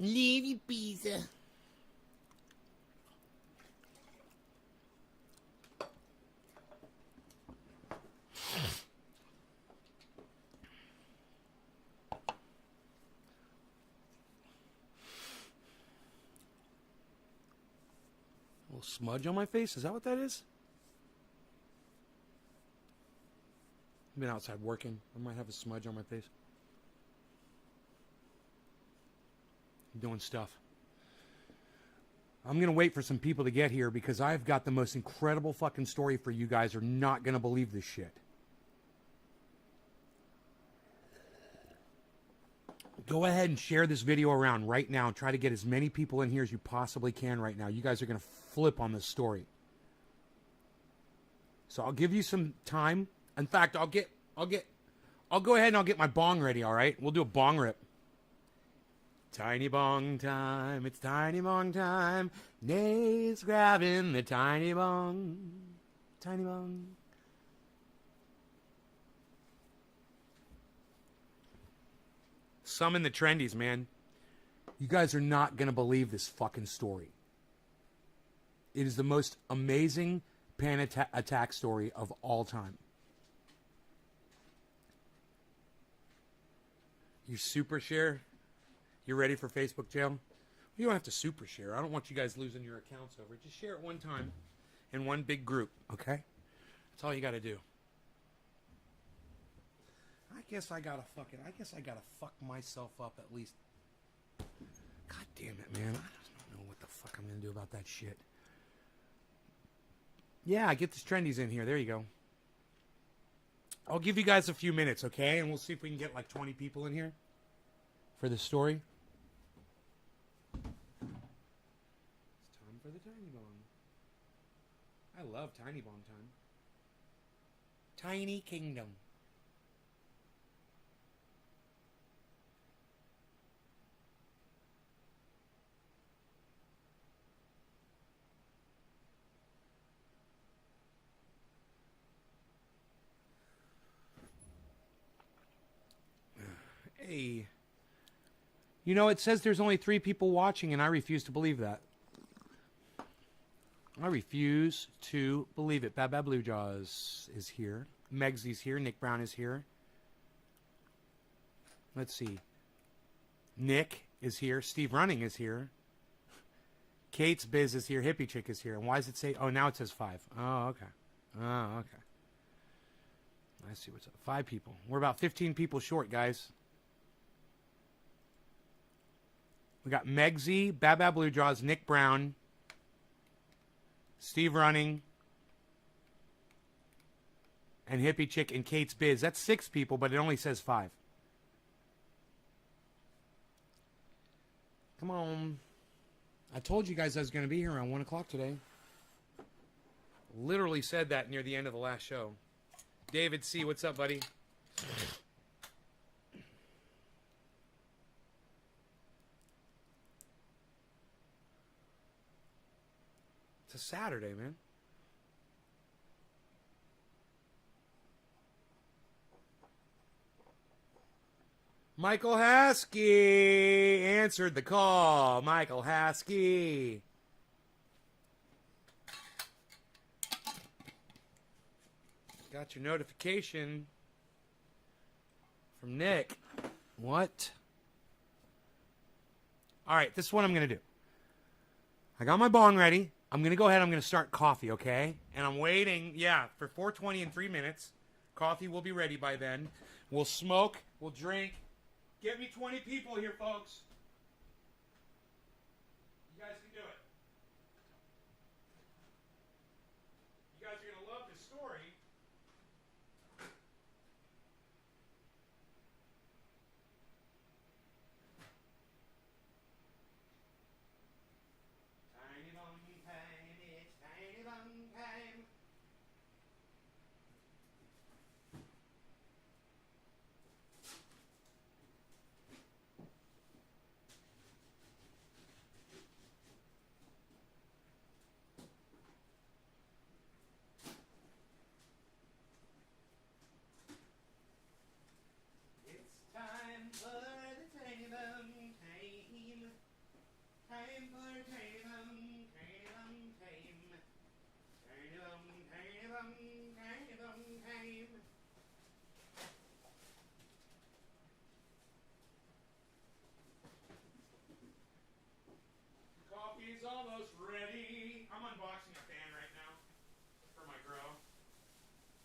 Leave you pizza. A little smudge on my face? Is that what that is? I've been outside working. I might have a smudge on my face. I'm doing stuff. I'm going to wait for some people to get here because I've got the most incredible fucking story for you guys. Are not going to believe this shit. Go ahead and share this video around right now. Try to get as many people in here as you possibly can right now. You guys are going to flip on this story. So I'll give you some time. In fact, I'll go ahead and I'll get my bong ready, all right? We'll do a bong rip. Tiny bong time, it's tiny bong time. Nate's grabbing the tiny bong. Tiny bong. Summon the trendies, man. You guys are not going to believe this fucking story. It is the most amazing panic attack story of all time. You super share? You ready for Facebook jail? You don't have to super share. I don't want you guys losing your accounts over it. Just share it one time in one big group, okay? That's all you got to do. I guess I gotta fuck myself up at least. God damn it, man. I don't know what the fuck I'm gonna do about that shit. Yeah, get this trendies in here. There you go. I'll give you guys a few minutes, okay? And we'll see if we can get like 20 people in here for this story. It's time for the tiny bong. I love tiny bong time. Tiny kingdom. Hey. You know, it says there's only 3 people watching, and I refuse to believe that. I refuse to believe it. Bad Bad Blue Jaws is here. Megsy's here. Nick Brown is here. Let's see. Nick is here. Steve Running is here. Kate's Biz is here. Hippie Chick is here. And why does it say... Oh, now it says 5. Oh, okay. Oh, okay. Let's see what's up. 5 people. We're about 15 people short, guys. We got Megsy, Bad Bad Blue Jaws, Nick Brown, Steve Running, and Hippie Chick and Kate's Biz. That's 6 people, but it only says 5. Come on. I told you guys I was going to be here around 1 o'clock today. Literally said that near the end of the last show. David C., what's up, buddy? It's a Saturday, man. Michael Haskey answered the call. Michael Haskey. Got your notification from Nick. What? All right, this is what I'm going to do. I got my bong ready. I'm going to go ahead. I'm going to start coffee, okay? And I'm waiting, for 4:20 in 3 minutes. Coffee will be ready by then. We'll smoke. We'll drink. Get me 20 people here, folks. You guys can do it. You guys are going to love this story. Tiny bong time, it's tiny bong time. coffee's almost ready. I'm unboxing a fan right now for my grow.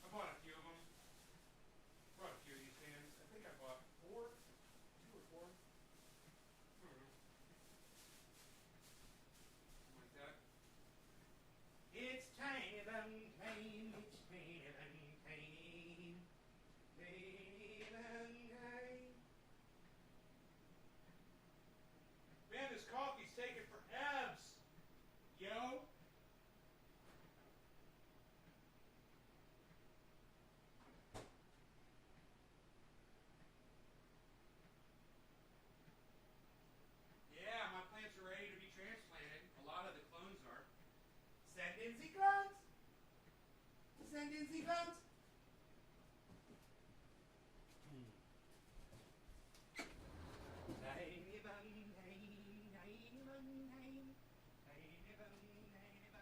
I bought a few of them. Brought a few of these fans. I think I bought 4, 2 or 4. I don't know. Something like that. It's tiny bun time. It's tiny bun time. Tiny bun time. Man, this coffee's taking for abs. Yo. Yeah, my plants are ready to be transplanted. A lot of the clones are. Send in the clones. Send in the clones. Tiny bun, tiny, tiny bun, tiny. Tiny bun, tiny bun, tiny bun, tiny.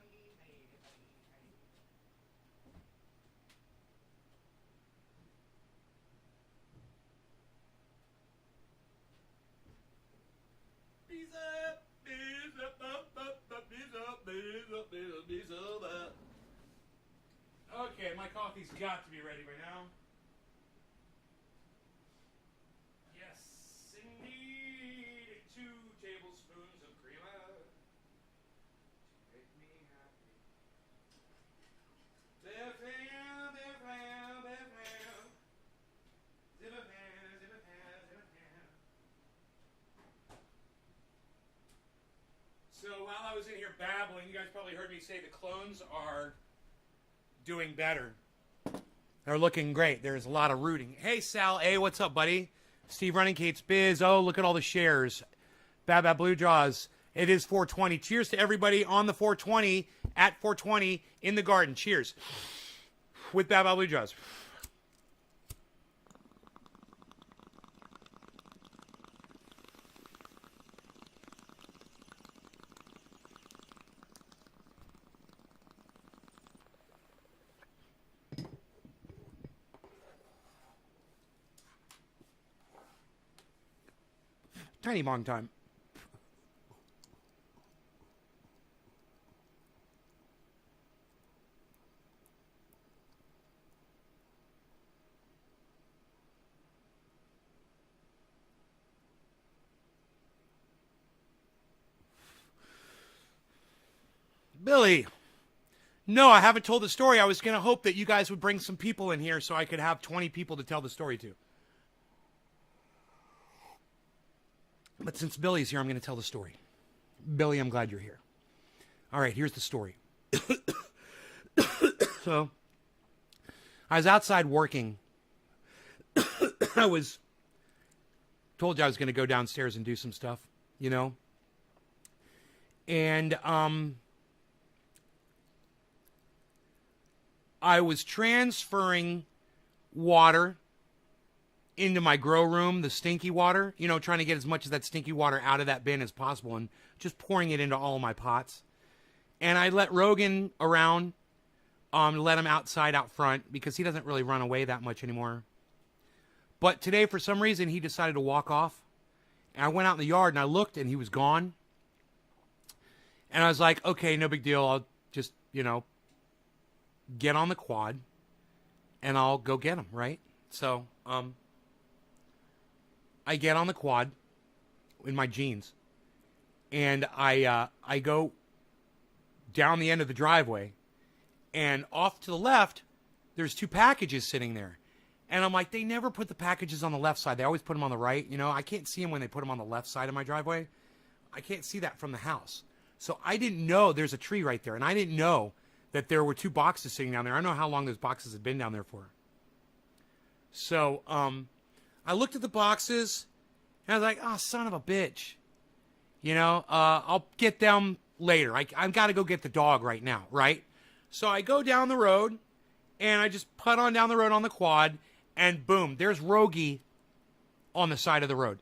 Okay, my coffee's got to be ready by now. Yes, indeed. 2 tablespoons of creamer to make me happy. Zip fan, zip fan, zip fan. Zip a fan, zip a fan, zip a fan. So while I was in here babbling, you guys probably heard me say the clones are doing better. They're looking great. There's a lot of rooting. Hey, Sal A, what's up, buddy? Steve Running Kate's Biz. Oh, look at all the shares. Bab Blue Jaws. It is 420. Cheers to everybody on the 420, at 420 in the garden. Cheers. With Bab Blue Jaws. Tiny bong time. Billy. No, I haven't told the story. I was going to hope that you guys would bring some people in here so I could have 20 people to tell the story to. But since Billy's here, I'm going to tell the story. Billy, I'm glad you're here. All right, here's the story. So, I was outside working. I was told you I was going to go downstairs and do some stuff, you know. And I was transferring water into my grow room, the stinky water, you know, trying to get as much of that stinky water out of that bin as possible and just pouring it into all my pots. And I let Rogan around, let him outside out front because he doesn't really run away that much anymore. But today, for some reason, he decided to walk off. And I went out in the yard and I looked and he was gone. And I was like, okay, no big deal. I'll just, you know, get on the quad and I'll go get him, right? So, I get on the quad in my jeans, and I go down the end of the driveway, and off to the left, there's 2 packages sitting there. And I'm like, they never put the packages on the left side. They always put them on the right. You know, I can't see them when they put them on the left side of my driveway. I can't see that from the house. So I didn't know there's a tree right there, and I didn't know that there were 2 boxes sitting down there. I don't know how long those boxes had been down there for. So, I looked at the boxes, and I was like, oh, son of a bitch. You know, I'll get them later. I've got to go get the dog right now, right? So I go down the road, and I just putt on down the road on the quad, and boom, there's Rogie on the side of the road.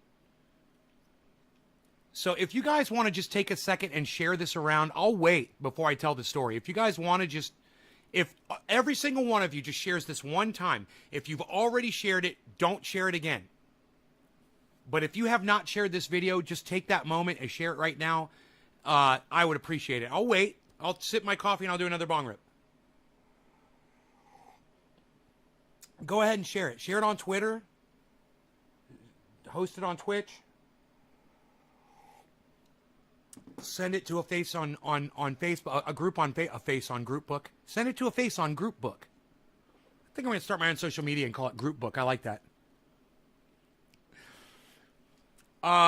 So if you guys want to just take a second and share this around, I'll wait before I tell the story. If you guys want to just, if every single one of you just shares this one time, if you've already shared it, don't share it again. But if you have not shared this video, just take that moment and share it right now. I would appreciate it. I'll wait. I'll sip my coffee and I'll do another bong rip. Go ahead and share it. Share it on Twitter. Host it on Twitch. Send it to a face on Facebook, a group on a face on Group Book. Send it to a face on Group Book. I think I'm going to start my own social media and call it Group Book. I like that.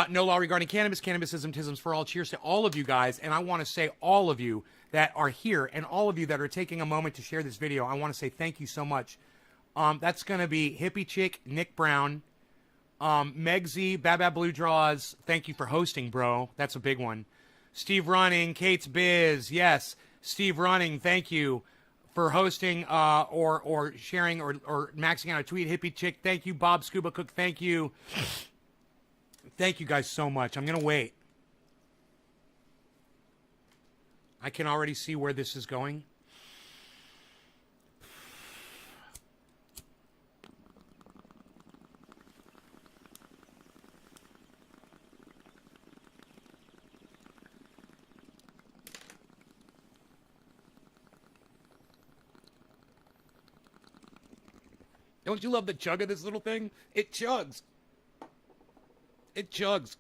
No law regarding cannabis, cannabisism, tisms for all. Cheers to all of you guys. And I want to say all of you that are here and all of you that are taking a moment to share this video, I want to say thank you so much. That's going to be Hippie Chick, Nick Brown, Meg Z, Bab Blue Draws. Thank you for hosting, bro. That's a big one. Steve Running, Kate's Biz. Yes, Steve Running, thank you for hosting or sharing or maxing out a tweet. Hippie Chick, thank you. Bob Scuba Cook, thank you. Thank you guys so much. I'm going to wait. I can already see where this is going. Don't you love the chug of this little thing? It chugs. It chugs.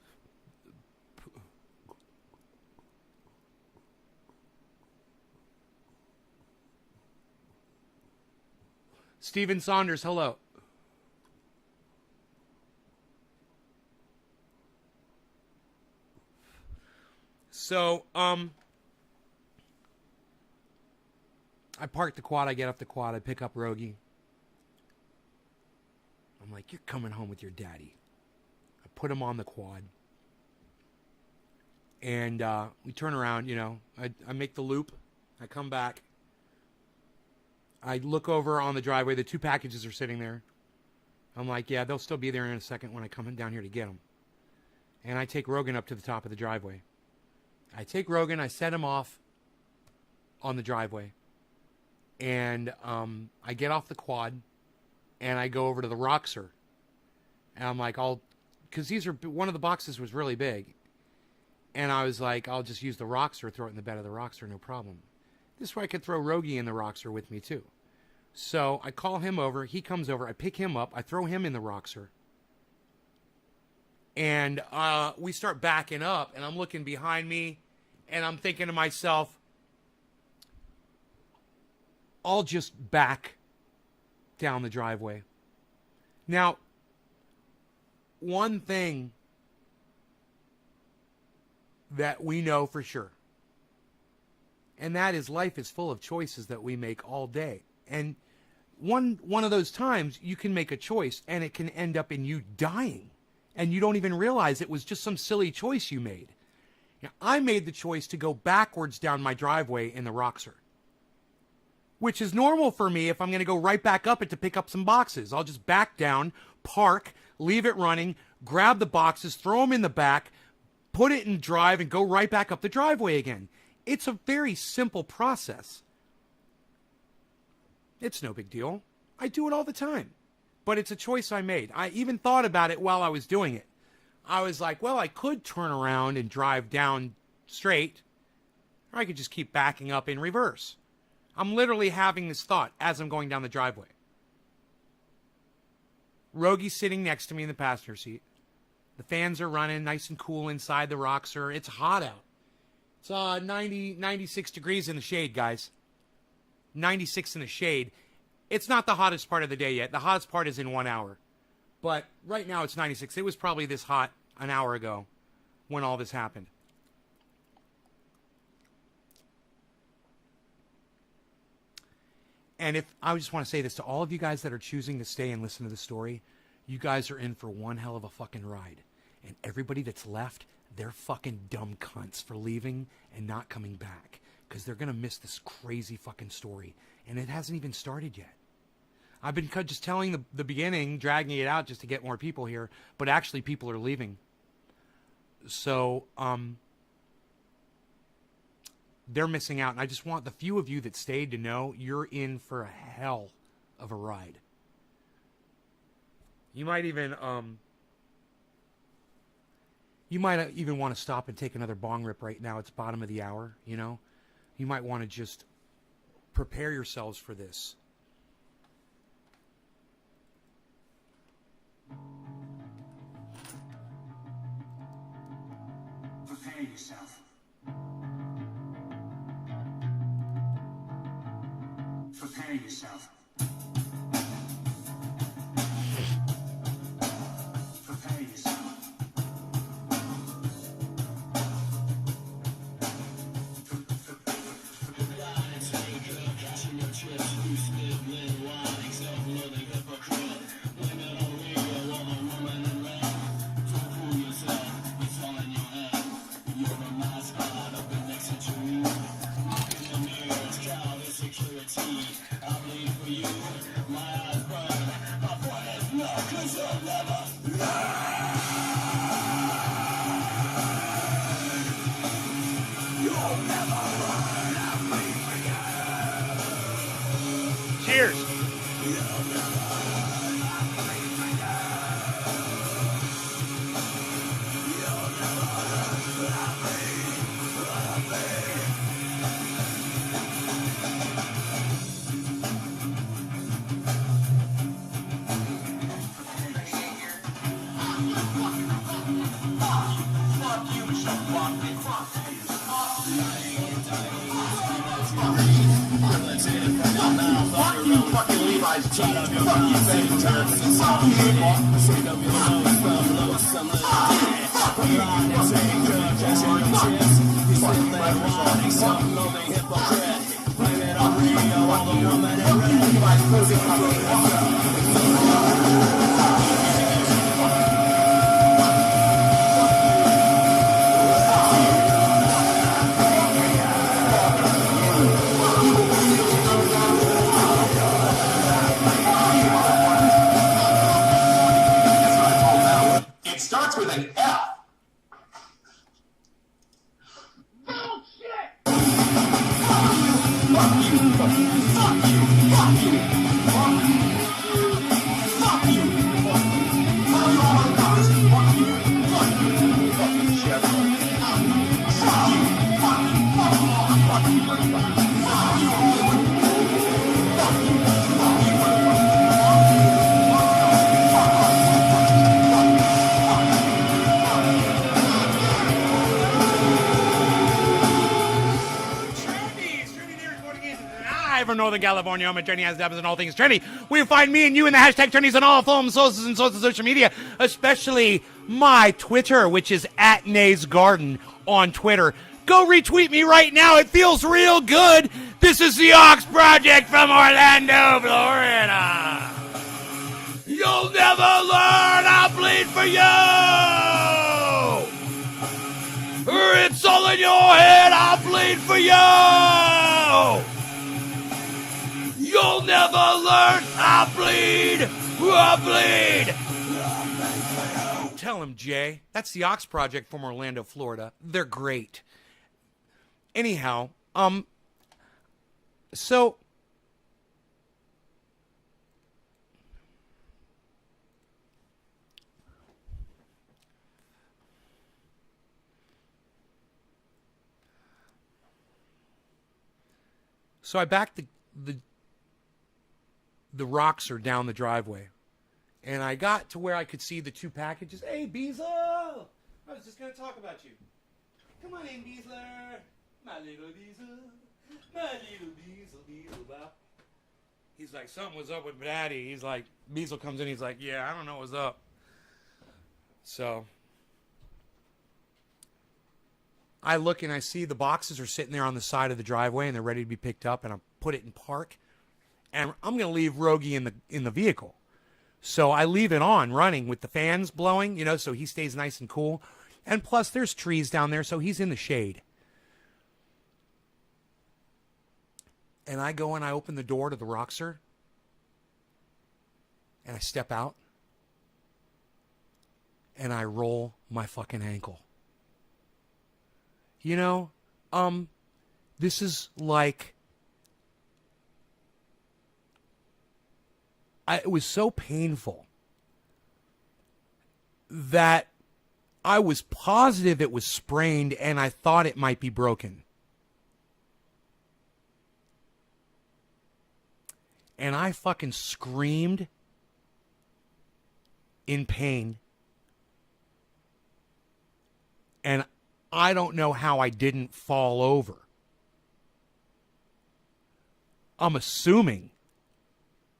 Stephen Saunders, hello. So, I park the quad, I get off the quad, I pick up Rogie. I'm like, you're coming home with your daddy. I put him on the quad. And we turn around, you know. I make the loop. I come back. I look over on the driveway. The 2 packages are sitting there. I'm like, yeah, they'll still be there in a second when I come down here to get them. And I take Rogan up to the top of the driveway. I take Rogan. I set him off on the driveway. And I get off the quad. And I go over to the Roxer. And I'm like, because one of the boxes was really big. And I was like, I'll just use the Roxer, throw it in the bed of the Roxer, no problem. This way I could throw Rogie in the Roxer with me too. So I call him over, he comes over, I pick him up, I throw him in the Roxer. And we start backing up, and I'm looking behind me, and I'm thinking to myself, I'll just back down the driveway. Now, one thing that we know for sure, and that is life is full of choices that we make all day. And one of those times you can make a choice and it can end up in you dying. And you don't even realize it was just some silly choice you made. Now, I made the choice to go backwards down my driveway in the Roxer, which is normal for me if I'm going to go right back up it to pick up some boxes. I'll just back down, park, leave it running, grab the boxes, throw them in the back, put it in drive, and go right back up the driveway again. It's a very simple process. It's no big deal. I do it all the time. But it's a choice I made. I even thought about it while I was doing it. I was like, well, I could turn around and drive down straight, or I could just keep backing up in reverse. I'm literally having this thought as I'm going down the driveway. Rogie's sitting next to me in the passenger seat. The fans are running nice and cool inside the Roxer. It's hot out. It's 96 degrees in the shade, guys. 96 in the shade. It's not the hottest part of the day yet. The hottest part is in 1 hour. But right now it's 96. It was probably this hot an hour ago when all this happened. And if I just want to say this to all of you guys that are choosing to stay and listen to the story, you guys are in for one hell of a fucking ride. And everybody that's left, they're fucking dumb cunts for leaving and not coming back. Because they're going to miss this crazy fucking story. And it hasn't even started yet. I've been just telling the beginning, dragging it out just to get more people here. But actually people are leaving. So, they're missing out. And I just want the few of you that stayed to know you're in for a hell of a ride. You might even, You might even want to stop and take another bong rip right now. It's bottom of the hour, you know. You might want to just prepare yourselves for this. Prepare yourself. Prepare yourself. Prepare yourself. Cheers. It starts with an F. From Northern California, I'm a Trendy has dabs and all things trendy. We find me and you in the hashtag trendies on all film sources and sources of social media, especially my Twitter, which is at Nay's Garden on Twitter. Go retweet me right now. It feels real good. This is the Ox Project from Orlando, Florida. You'll never learn. I'll bleed for you. It's all in your head. I'll bleed for you. You'll never learn. I bleed. I bleed. Tell him, Jay. That's the Ox Project from Orlando, Florida. They're great. Anyhow, so I backed the rocks are down the driveway. And I got to where I could see the two packages. Hey, Beezle! I was just going to talk about you. Come on in, Beezler. My little Beezle. My little Beezle, Bob. He's like, something was up with Daddy. He's like, Beezle comes in. He's like, yeah, I don't know what's up. So I look and I see the boxes are sitting there on the side of the driveway and they're ready to be picked up. And I put it in park. And I'm going to leave Rogie in the vehicle. So I leave it on running with the fans blowing, so he stays nice and cool. And plus there's trees down there, so he's in the shade. And I go and I open the door to the Roxer. And I step out. And I roll my fucking ankle. This is like... it was so painful that I was positive it was sprained, and I thought it might be broken. And I fucking screamed in pain. And I don't know how I didn't fall over. I'm assuming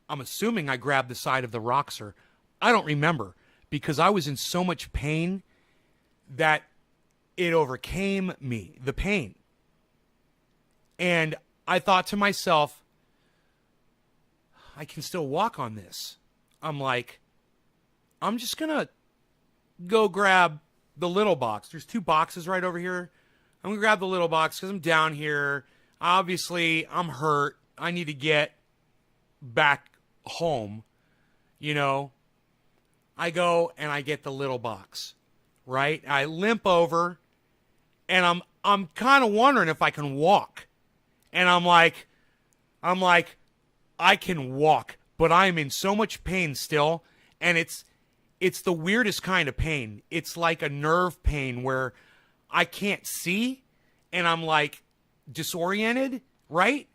I grabbed the side of the Roxer. I don't remember, because I was in so much pain that it overcame me, the pain. And I thought to myself, I can still walk on this. I'm like, I'm just going to go grab the little box. There's 2 boxes right over here. I'm going to grab the little box because I'm down here. Obviously, I'm hurt. I need to get back home. You know, I go and I get the little box, right? I limp over, and I'm kind of wondering if I can walk. And I'm like, I can walk, but I'm in so much pain still, and it's the weirdest kind of pain. It's like a nerve pain where I can't see, and I'm like disoriented, right?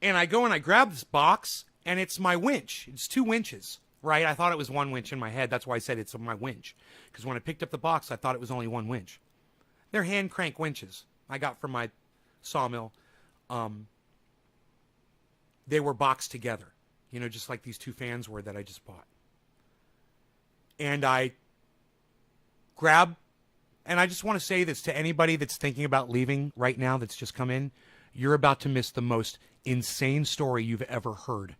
And I go and I grab this box, and it's my winch. It's 2 winches, right? I thought it was 1 winch in my head. That's why I said it's my winch, because when I picked up the box, I thought it was only 1 winch. They're hand crank winches I got from my sawmill. They were boxed together, you know, just like these 2 fans were that I just bought. And I grab, and I just want to say this to anybody that's thinking about leaving right now that's just come in. You're about to miss the most insane story you've ever heard.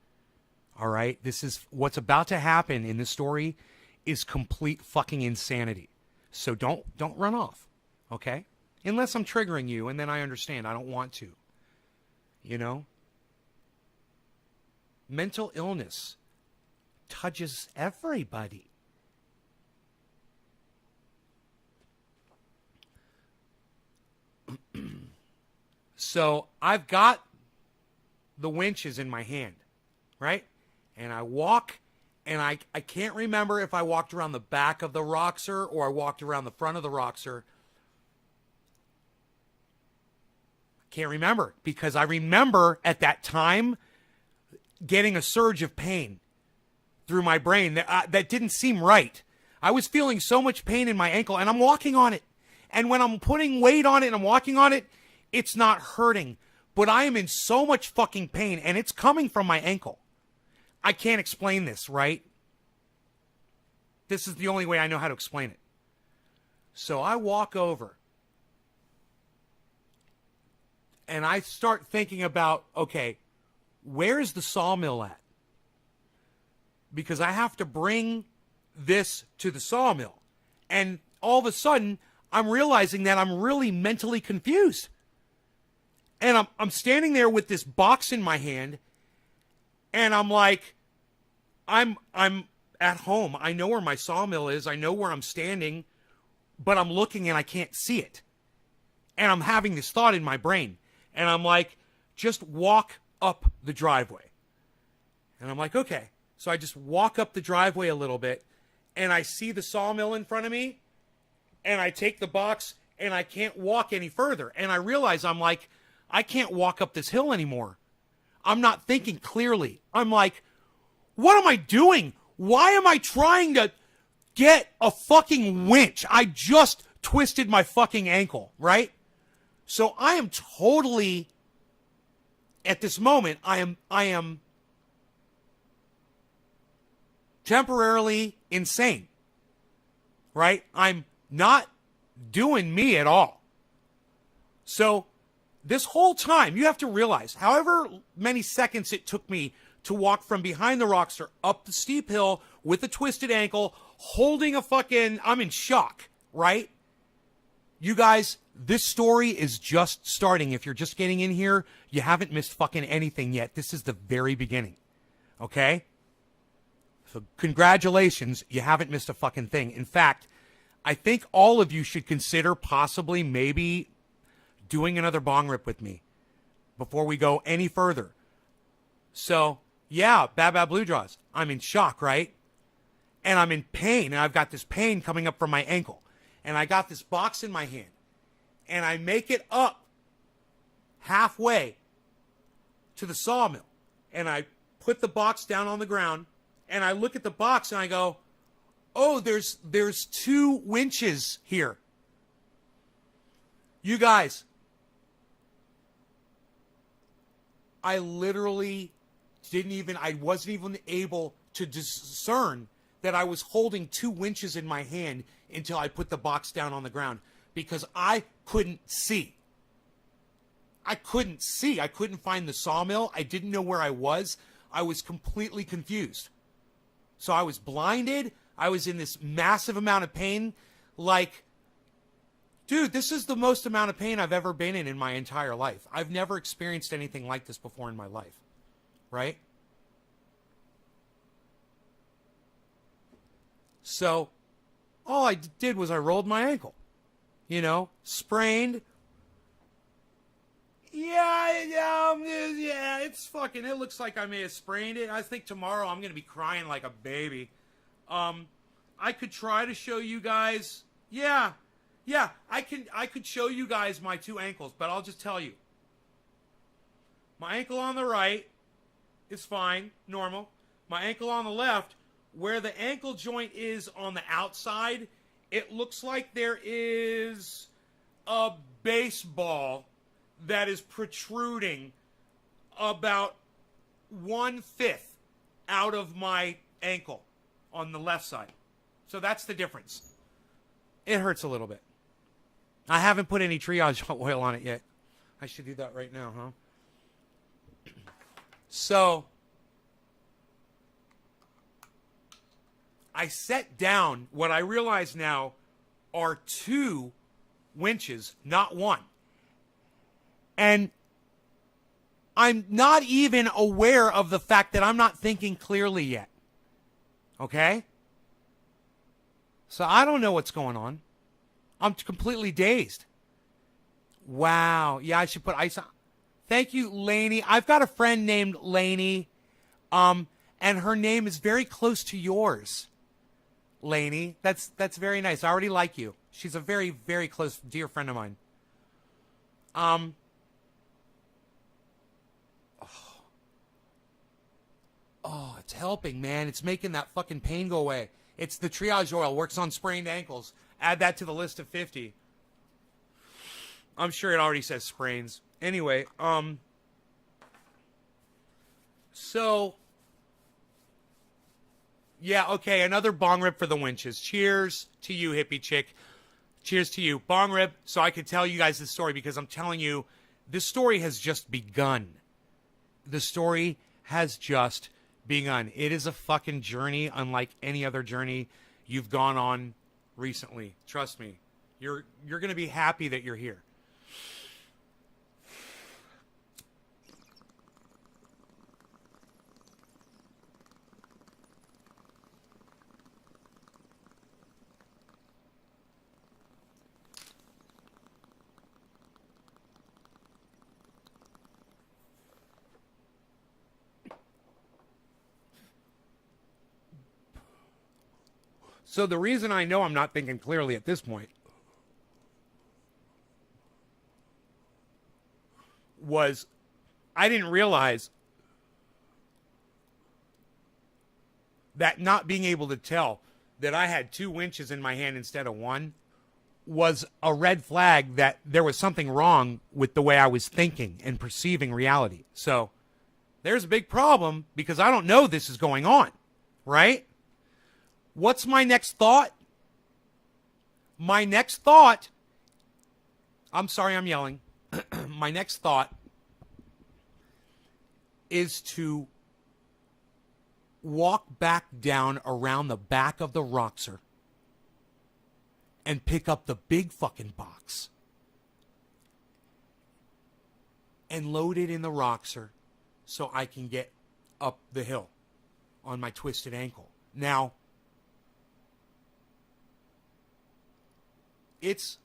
All right? This is what's about to happen in this story is complete fucking insanity. So don't run off, okay? Unless I'm triggering you, and then I understand. I don't want to. You know? Mental illness touches everybody. So I've got the winches in my hand, right? And I walk, and I can't remember if I walked around the back of the Roxer or I walked around the front of the Roxer. I can't remember, because I remember at that time getting a surge of pain through my brain that didn't seem right. I was feeling so much pain in my ankle, and I'm walking on it. And when I'm putting weight on it and I'm walking on it, it's not hurting. But I am in so much fucking pain, and it's coming from my ankle. I can't explain this, right? This is the only way I know how to explain it. So I walk over, and I start thinking about, okay, where's the sawmill at? Because I have to bring this to the sawmill. And all of a sudden, I'm realizing that I'm really mentally confused. And I'm standing there with this box in my hand, and I'm like, I'm at home. I know where my sawmill is. I know where I'm standing, but I'm looking and I can't see it. And I'm having this thought in my brain. And I'm like, just walk up the driveway. And I'm like, okay. So I just walk up the driveway a little bit, and I see the sawmill in front of me, and I take the box, and I can't walk any further. And I realize, I'm like, I can't walk up this hill anymore. I'm not thinking clearly. I'm like, what am I doing? Why am I trying to get a fucking winch? I just twisted my fucking ankle, right? So I am totally, at this moment, I am temporarily insane, right? I'm not doing me at all. So this whole time, you have to realize, however many seconds it took me to walk from behind the Roxer up the steep hill with a twisted ankle, holding a fucking, I'm in shock, right? You guys, this story is just starting. If you're just getting in here, you haven't missed fucking anything yet. This is the very beginning, okay? So congratulations, you haven't missed a fucking thing. In fact, I think all of you should consider possibly maybe doing another bong rip with me before we go any further. So, yeah, Bad Blue Jaws. I'm in shock, right? And I'm in pain, and I've got this pain coming up from my ankle. and I got this box in my hand, and I make it up halfway to the sawmill, and I put the box down on the ground, and I look at the box and I go, oh, there's 2 winches here. You guys, I literally I wasn't even able to discern that I was holding 2 winches in my hand until I put the box down on the ground, because I couldn't see. I couldn't see. I couldn't find the sawmill. I didn't know where I was. I was completely confused. So I was blinded. I was in this massive amount of pain. Like, dude, this is the most amount of pain I've ever been in my entire life. I've never experienced anything like this before in my life. Right? So, all I did was I rolled my ankle. You know, sprained. Yeah, it's fucking, it looks like I may have sprained it. I think tomorrow I'm going to be crying like a baby. I could try to show you guys. Yeah, I could show you guys my 2 ankles, but I'll just tell you. My ankle on the right is fine, normal. My ankle on the left, where the ankle joint is on the outside, it looks like there is a baseball that is protruding about 1/5 out of my ankle on the left side. So that's the difference. It hurts a little bit. I haven't put any triage oil on it yet. I should do that right now, huh? So I set down what I realize now are 2 winches, not 1. And I'm not even aware of the fact that I'm not thinking clearly yet. Okay? So I don't know what's going on. I'm completely dazed. Wow. Yeah, I should put ice on. Thank you, Lainey. I've got a friend named Lainey, and her name is very close to yours, Lainey. That's very nice. I already like you. She's a very, very close, dear friend of mine. Oh, it's helping, man. It's making that fucking pain go away. It's the triage oil. Works on sprained ankles. Add that to the list of 50. I'm sure it already says sprains. Anyway, so, yeah, okay, another bong rip for the winches. Cheers to you, hippie chick. Cheers to you. Bong rip, so I could tell you guys this story, because I'm telling you, this story has just begun. The story has just begun. It is a fucking journey unlike any other journey you've gone on recently. Trust me. You're going to be happy that you're here. So the reason I know I'm not thinking clearly at this point was I didn't realize that not being able to tell that I had 2 winches in my hand instead of 1 was a red flag that there was something wrong with the way I was thinking and perceiving reality. So there's a big problem because I don't know this is going on, right? What's my next thought? My next thought, I'm sorry I'm yelling. My next thought is to walk back down around the back of the Roxer and pick up the big fucking box and load it in the Roxer so I can get up the hill on my twisted ankle. Now, it's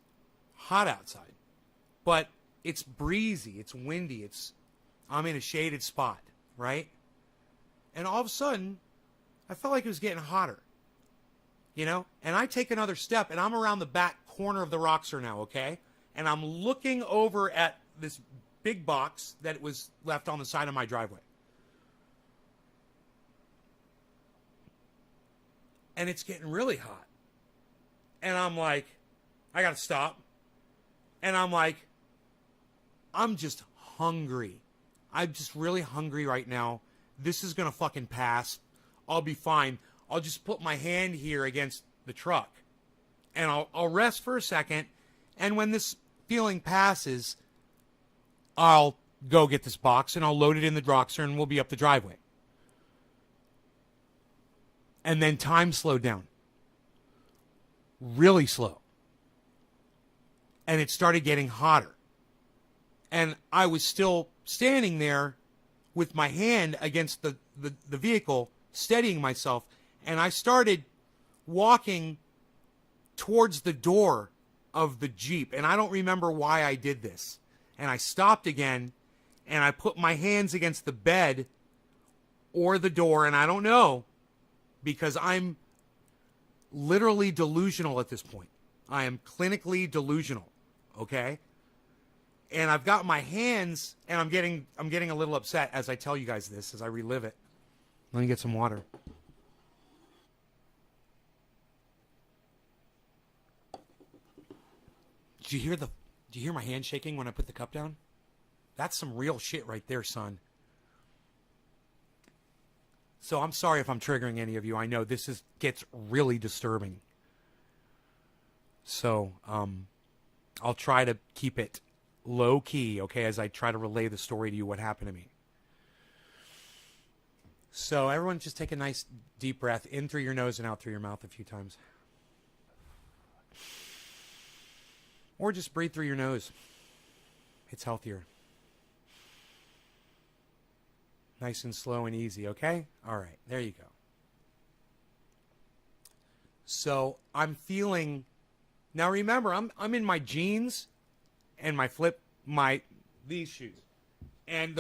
hot outside, but it's breezy, it's windy, I'm in a shaded spot, right? And all of a sudden, I felt like it was getting hotter, you know? And I take another step, and I'm around the back corner of the Roxer now, okay? And I'm looking over at this big box that was left on the side of my driveway. And it's getting really hot. And I'm like, I got to stop. And I'm like, I'm just hungry. I'm just really hungry right now. This is going to fucking pass. I'll be fine. I'll just put my hand here against the truck. And I'll rest for a second. And when this feeling passes, I'll go get this box and I'll load it in the Roxer and we'll be up the driveway. And then time slowed down. Really slow. And it started getting hotter. And I was still standing there with my hand against the vehicle, steadying myself. And I started walking towards the door of the Jeep. And I don't remember why I did this. And I stopped again, and I put my hands against the bed or the door, and I don't know, because I'm literally delusional at this point. I am clinically delusional, okay? And I've got my hands, and I'm getting a little upset as I tell you guys this, as I relive it. Let me get some water. Did you hear my hand shaking when I put the cup down? That's some real shit right there, son. So I'm sorry if I'm triggering any of you. I know this gets really disturbing. So I'll try to keep it low key, okay, as I try to relay the story to you, what happened to me. So everyone just take a nice deep breath in through your nose and out through your mouth a few times. Or just breathe through your nose. It's healthier. Nice and slow and easy, okay? All right, there you go. So I'm feeling... Now remember, I'm in my jeans and these shoes. And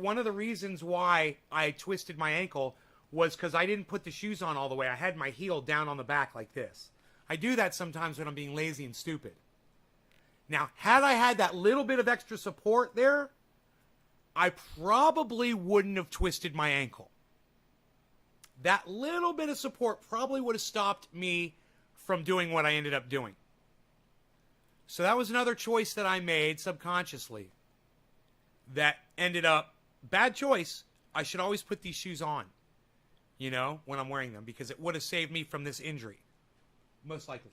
one of the reasons why I twisted my ankle was because I didn't put the shoes on all the way. I had my heel down on the back like this. I do that sometimes when I'm being lazy and stupid. Now, had I had that little bit of extra support there, I probably wouldn't have twisted my ankle. That little bit of support probably would have stopped me from doing what I ended up doing. So that was another choice that I made subconsciously that ended up, bad choice. I should always put these shoes on, when I'm wearing them, because it would have saved me from this injury. Most likely.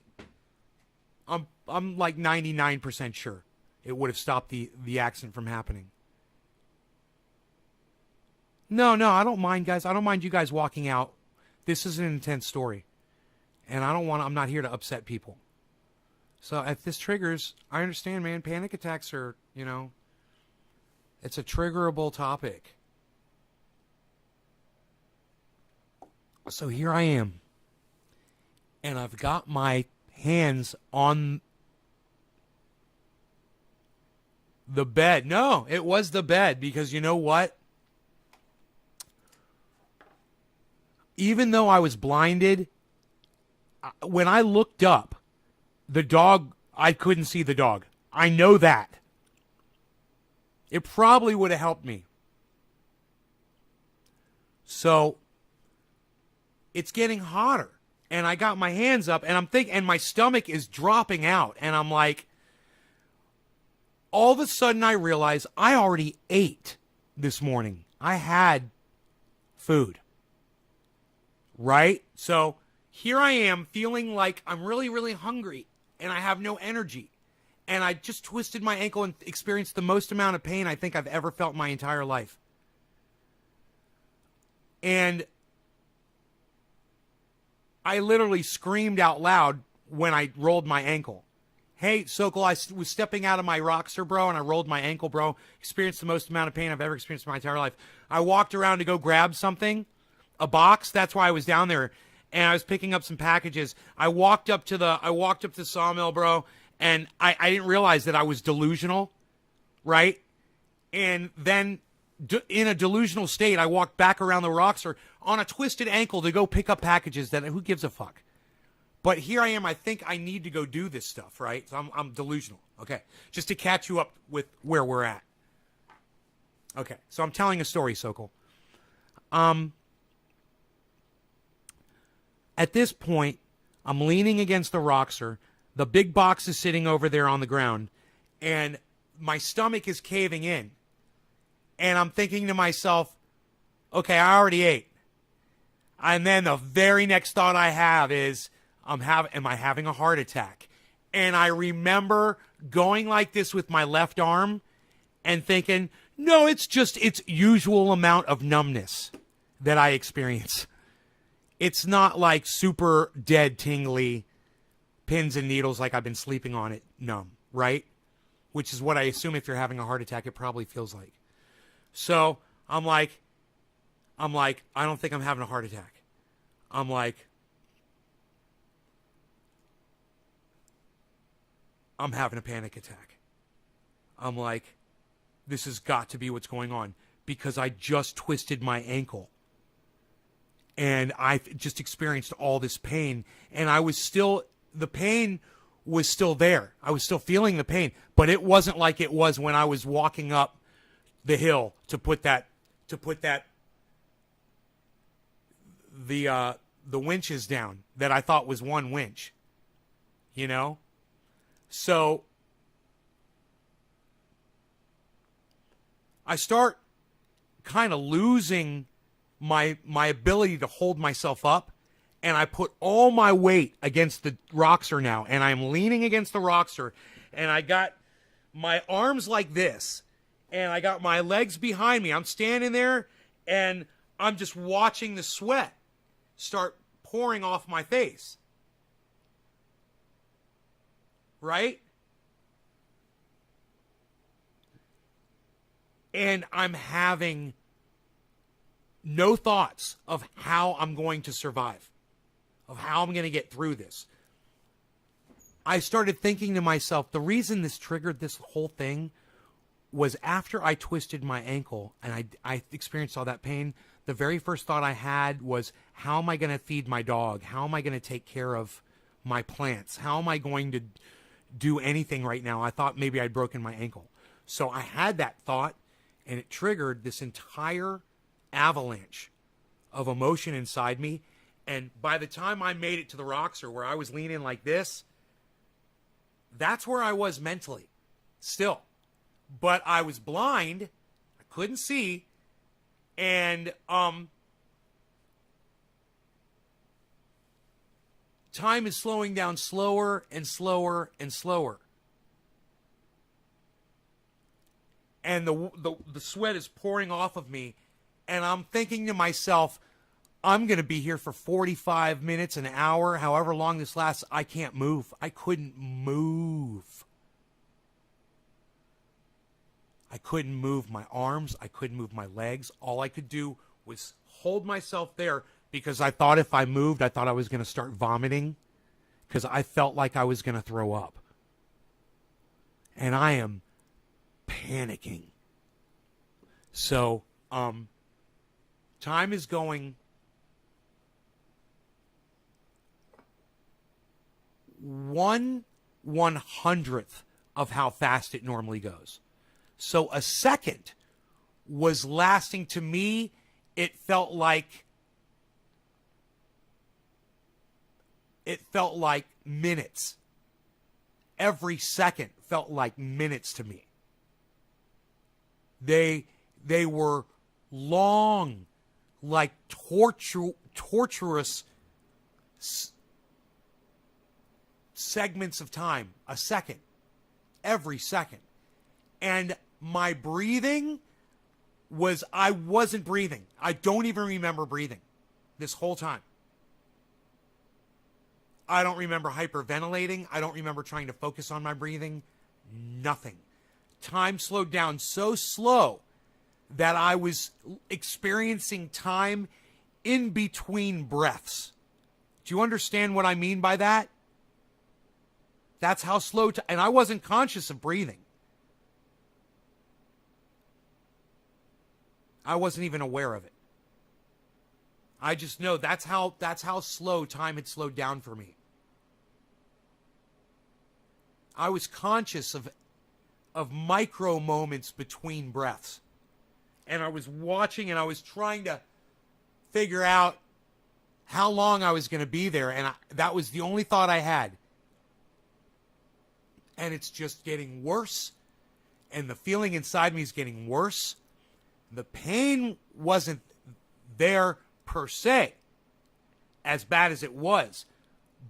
I'm like 99% sure it would have stopped the accident from happening. No, I don't mind, guys. I don't mind you guys walking out. This is an intense story. And I'm not here to upset people. So if this triggers, I understand, man. Panic attacks are, it's a triggerable topic. So here I am. And I've got my hands on the bed. No, it was the bed, because you know what? Even though I was blinded, when I looked up, the dog, I couldn't see the dog. I know that. It probably would have helped me. So, it's getting hotter. And I got my hands up, and I'm thinking, and my stomach is dropping out. And I'm like, all of a sudden I realize I already ate this morning. I had food. Right? So here I am feeling like I'm really, really hungry and I have no energy. And I just twisted my ankle and experienced the most amount of pain I think I've ever felt in my entire life. And I literally screamed out loud when I rolled my ankle. Hey, Sokol, I was stepping out of my Roxer, bro, and I rolled my ankle, bro. Experienced the most amount of pain I've ever experienced in my entire life. I walked around to go grab something, a box. That's why I was down there, and I was picking up some packages. I walked up to the sawmill, bro, and I didn't realize that I was delusional, right? And then in a delusional state, I walked back around the Roxer on a twisted ankle to go pick up packages that, who gives a fuck? But here I am. I think I need to go do this stuff, right? So I'm delusional. Okay. Just to catch you up with where we're at. Okay. So I'm telling a story, Sokol. At this point, I'm leaning against the Roxer. The big box is sitting over there on the ground. And my stomach is caving in. And I'm thinking to myself, okay, I already ate. And then the very next thought I have is, am I having a heart attack? And I remember going like this with my left arm and thinking, no, it's usual amount of numbness that I experience. It's not like super dead tingly pins and needles like I've been sleeping on it numb, right? Which is what I assume if you're having a heart attack, it probably feels like. So I'm like, I don't think I'm having a heart attack. I'm like, I'm having a panic attack. I'm like, this has got to be what's going on because I just twisted my ankle. And I just experienced all this pain. And the pain was still there. I was still feeling the pain. But it wasn't like it was when I was walking up the hill to put the winches down that I thought was one winch. You know? So I start kind of losing my ability to hold myself up, and I put all my weight against the Roxer now, and I'm leaning against the Roxer, and I got my arms like this, and I got my legs behind me. I'm standing there, and I'm just watching the sweat start pouring off my face. Right? And I'm having no thoughts of how I'm going to survive, of how I'm going to get through this. I started thinking to myself, the reason this triggered this whole thing was after I twisted my ankle and I experienced all that pain, the very first thought I had was, how am I going to feed my dog? How am I going to take care of my plants? How am I going to do anything right now? I thought maybe I'd broken my ankle. So I had that thought, and it triggered this entire avalanche of emotion inside me. And by the time I made it to the Roxer where I was leaning like this, that's where I was mentally still. But I was blind. I couldn't see. And time is slowing down slower and slower and slower. And the sweat is pouring off of me. And I'm thinking to myself, I'm going to be here for 45 minutes, an hour, however long this lasts. I can't move. I couldn't move. I couldn't move my arms. I couldn't move my legs. All I could do was hold myself there because I thought if I moved, I thought I was going to start vomiting because I felt like I was going to throw up. And I am panicking. So, time is going 1/100th of how fast it normally goes. So a second was lasting to me. It felt like minutes. Every second felt like minutes to me. They were long, like torturous segments of time. A second. Every second. And my breathing I wasn't breathing. I don't even remember breathing this whole time. I don't remember hyperventilating. I don't remember trying to focus on my breathing. Nothing. Time slowed down so slow that I was experiencing time in between breaths. Do you understand what I mean by that? That's how slow, and I wasn't conscious of breathing. I wasn't even aware of it. I just know that's how slow time had slowed down for me. I was conscious of micro moments between breaths. And I was watching and I was trying to figure out how long I was going to be there. And that was the only thought I had. And it's just getting worse. And the feeling inside me is getting worse. The pain wasn't there per se, as bad as it was.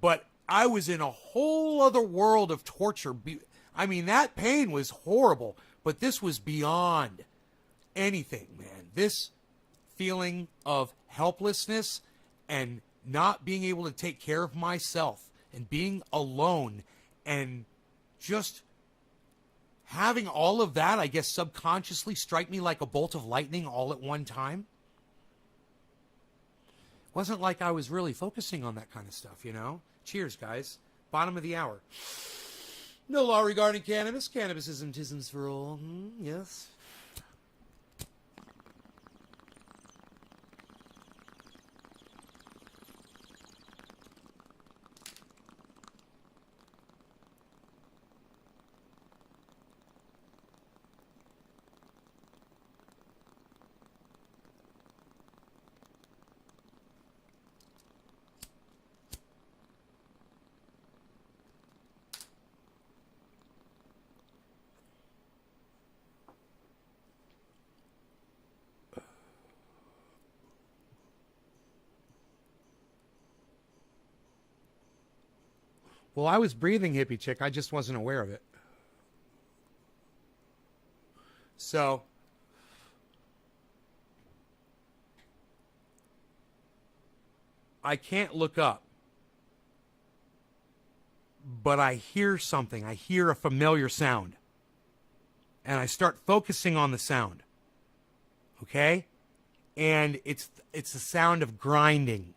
But I was in a whole other world of torture. I mean, that pain was horrible. But this was beyond anything, man. This feeling of helplessness and not being able to take care of myself and being alone and just having all of that, I guess, subconsciously strike me like a bolt of lightning all at one time. Wasn't like I was really focusing on that kind of stuff, you know? Cheers, guys. Bottom of the hour. No law regarding cannabis. Cannabis isn't for all. Yes. Well, I was breathing, hippie chick. I just wasn't aware of it. So, I can't look up. But I hear something. I hear a familiar sound. And I start focusing on the sound. Okay? And it's the sound of grinding.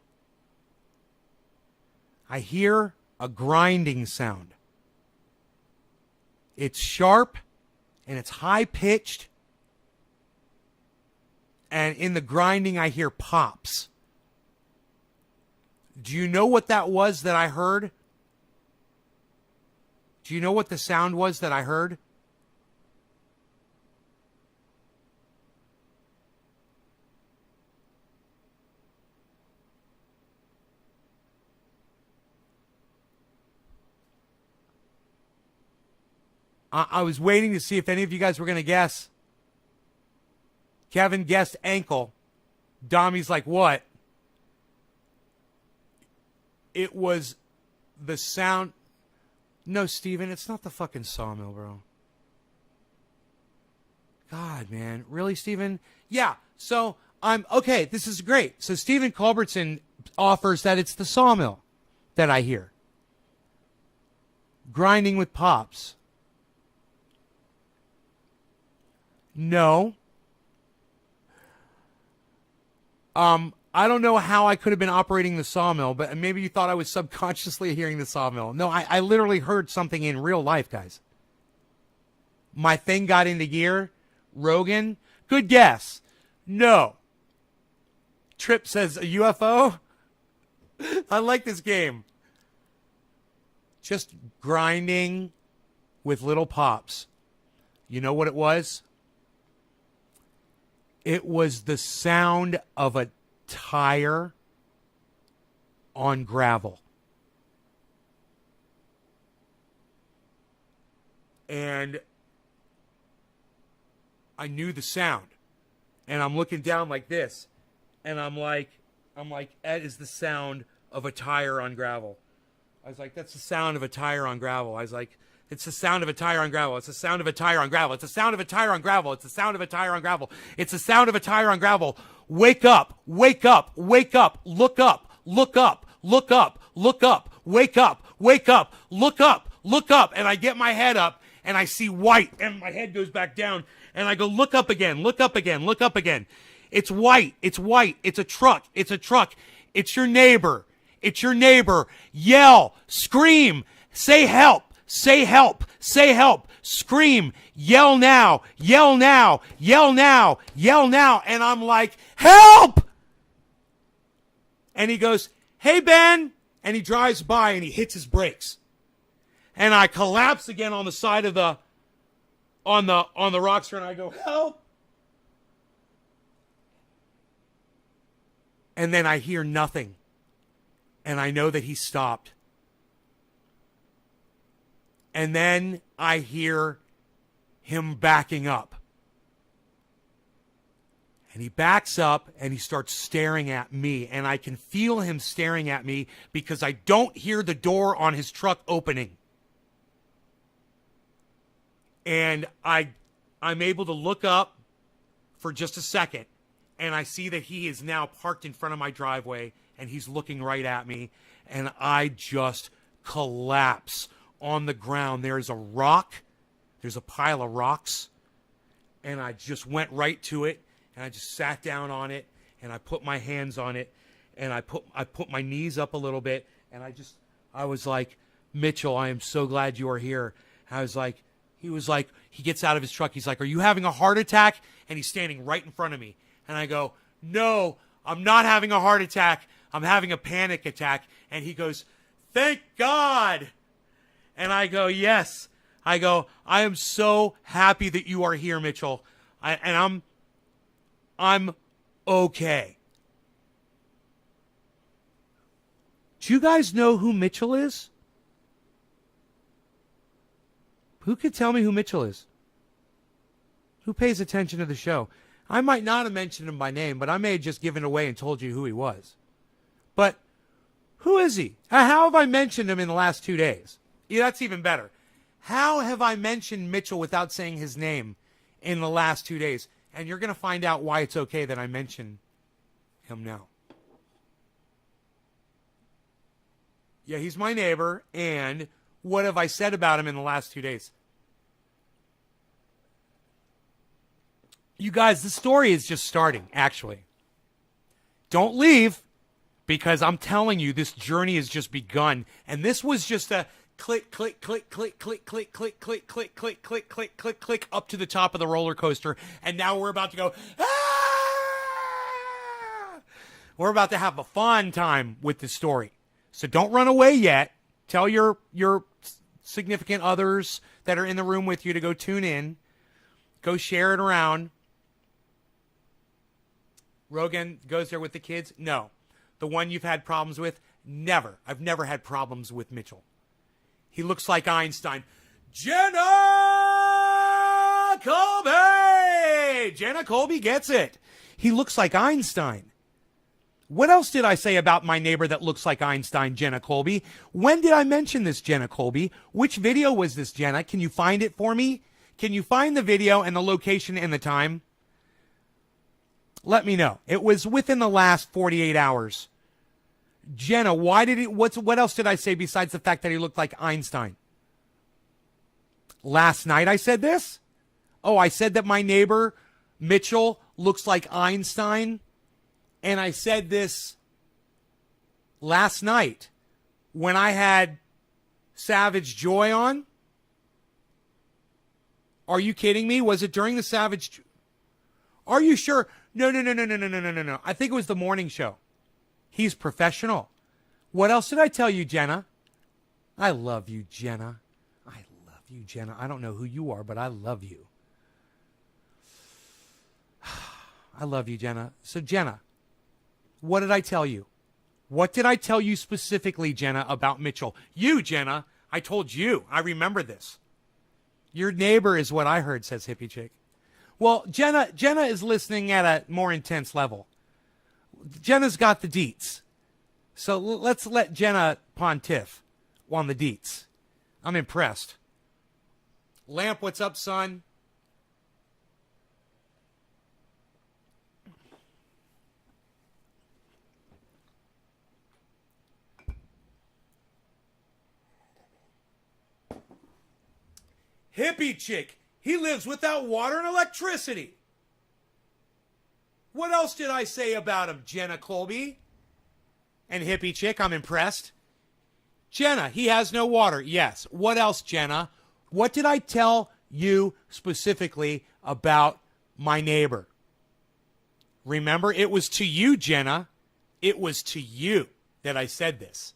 I hear a grinding sound. It's sharp and it's high pitched. And in the grinding, I hear pops. Do you know what that was that I heard? Do you know what the sound was that I heard? I was waiting to see if any of you guys were going to guess. Kevin guessed ankle. Dommy's like, what? It was the sound. No, Steven, it's not the fucking sawmill, bro. God, man. Really, Steven? Yeah, so okay, this is great. So Steven Culbertson offers that it's the sawmill that I hear. Grinding with pops. No. I don't know how I could have been operating the sawmill, but maybe you thought I was subconsciously hearing the sawmill. No, I literally heard something in real life, guys. My thing got into gear. Rogan, good guess. No. Trip says a UFO. I like this game. Just grinding with little pops. You know what it was? It was the sound of a tire on gravel. And I knew the sound. And I'm looking down like this. And I'm like, that is the sound of a tire on gravel. I was like, that's the sound of a tire on gravel. I was like, it's the sound of a tire on gravel. It's the sound of a tire on gravel. It's the sound of a tire on gravel. It's the sound of a tire on gravel. It's the sound of a tire on gravel. Wake up, wake up, wake up, look up, look up, look up, look up, wake up, wake up, look up, look up. And I get my head up and I see white and my head goes back down and I go, look up again, look up again, look up again. It's white, it's white, it's a truck, it's a truck. It's your neighbor, it's your neighbor. Yell, scream, say help. Say help, say help, scream, yell now, yell now, yell now, yell now. And I'm like, help! And he goes, hey, Ben. And he drives by and he hits his brakes. And I collapse again on the side of the Rockster, and I go, help. And then I hear nothing. And I know that he stopped. And then I hear him backing up. And he backs up and he starts staring at me. And I can feel him staring at me because I don't hear the door on his truck opening. And I'm able to look up for just a second. And I see that he is now parked in front of my driveway. And he's looking right at me. And I just collapse on the ground. There's a rock. There's a pile of rocks. And I just went right to it. And I just sat down on it. And I put my hands on it. And I put my knees up a little bit. And I was like, Mitchell, I am so glad you are here. He gets out of his truck. He's like, are you having a heart attack? And he's standing right in front of me. And I go, no, I'm not having a heart attack. I'm having a panic attack. And he goes, thank God. And I go, yes. I go, I am so happy that you are here, Mitchell. I'm okay. Do you guys know who Mitchell is? Who could tell me who Mitchell is? Who pays attention to the show? I might not have mentioned him by name, but I may have just given away and told you who he was. But who is he? How have I mentioned him in the last 2 days? Yeah, that's even better. How have I mentioned Mitchell without saying his name in the last 2 days? And you're going to find out why it's okay that I mention him now. Yeah, he's my neighbor. And what have I said about him in the last 2 days? You guys, the story is just starting, actually. Don't leave, because I'm telling you, this journey has just begun. And this was just a click, click, click, click, click, click, click, click, click, click, click, click, click, click, up to the top of the roller coaster. And now we're about to go, ah! We're about to have a fun time with this story. So don't run away yet. Tell your significant others that are in the room with you to go tune in. Go share it around. Rogan goes there with the kids? No. The one you've had problems with? Never. I've never had problems with Mitchell. He looks like Einstein. Jenna Colby! Jenna Colby gets it. He looks like Einstein. What else did I say about my neighbor that looks like Einstein, Jenna Colby? When did I mention this, Jenna Colby? Which video was this, Jenna? Can you find it for me? Can you find the video and the location and the time? Let me know. It was within the last 48 hours. Jenna, what else did I say besides the fact that he looked like Einstein? Last night I said this? Oh, I said that my neighbor, Mitchell, looks like Einstein. And I said this last night when I had Savage Joy on. Are you kidding me? Was it during the Savage? Are you sure? No. I think it was the morning show. He's professional. What else did I tell you, Jenna? I love you, Jenna. I love you, Jenna. I don't know who you are, but I love you. I love you, Jenna. So, Jenna, what did I tell you? What did I tell you specifically, Jenna, about Mitchell? You, Jenna. I told you. I remember this. Your neighbor is what I heard, says Hippie Chick. Well, Jenna is listening at a more intense level. Jenna's got the deets. So let's let Jenna pontiff on the deets. I'm impressed. Lamp, what's up, son? Hippie Chick. He lives without water and electricity. What else did I say about him, Jenna Colby? And Hippie Chick, I'm impressed. Jenna, he has no water. Yes. What else, Jenna? What did I tell you specifically about my neighbor? Remember, it was to you, Jenna. It was to you that I said this.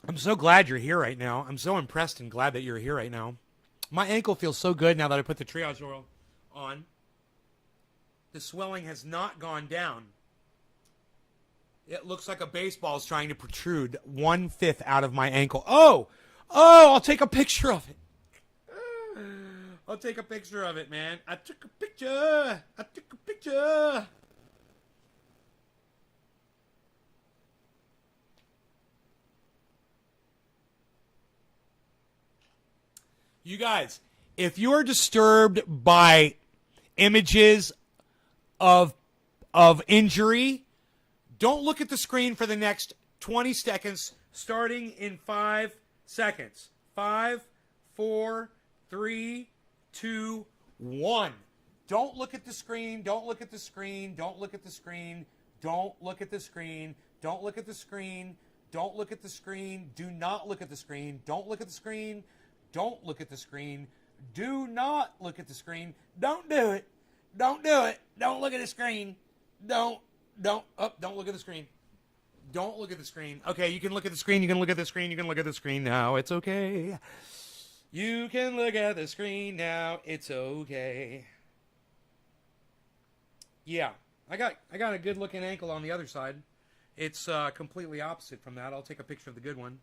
I'm so glad you're here right now. I'm so impressed and glad that you're here right now. My ankle feels so good now that I put the triage oil on. The swelling has not gone down. It looks like a baseball is trying to protrude 1/5 out of my ankle. Oh, I'll take a picture of it. I'll take a picture of it, man. I took a picture. You guys, if you are disturbed by images of injury, don't look at the screen for the next 20 seconds, starting in 5 seconds. 5, 4, 3, 2, 1. Don't look at the screen. Don't look at the screen. Don't look at the screen. Don't look at the screen. Don't look at the screen. Don't look at the screen. Do not look at the screen. Don't look at the screen. Don't look at the screen. Do not look at the screen. Don't do it. Don't do it. Don't look at the screen. Don't look at the screen. Don't look at the screen. Okay, you can look at the screen. You can look at the screen. You can look at the screen now. It's okay. You can look at the screen now. It's okay. Yeah, I got a good looking ankle on the other side. It's completely opposite from that. I'll take a picture of the good one.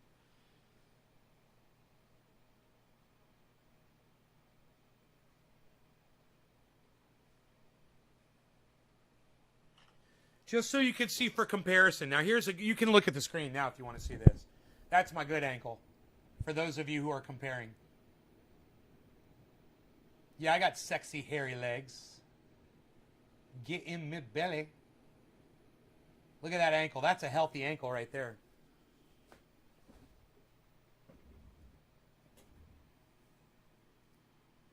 Just so you can see for comparison. Now you can look at the screen now if you want to see this. That's my good ankle. For those of you who are comparing. Yeah, I got sexy hairy legs. Get in my belly. Look at that ankle. That's a healthy ankle right there.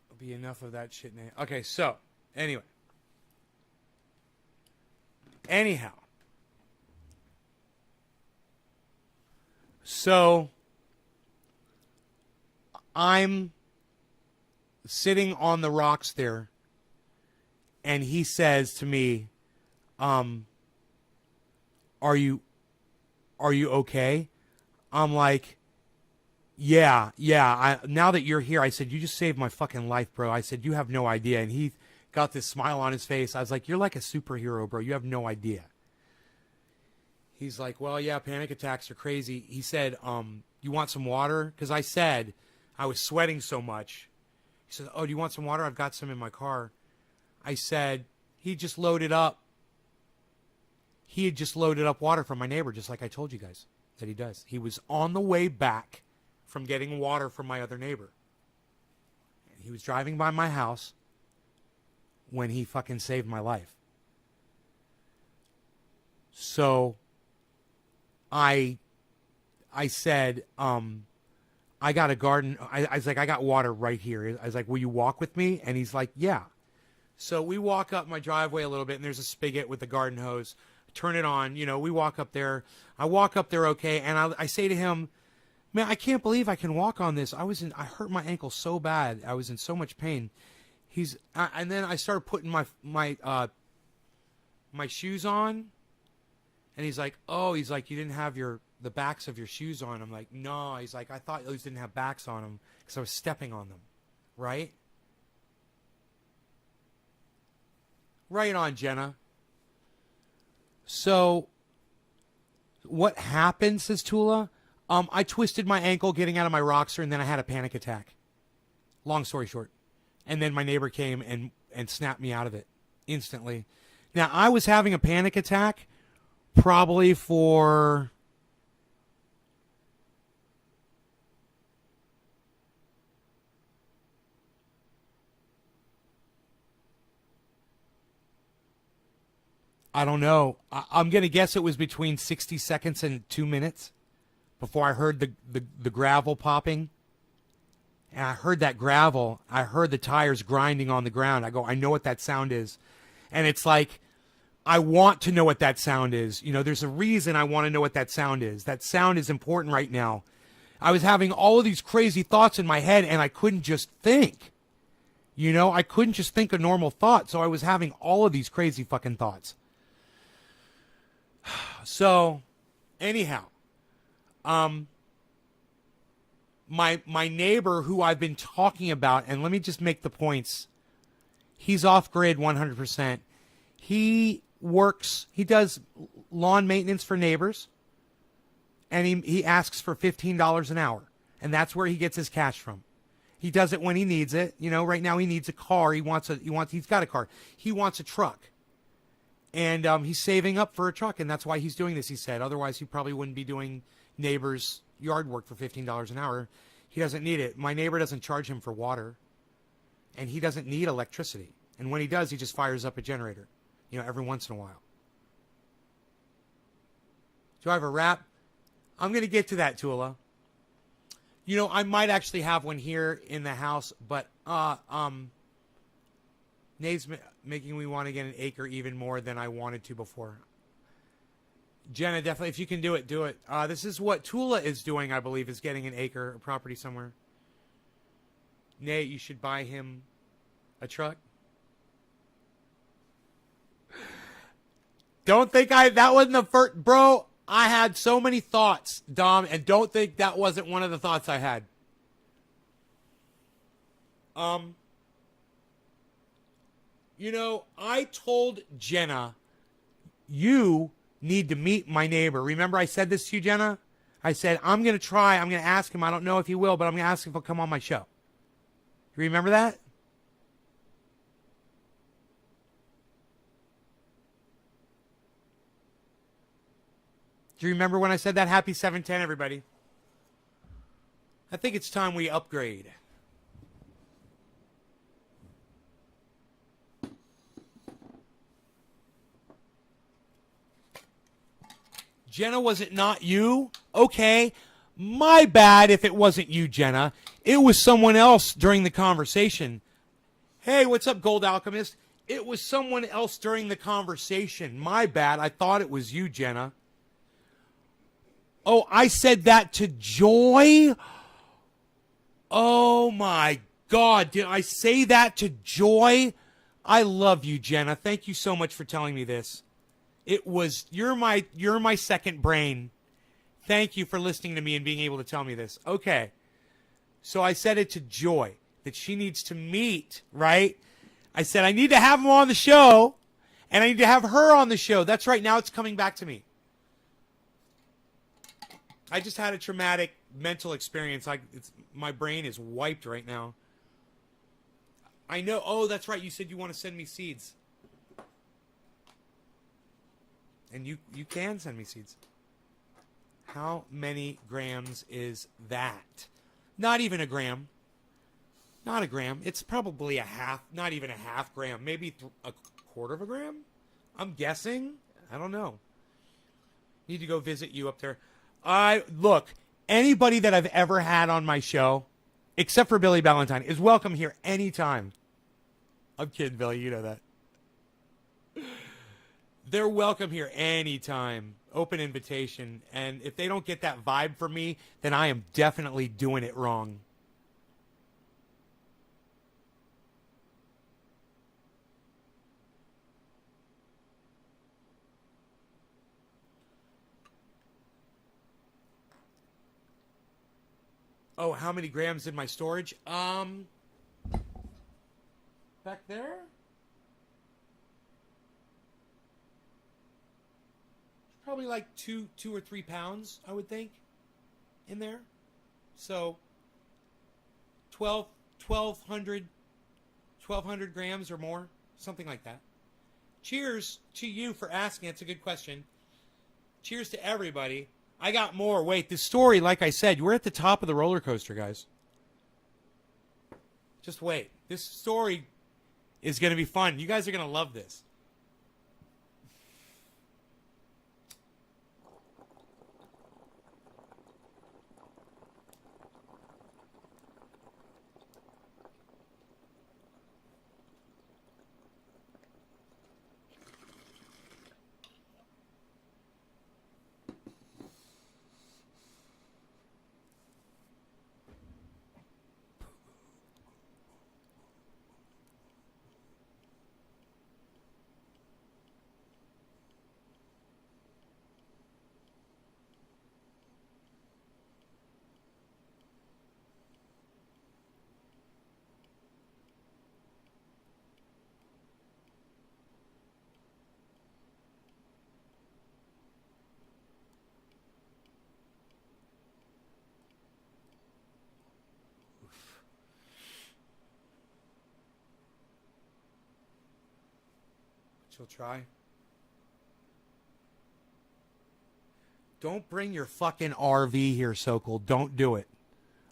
There'll be enough of that shit now. Okay, so anyway. Anyhow, so I'm sitting on the rocks there, and he says to me, are you okay? I'm like, yeah. Now that you're here, I said, you just saved my fucking life, bro. I said, you have no idea. And he got this smile on his face. I was like, you're like a superhero, bro. You have no idea. He's like, well, yeah, panic attacks are crazy. He said, you want some water? Because I said I was sweating so much. He said, oh, do you want some water? I've got some in my car. I said, he just loaded up. He had just loaded up water from my neighbor, just like I told you guys that he does. He was on the way back from getting water from my other neighbor. He was driving by my house when he fucking saved my life. So I said, I got a garden. I was like, I got water right here. I was like, will you walk with me? And he's like, yeah. So we walk up my driveway a little bit, and there's a spigot with the garden hose. Turn it on. You know, we walk up there. I walk up there okay, and I say to him, man, I can't believe I can walk on this. I hurt my ankle so bad. I was in so much pain. And then I started putting my shoes on, and he's like, you didn't have the backs of your shoes on. I'm like, no. He's like, I thought those didn't have backs on them because I was stepping on them, right? Right on, Jenna. So what happened, says Tula? I twisted my ankle getting out of my rockster, and then I had a panic attack. Long story short. And then my neighbor came and snapped me out of it instantly. Now, I was having a panic attack probably for... I don't know. I'm going to guess it was between 60 seconds and 2 minutes before I heard the gravel popping. And I heard that gravel. I heard the tires grinding on the ground. I go, I know what that sound is. And it's like, I want to know what that sound is. You know, there's a reason I want to know what that sound is. That sound is important right now. I was having all of these crazy thoughts in my head, and I couldn't just think. You know, I couldn't just think a normal thought. So I was having all of these crazy fucking thoughts. So, anyhow, my neighbor who I've been talking about, and let me just make the points. He's off grid 100%. He does lawn maintenance for neighbors, and he asks for $15 an hour, and that's where he gets his cash from. He does it when he needs it. You know, right now he needs a car. He's got a car. He wants a truck. And he's saving up for a truck, and that's why he's doing this, he said. Otherwise, he probably wouldn't be doing neighbors' yard work for $15 an hour. He doesn't need it. My neighbor doesn't charge him for water, and he doesn't need electricity. And when he does, he just fires up a generator, you know, every once in a while. Do I have a rap? I'm going to get to that, Tula. You know, I might actually have one here in the house, but Nate's making me want to get an acre even more than I wanted to before. Jenna, definitely, if you can do it, do it. This is what Tula is doing, I believe, is getting an acre of property somewhere. Nate, you should buy him a truck. Don't think that wasn't the first, bro. I had so many thoughts, Dom, and don't think that wasn't one of the thoughts I had. You know, I told Jenna, you need to meet my neighbor. Remember I said this to you, Jenna? I said, I'm going to ask him. I don't know if he will, but I'm going to ask if he'll come on my show. You remember that? Do you remember when I said that? Happy 710, everybody. I think it's time we upgrade. Jenna, was it not you? Okay. My bad if it wasn't you, Jenna. It was someone else during the conversation. Hey, what's up, Gold Alchemist? It was someone else during the conversation. My bad. I thought it was you, Jenna. Oh, I said that to Joy? Oh, my God. Did I say that to Joy? I love you, Jenna. Thank you so much for telling me this. You're my second brain. Thank you for listening to me and being able to tell me this. Okay. So I said it to Joy that she needs to meet, right? I said, I need to have him on the show and I need to have her on the show. That's right. Now it's coming back to me. I just had a traumatic mental experience. My brain is wiped right now. I know. Oh, that's right. You said you want to send me seeds. And you can send me seeds. How many grams is that? Not even a gram. Not a gram. It's probably a half, not even a half gram. Maybe a quarter of a gram? I'm guessing. I don't know. Need to go visit you up there. Look, anybody that I've ever had on my show, except for Billy Ballantyne, is welcome here anytime. I'm kidding, Billy. You know that. They're welcome here anytime. Open invitation. And if they don't get that vibe from me, then I am definitely doing it wrong. Oh, how many grams in my storage? Back there? Probably like 2 or 3 pounds, I would think, in there. So 1,200 grams or more, something like that. Cheers to you for asking. It's a good question. Cheers to everybody. I got more. Wait, this story, like I said, we're at the top of the roller coaster, guys. Just wait. This story is going to be fun. You guys are going to love this. She'll try. Don't bring your fucking RV here, Sokol. Don't do it.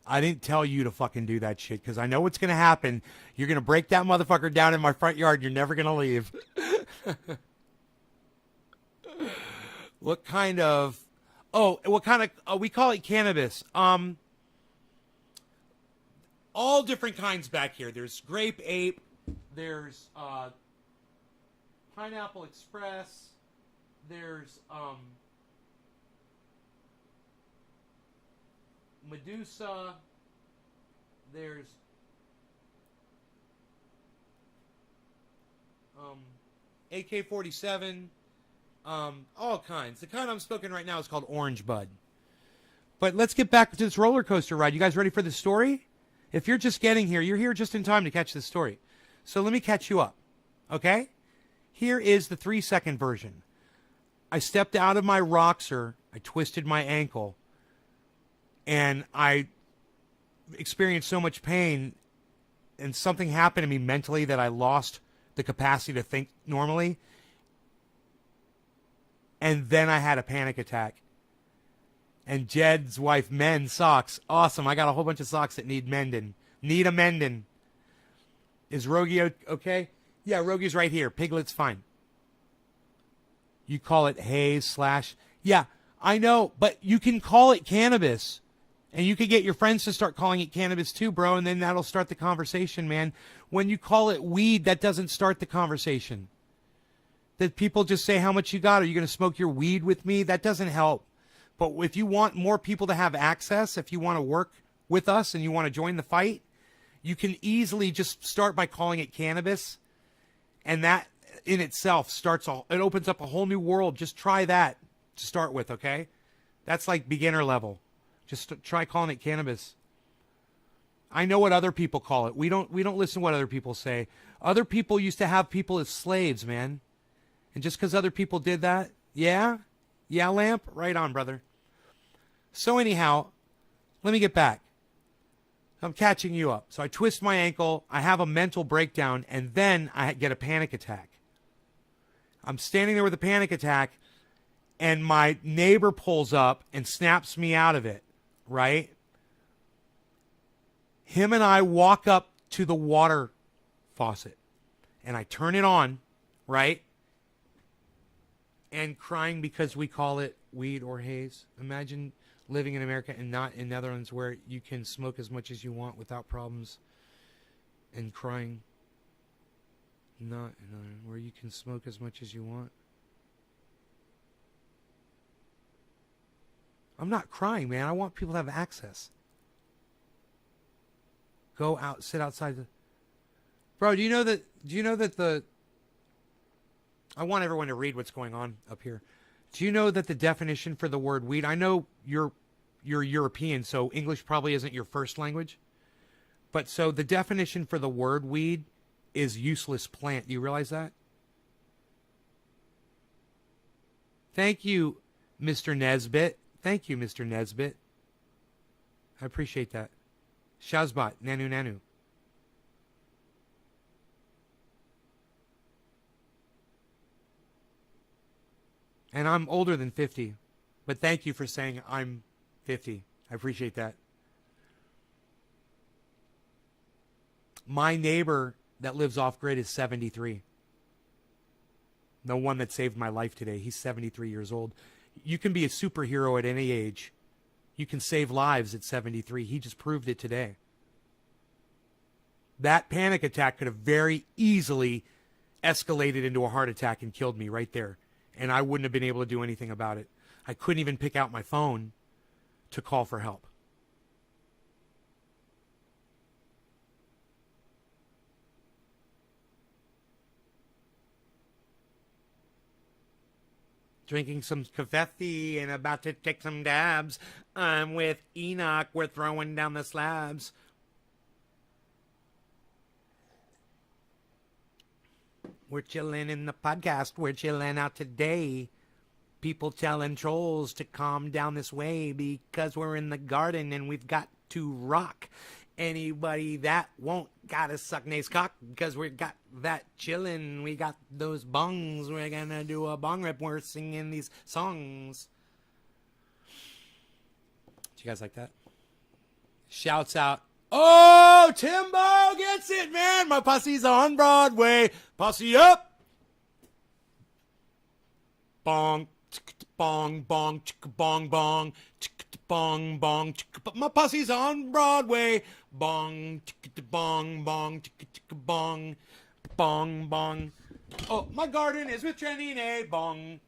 I didn't tell you to fucking do that shit because I know what's going to happen. You're going to break that motherfucker down in my front yard. You're never going to leave. What kind of... Oh, what kind of... we call it cannabis. All different kinds back here. There's Grape Ape. There's Pineapple Express. There's Medusa. There's AK-47. All kinds. The kind I'm smoking right now is called Orange Bud. But let's get back to this roller coaster ride. You guys ready for the story? If you're just getting here, you're here just in time to catch this story. So let me catch you up. Okay? Here is the 3-second version. I stepped out of my Roxer. I twisted my ankle. And I experienced so much pain. And something happened to me mentally that I lost the capacity to think normally. And then I had a panic attack. And Jed's wife mends socks. Awesome. I got a whole bunch of socks that need mending. Need a mending. Is Rogie okay? Yeah, Rogie's right here. Piglet's fine. You call it haze / Yeah, I know. But you can call it cannabis. And you could get your friends to start calling it cannabis too, bro. And then that'll start the conversation, man. When you call it weed, that doesn't start the conversation. That people just say how much you got. Are you going to smoke your weed with me? That doesn't help. But if you want more people to have access, if you want to work with us and you want to join the fight, you can easily just start by calling it cannabis. And that in itself it opens up a whole new world. Just try that to start with, okay? That's like beginner level. Just try calling it cannabis. I know what other people call it. We don't listen to what other people say. Other people used to have people as slaves, man. And just because other people did that, yeah, Lamp, right on, brother. So anyhow, let me get back. I'm catching you up. So I twist my ankle, I have a mental breakdown, and then I get a panic attack. I'm standing there with a panic attack, and my neighbor pulls up and snaps me out of it, right? Him and I walk up to the water faucet, and I turn it on, right? And crying because we call it weed or haze. Imagine living in America and not in Netherlands where you can smoke as much as you want without problems and crying. Not where you can smoke as much as you want. I'm not crying, man. I want people to have access. Go out, sit outside. Bro, do you know that the... I want everyone to read what's going on up here. Do you know that the definition for the word weed, I know you're European, so English probably isn't your first language. But so the definition for the word weed is useless plant. Do you realize that? Thank you, Mr. Nesbit. Thank you, Mr. Nesbit. I appreciate that. Shazbot, Nanu. And I'm older than 50. But thank you for saying I'm 50. I appreciate that. My neighbor that lives off grid is 73. The one that saved my life today. He's 73 years old. You can be a superhero at any age. You can save lives at 73. He just proved it today. That panic attack could have very easily escalated into a heart attack and killed me right there. And I wouldn't have been able to do anything about it. I couldn't even pick out my phone to call for help. Drinking some coffee and about to take some dabs. I'm with Enoch. We're throwing down the slabs. We're chilling in the podcast. We're chilling out today. People telling trolls to calm down this way because we're in the garden and we've got to rock. Anybody that won't gotta suck Nate's cock because we got that chillin'. We got those bongs. We're gonna do a bong rip. We're singing these songs. Do you guys like that? Shouts out. Oh, Timbo gets it, man. My posse's on Broadway. Posse up. Bong, bong, bong, bong, bong, bong, bong. My posse's on Broadway. Bong, bong, bong, bong, bong, bong. Oh, my garden is with trending a bong,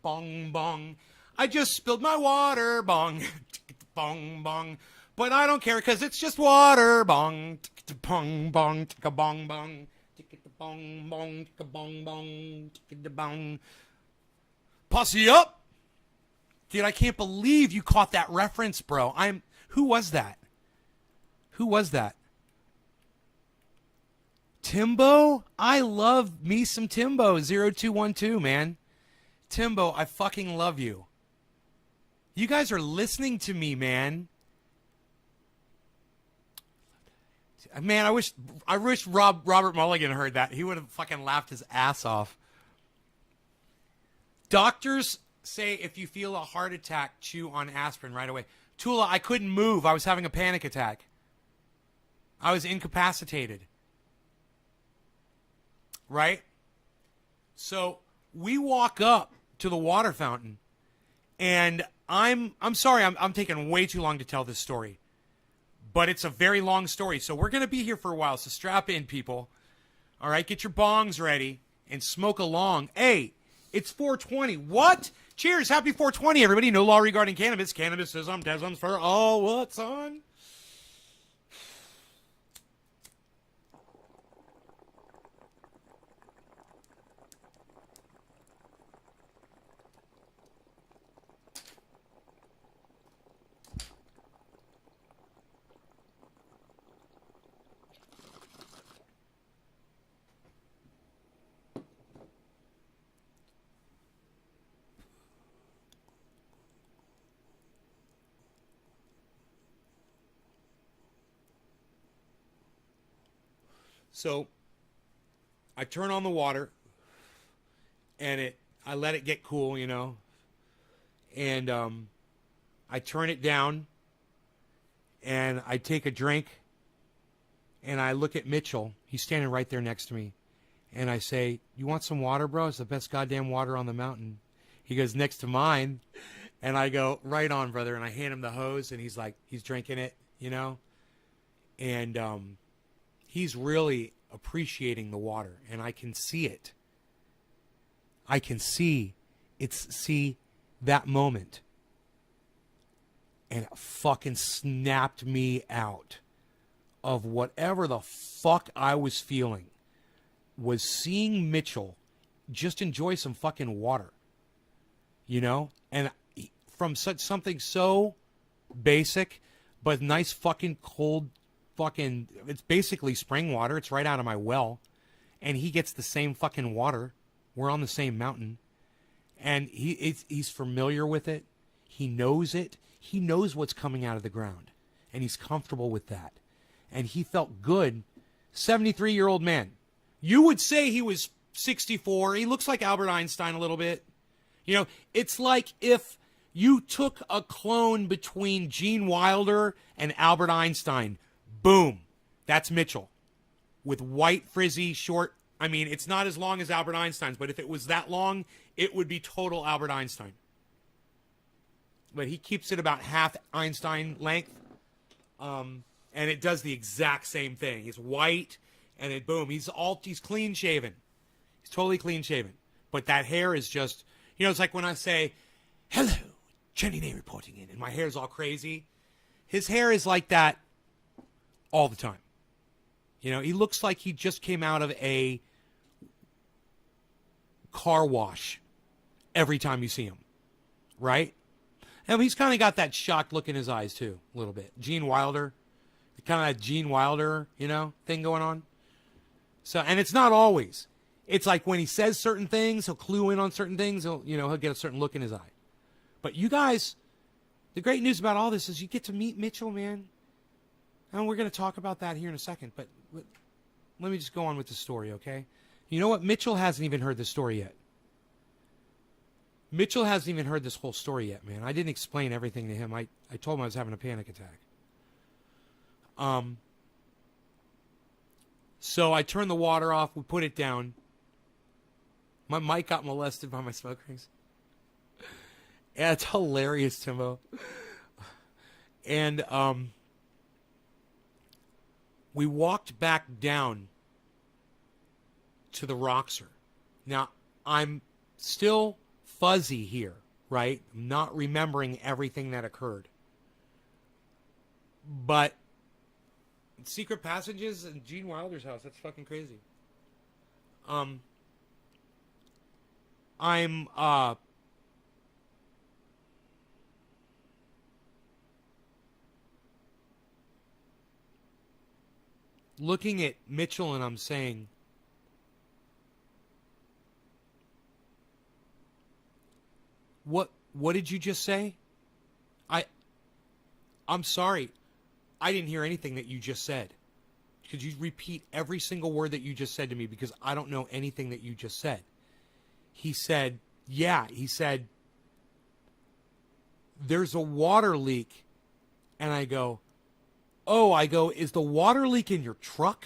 bong, bong. I just spilled my water. Bong, bong, bong. But I don't care because it's just water. Bong, bong, bong, bong, bong, bong, bong, bong, bong, bong. Posse up. Dude, I can't believe you caught that reference, bro. Who was that? Who was that? Timbo? I love me some Timbo. 0212, man. Timbo, I fucking love you. You guys are listening to me, man. Man, I wish Robert Mulligan heard that. He would have fucking laughed his ass off. Doctors say if you feel a heart attack, chew on aspirin right away. Tula, I couldn't move. I was having a panic attack. I was incapacitated. Right? So we walk up to the water fountain, and I'm sorry, I'm taking way too long to tell this story. But it's a very long story, so we're going to be here for a while, so strap in, people. All right, get your bongs ready and smoke along. Hey, it's 420. What? Cheers, happy 420, everybody. No law regarding cannabis. Cannabisism, desms for all what's on. So I turn on the water and I let it get cool, you know, and I turn it down and I take a drink and I look at Mitchell. He's standing right there next to me. And I say, "You want some water, bro? It's the best goddamn water on the mountain." He goes, "Next to mine." And I go, "Right on, brother." And I hand him the hose and he's drinking it, you know, and he's really appreciating the water, and I can see it. I can see that moment. And it fucking snapped me out of whatever the fuck I was feeling, was seeing Mitchell just enjoy some fucking water. You know? And from something so basic, but nice fucking cold fucking, it's basically spring water. It's right out of my well. And he gets the same fucking water. We're on the same mountain. And he's familiar with it. He knows it. He knows what's coming out of the ground. And he's comfortable with that. And he felt good. 73-year-old man. You would say he was 64. He looks like Albert Einstein a little bit. You know, it's like if you took a clone between Gene Wilder and Albert Einstein. Boom. That's Mitchell. With white, frizzy, short. I mean, it's not as long as Albert Einstein's, but if it was that long, it would be total Albert Einstein. But he keeps it about half Einstein length. And it does the exact same thing. He's white, and it boom. He's clean shaven. He's totally clean shaven. But that hair is just, you know, it's like when I say, "Hello, Jenny Nay reporting in," and my hair's all crazy. His hair is like that all the time. You know, he looks like he just came out of a car wash every time you see him. Right? And he's kind of got that shocked look in his eyes, too, a little bit. Gene Wilder. Kind of that Gene Wilder, you know, thing going on. So, and it's not always. It's like when he says certain things, he'll clue in on certain things. He'll get a certain look in his eye. But you guys, the great news about all this is you get to meet Mitchell, man. And we're going to talk about that here in a second, but let me just go on with the story, okay? You know what? Mitchell hasn't even heard the story yet. Mitchell hasn't even heard this whole story yet, man. I didn't explain everything to him. I told him I was having a panic attack. So I turned the water off. We put it down. My mic got molested by my smoke rings. Yeah, it's hilarious, Timbo. And we walked back down to the Roxer. Now, I'm still fuzzy here, right? I'm not remembering everything that occurred. But secret passages in Gene Wilder's house, that's fucking crazy. I'm looking at Mitchell and I'm saying, What did you just say? I'm sorry. I didn't hear anything that you just said. Could you repeat every single word that you just said to me, because I don't know anything that you just said. He said, yeah, he said, there's a water leak. And I go, is the water leak in your truck?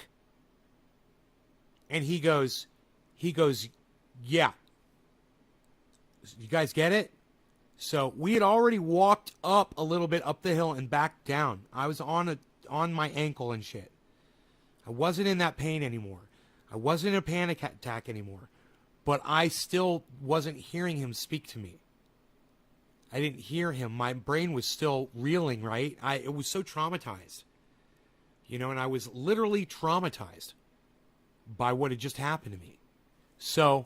And he goes, yeah. You guys get it? So we had already walked up a little bit up the hill and back down. I was on my ankle and shit. I wasn't in that pain anymore. I wasn't in a panic attack anymore. But I still wasn't hearing him speak to me. I didn't hear him. My brain was still reeling, right? It was so traumatized. You know, and I was literally traumatized by what had just happened to me. So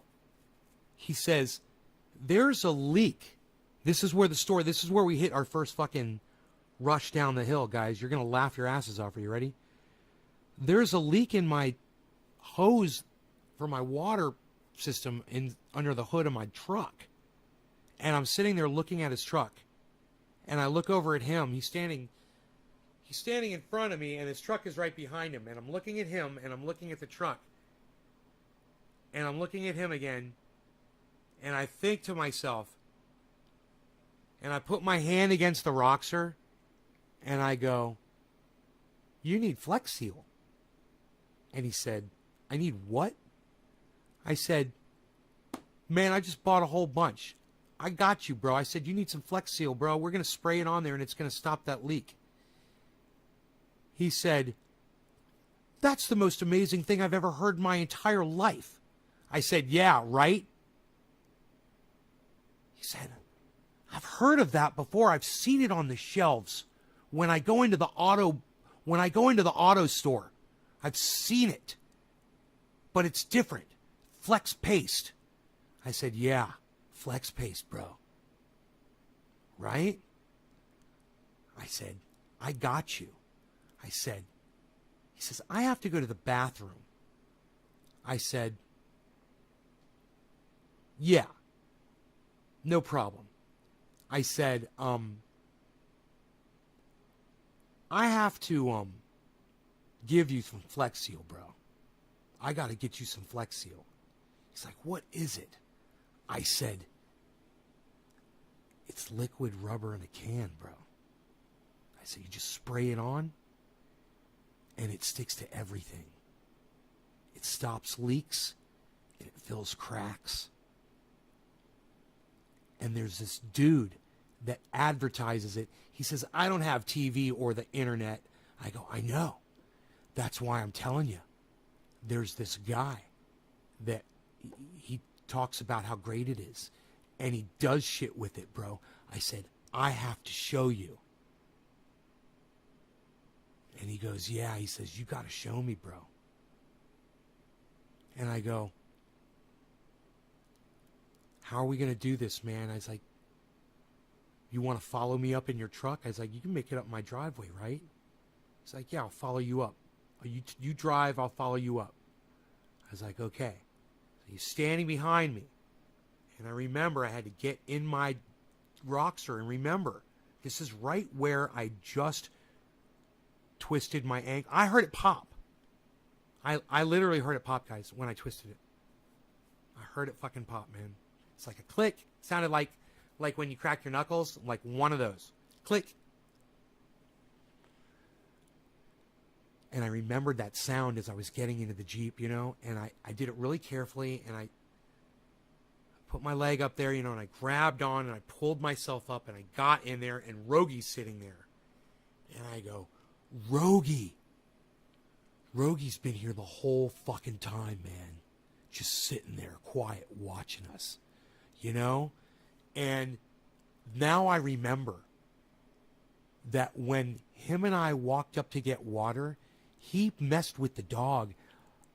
he says, there's a leak. This is where we hit our first fucking rush down the hill, guys. You're going to laugh your asses off. Are you ready? There's a leak in my hose for my water system under the hood of my truck. And I'm sitting there looking at his truck. And I look over at him. He's standing in front of me, and his truck is right behind him. And I'm looking at him, and I'm looking at the truck. And I'm looking at him again. And I think to myself, and I put my hand against the Roxer, and I go, you need Flex Seal. And he said, I need what? I said, man, I just bought a whole bunch. I got you, bro. I said, you need some Flex Seal, bro. We're going to spray it on there, and it's going to stop that leak. He said, that's the most amazing thing I've ever heard in my entire life. I said, yeah, right? He said, I've heard of that before. I've seen it on the shelves when I go into the auto store. I've seen it. But it's different. Flex paste. I said, yeah, Flex paste, bro. Right? I said, I got you. I said, he says, I have to go to the bathroom. I said, yeah, no problem. I said, I have to give you some Flex Seal, bro. I got to get you some Flex Seal. He's like, what is it? I said, it's liquid rubber in a can, bro. I said, you just spray it on, and it sticks to everything. It stops leaks, and it fills cracks. And there's this dude that advertises it. He says, I don't have TV or the internet. I go, I know. That's why I'm telling you. There's this guy that he talks about how great it is. And he does shit with it, bro. I said, I have to show you. And he goes, yeah. He says, you got to show me, bro. And I go, how are we going to do this, man? I was like, you want to follow me up in your truck? I was like, you can make it up my driveway, right? He's like, yeah, I'll follow you up. You drive, I'll follow you up. I was like, okay. So he's standing behind me. And I remember I had to get in my Roxer and remember, this is right where I just twisted my ankle. I heard it pop. I literally heard it pop, guys, when I twisted it. I heard it fucking pop, man. It's like a click. It sounded like when you crack your knuckles, like one of those. Click. And I remembered that sound as I was getting into the Jeep, you know, and I did it really carefully, and I put my leg up there, you know, and I grabbed on, and I pulled myself up, and I got in there, and Rogy's sitting there. And I go, Rogy. Rogy's been here the whole fucking time, man. Just sitting there, quiet, watching us, you know? And now I remember that when him and I walked up to get water, he messed with the dog.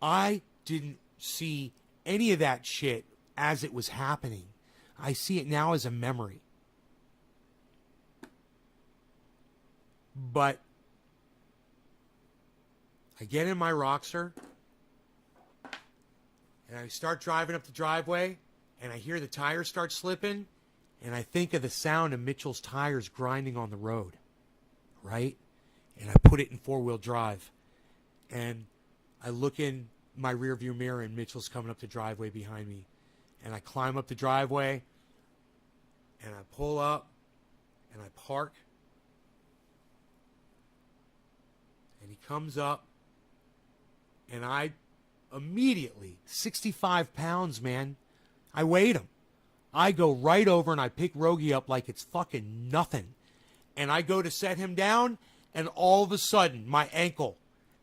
I didn't see any of that shit as it was happening. I see it now as a memory. But I get in my Roxer and I start driving up the driveway, and I hear the tires start slipping, and I think of the sound of Mitchell's tires grinding on the road, right? And I put it in four-wheel drive, and I look in my rearview mirror, and Mitchell's coming up the driveway behind me, and I climb up the driveway, and I pull up, and I park, and he comes up, and I immediately, 65 pounds, man, I weighed him. I go right over and I pick Rogy up like it's fucking nothing. And I go to set him down, and all of a sudden, my ankle,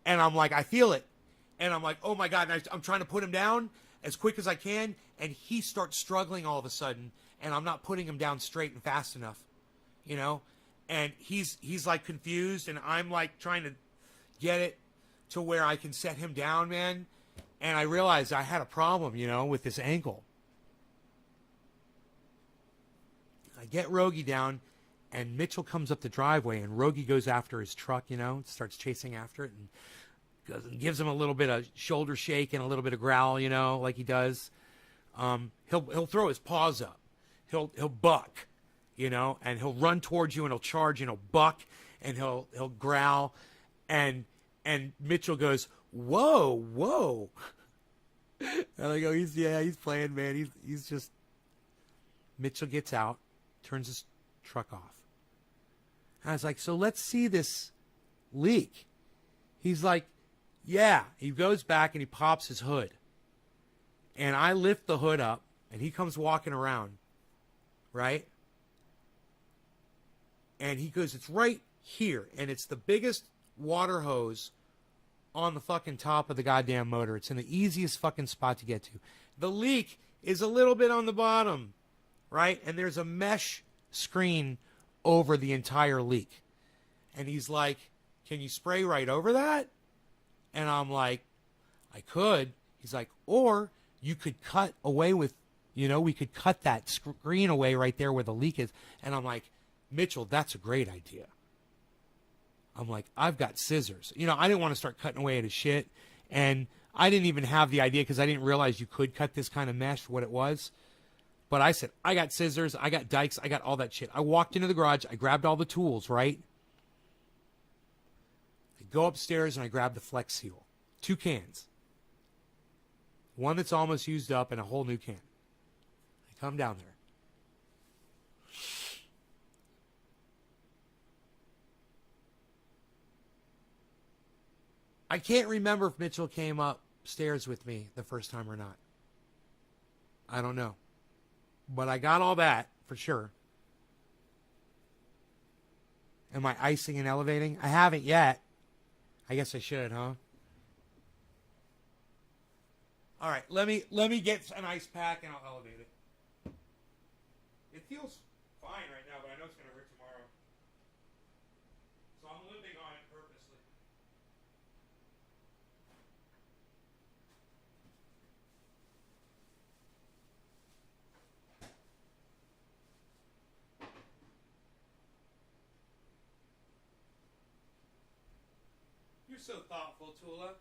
and I'm like, I feel it. And I'm like, oh my God, and I'm trying to put him down as quick as I can, and he starts struggling all of a sudden, and I'm not putting him down straight and fast enough, you know? And he's like confused, and I'm like trying to get it to where I can set him down, man. And I realized I had a problem, you know, with this ankle. I get Rogy down, and Mitchell comes up the driveway, and Rogy goes after his truck, you know, starts chasing after it, and goes and gives him a little bit of shoulder shake and a little bit of growl, you know, like he does. He'll throw his paws up. He'll buck, you know, and he'll run towards you, and he'll charge, and he'll buck, and he'll growl, and Mitchell goes, whoa. And I go, he's playing, man. He's just. Mitchell gets out, turns his truck off. And I was like, so let's see this leak. He's like, yeah. He goes back and he pops his hood. And I lift the hood up, and he comes walking around, right? And he goes, it's right here. And it's the biggest water hose on the fucking top of the goddamn motor. It's in the easiest fucking spot to get to. The leak is a little bit on the bottom, right? And there's a mesh screen over the entire leak. And he's like, can you spray right over that? And I'm like, I could. He's like, or you could cut away with, you know, we could cut that screen away right there where the leak is. And I'm like, Mitchell, that's a great idea. I'm like, I've got scissors. You know, I didn't want to start cutting away at his shit. And I didn't even have the idea because I didn't realize you could cut this kind of mesh for what it was. But I said, I got scissors, I got dikes, I got all that shit. I walked into the garage, I grabbed all the tools, right? I go upstairs and I grab the Flex Seal. 2 cans. One that's almost used up and a whole new can. I come down there. I can't remember if Mitchell came upstairs with me the first time or not. I don't know. But I got all that for sure. Am I icing and elevating? I haven't yet. I guess I should, huh? All right, let me get an ice pack and I'll elevate it. It feels fine right now, but I know it's going to hurt tomorrow. So I'm limping on it purposely. You're so thoughtful, Tula.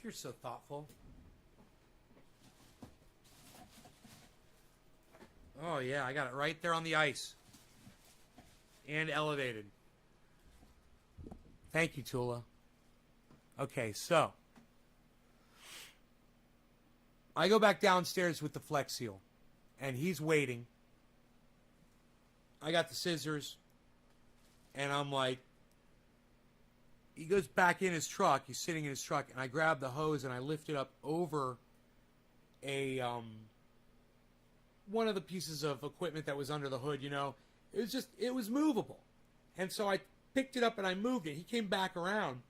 You're so thoughtful. Oh, yeah, I got it right there on the ice. And elevated. Thank you, Tula. Okay, so. I go back downstairs with the Flex Seal. And he's waiting. I got the scissors. And I'm like. He goes back in his truck. He's sitting in his truck. And I grab the hose and I lift it up over a, one of the pieces of equipment that was under the hood, you know. It was movable. And so I picked it up and I moved it. He came back around.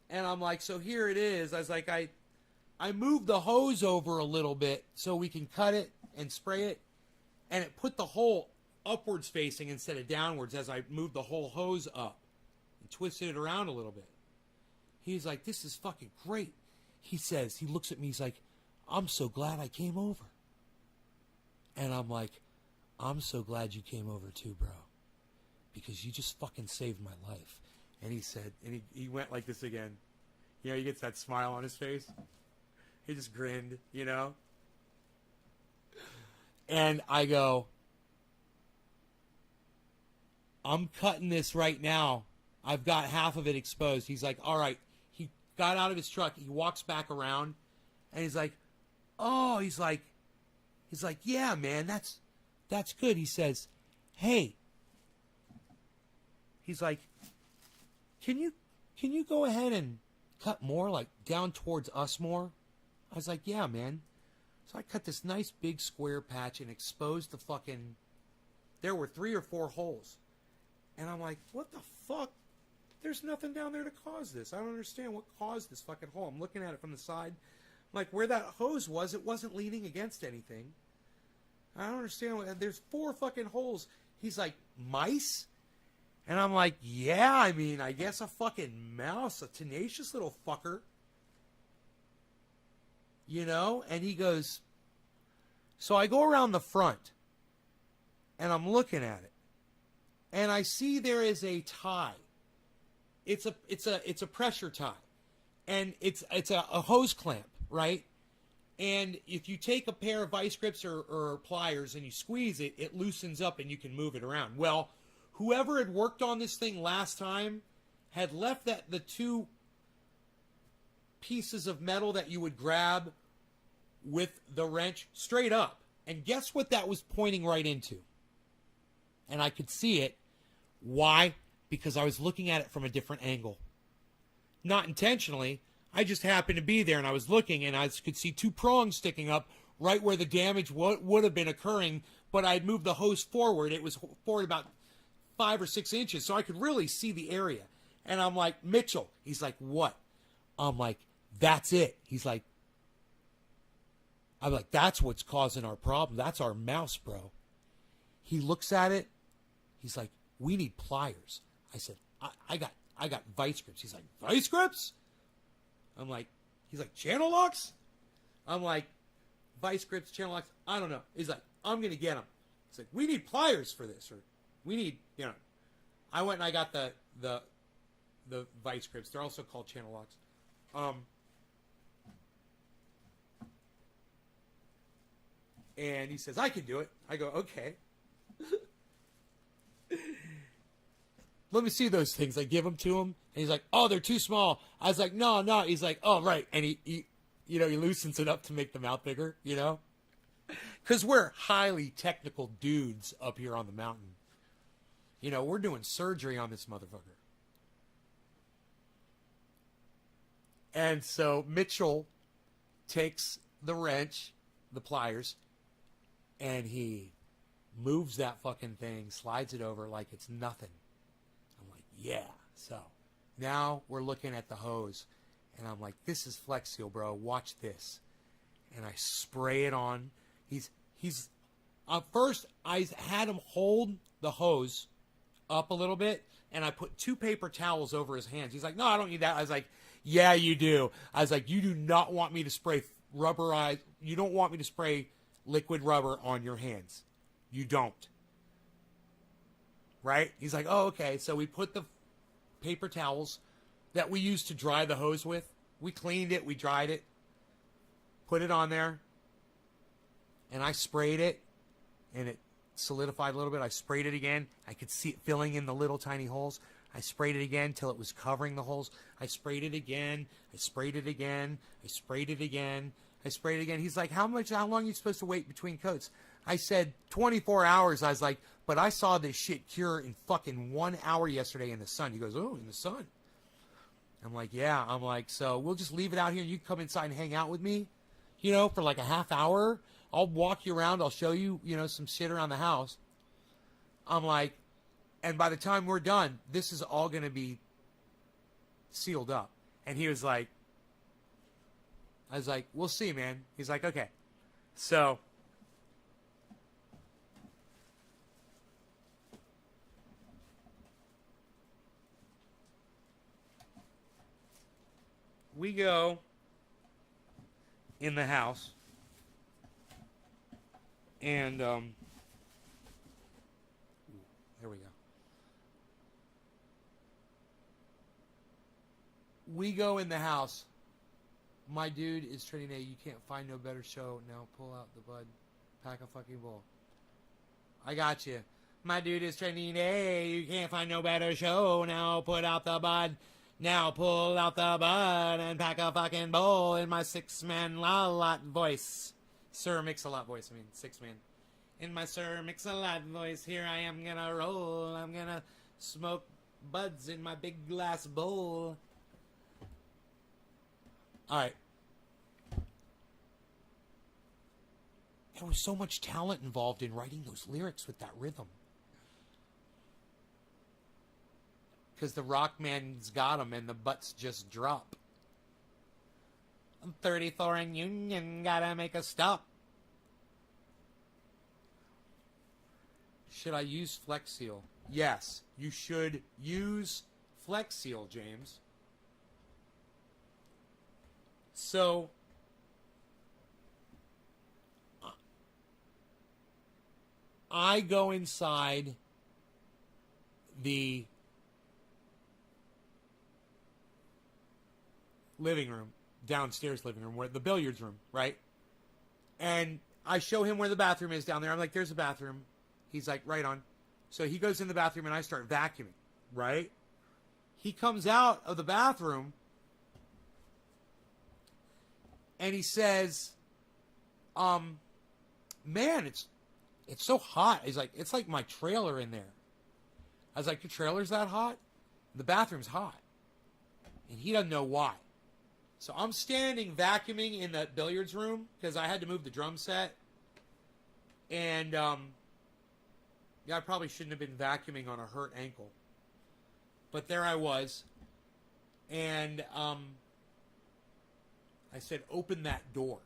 And I'm like, so here it is. I was like, I moved the hose over a little bit so we can cut it and spray it. And it put the hole upwards facing instead of downwards as I moved the whole hose up and twisted it around a little bit. He's like, this is fucking great. He says, he looks at me, he's like, I'm so glad I came over. And I'm like, I'm so glad you came over too, bro. Because you just fucking saved my life. And he said, and he went like this again. You know, he gets that smile on his face. He just grinned, you know. And I go, I'm cutting this right now. I've got half of it exposed. He's like, all right. He got out of his truck. He walks back around. And he's like, oh, he's like, yeah, man, that's good. He says, hey, he's like, can you go ahead and cut more, like down towards us more? I was like, yeah, man. So I cut this nice big square patch and exposed the fucking, there were 3 or 4 holes. And I'm like, what the fuck? There's nothing down there to cause this. I don't understand what caused this fucking hole. I'm looking at it from the side. Like where that hose was, it wasn't leaning against anything. I don't understand. There's 4 fucking holes. He's like, mice? And I'm like, yeah, I mean, I guess a fucking mouse, a tenacious little fucker. You know? And he goes, so I go around the front, and I'm looking at it. And I see there is a tie. It's a pressure tie. And it's a hose clamp, right? And if you take a pair of vice grips or pliers and you squeeze it, it loosens up and you can move it around. Well, whoever had worked on this thing last time had left the 2 pieces of metal that you would grab with the wrench straight up. And guess what that was pointing right into? And I could see it. Why? Because I was looking at it from a different angle. Not intentionally. I just happened to be there and I was looking and I could see 2 prongs sticking up right where the damage would have been occurring, but I had moved the hose forward. It was forward about 5 or 6 inches, so I could really see the area. And I'm like, Mitchell. He's like, what? I'm like, that's it. He's like, I'm like, that's what's causing our problem. That's our mouse, bro. He looks at it. He's like, we need pliers. I said, I got vice grips. He's like, vice grips? I'm like, he's like, channel locks? I'm like, vice grips, channel locks? I don't know. He's like, I'm going to get them. He's like, we need pliers for this. Or we need, you know. I went and I got the vice grips. They're also called channel locks. And he says, I can do it. I go, okay. Let me see those things. I give them to him. And he's like, oh, they're too small. I was like, no. He's like, oh, right. And he you know, he loosens it up to make them out bigger, you know. Because we're highly technical dudes up here on the mountain. You know, we're doing surgery on this motherfucker. And so Mitchell takes the wrench, the pliers, and he moves that fucking thing, slides it over like it's nothing. I'm like, yeah. So now we're looking at the hose, and I'm like, this is Flex Seal, bro. Watch this. And I spray it on. He's first I had him hold the hose up a little bit, and I put 2 paper towels over his hands. He's like, no, I don't need that. I was like, yeah, you do. I was like, you do not want me to spray rubberized. You don't want me to spray liquid rubber on your hands. You don't. Right? He's like, oh, okay. So we put the paper towels that we used to dry the hose with We cleaned it. We dried it. Put it on there. And I sprayed it. And it solidified a little bit. I sprayed it again. I could see it filling in the little tiny holes. I sprayed it again till it was covering the holes. I sprayed it again. I sprayed it again. I sprayed it again. I sprayed it again. He's like, how long are you supposed to wait between coats? I said 24 hours. I was like, but I saw this shit cure in fucking 1 hour yesterday in the sun. He goes, oh, in the sun. I'm like, yeah. I'm like, so we'll just leave it out here. You can come inside and hang out with me, for like a half hour. I'll walk you around. I'll show you, some shit around the house. I'm like, and by the time we're done, this is all going to be sealed up. And he was like, I was like, we'll see, man. He's like, okay. So we go in the house, and there we go. We go in the house. My dude is training a, you can't find no better show. Now pull out the bud. Pack a fucking bowl. I got you. My dude is training a, you can't find no better show. Now put out the bud. Now pull out the bud and pack a fucking bowl in my 6-man lot voice. Sir Mix-a-Lot voice, 6-man. In my Sir Mix-a-Lot voice, here I am gonna roll. I'm gonna smoke buds in my big glass bowl. Alright. There was so much talent involved in writing those lyrics with that rhythm. Because the rock man's got them and the butts just drop. I'm 34 in Union, gotta make a stop. Should I use Flex Seal? Yes, you should use Flex Seal, James. So, I go inside the living room, downstairs living room, where the billiards room, right? And I show him where the bathroom is down there. I'm like, there's a bathroom. He's like, right on. So he goes in the bathroom and I start vacuuming, right? He comes out of the bathroom and he says, man, it's so hot. He's like, it's like my trailer in there. I was like, your trailer's that hot? The bathroom's hot. And he doesn't know why. So I'm standing vacuuming in the billiards room because I had to move the drum set. And, yeah, I probably shouldn't have been vacuuming on a hurt ankle. But there I was. And, I said, open that door.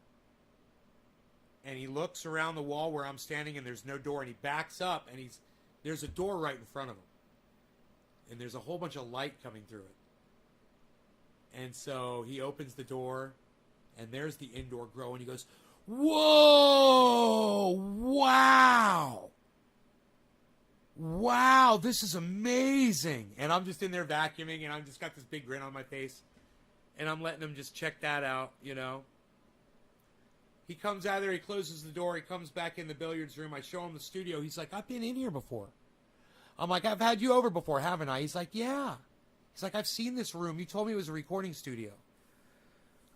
And he looks around the wall where I'm standing and there's no door. And he backs up and there's a door right in front of him. And there's a whole bunch of light coming through it. And so he opens the door and there's the indoor grow. And he goes, whoa, wow. Wow, this is amazing. And I'm just in there vacuuming and I've just got this big grin on my face. And I'm letting him just check that out, He comes out of there, he closes the door, he comes back in the billiards room. I show him the studio. He's like, I've been in here before. I'm like, I've had you over before, haven't I? He's like, yeah. He's like, I've seen this room. You told me it was a recording studio.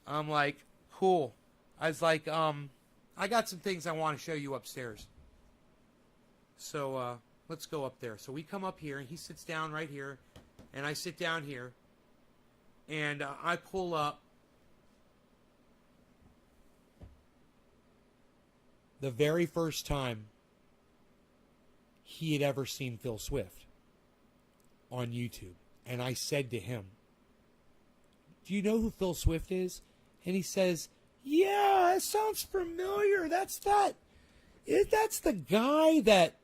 I'm like, cool. I was like, I got some things I want to show you upstairs. So, let's go up there. So we come up here, and he sits down right here, and I sit down here, and I pull up the very first time he had ever seen Phil Swift on YouTube. And I said to him, do you know who Phil Swift is? And he says, yeah, it sounds familiar. That's the guy that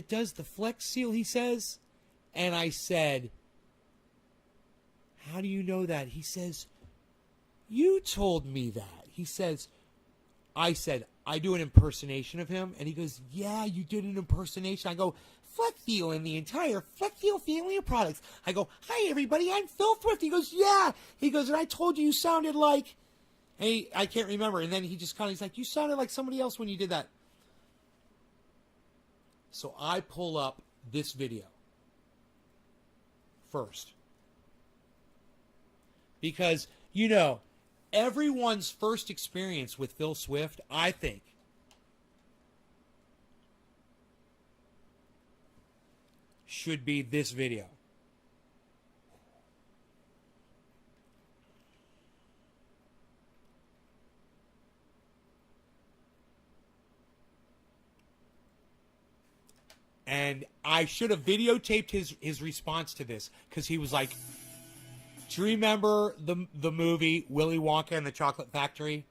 does the Flex Seal, he says. And I said, how do you know that? He says, you told me that. He says, I said, I do an impersonation of him. And he goes, yeah, you did an impersonation. I go, Fleckfield and the entire Fleckfield family of products. I go, hi, everybody, I'm Phil Thrift. He goes, yeah. He goes, and I told you sounded like, hey, I can't remember. And then he just kind of, he's like, you sounded like somebody else when you did that. So I pull up this video first. Because, you know, everyone's first experience with Phil Swift, I think, should be this video. And I should have videotaped his response to this, because he was like, do you remember the movie Willy Wonka and the Chocolate Factory?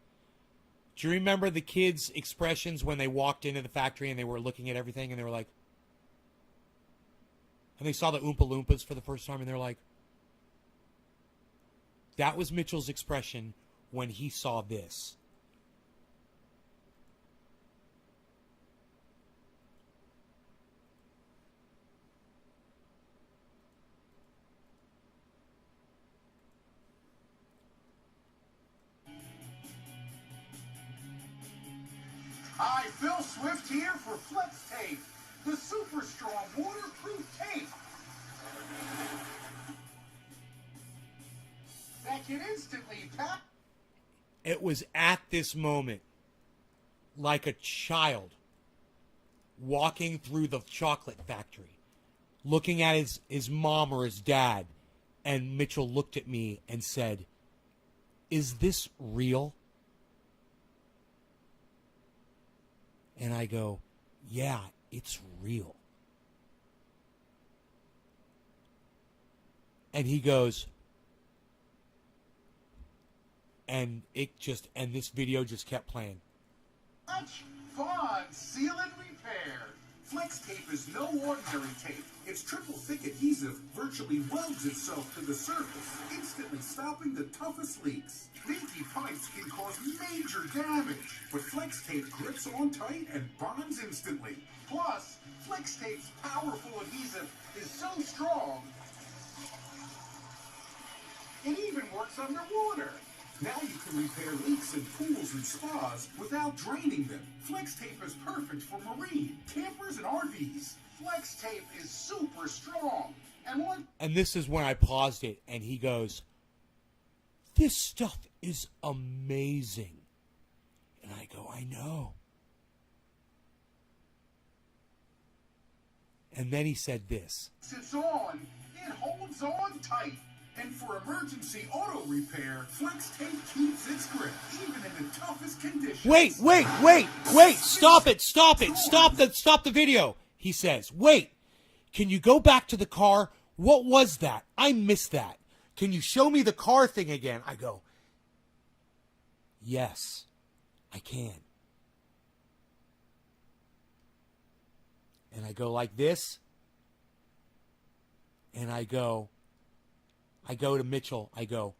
Do you remember the kids' expressions when they walked into the factory and they were looking at everything and they were like, and they saw the Oompa Loompas for the first time and they're like, that was Mitchell's expression when he saw this. Hi, Phil Swift here for Flex Tape, the super strong waterproof tape that can instantly pack. It was at this moment, like a child walking through the chocolate factory, looking at his mom or his dad, and Mitchell looked at me and said, is this real? And I go, yeah, it's real. And he goes, and this video just kept playing. Much fun, seal and repair. Flex tape is no ordinary tape. Its triple thick adhesive virtually welds itself to the surface, instantly stopping the toughest leaks. Leaky pipes can cause major damage, but Flex tape grips on tight and bonds instantly. Plus, Flex tape's powerful adhesive is so strong, it even works underwater. Now you can repair leaks in pools and spas without draining them. Flex tape is perfect for marine, campers, and RVs. Flex tape is super strong. And this is when I paused it, and he goes, this stuff is amazing. And I go, I know. And then he said this. It's on. It holds on tight. And for emergency auto repair, Flex tape keeps its grip, even in the toughest conditions. Wait. Stop it. Stop the video. He says, wait, can you go back to the car? What was that? I missed that. Can you show me the car thing again? I go, yes, I can. And I go like this. And I go to Mitchell. I go,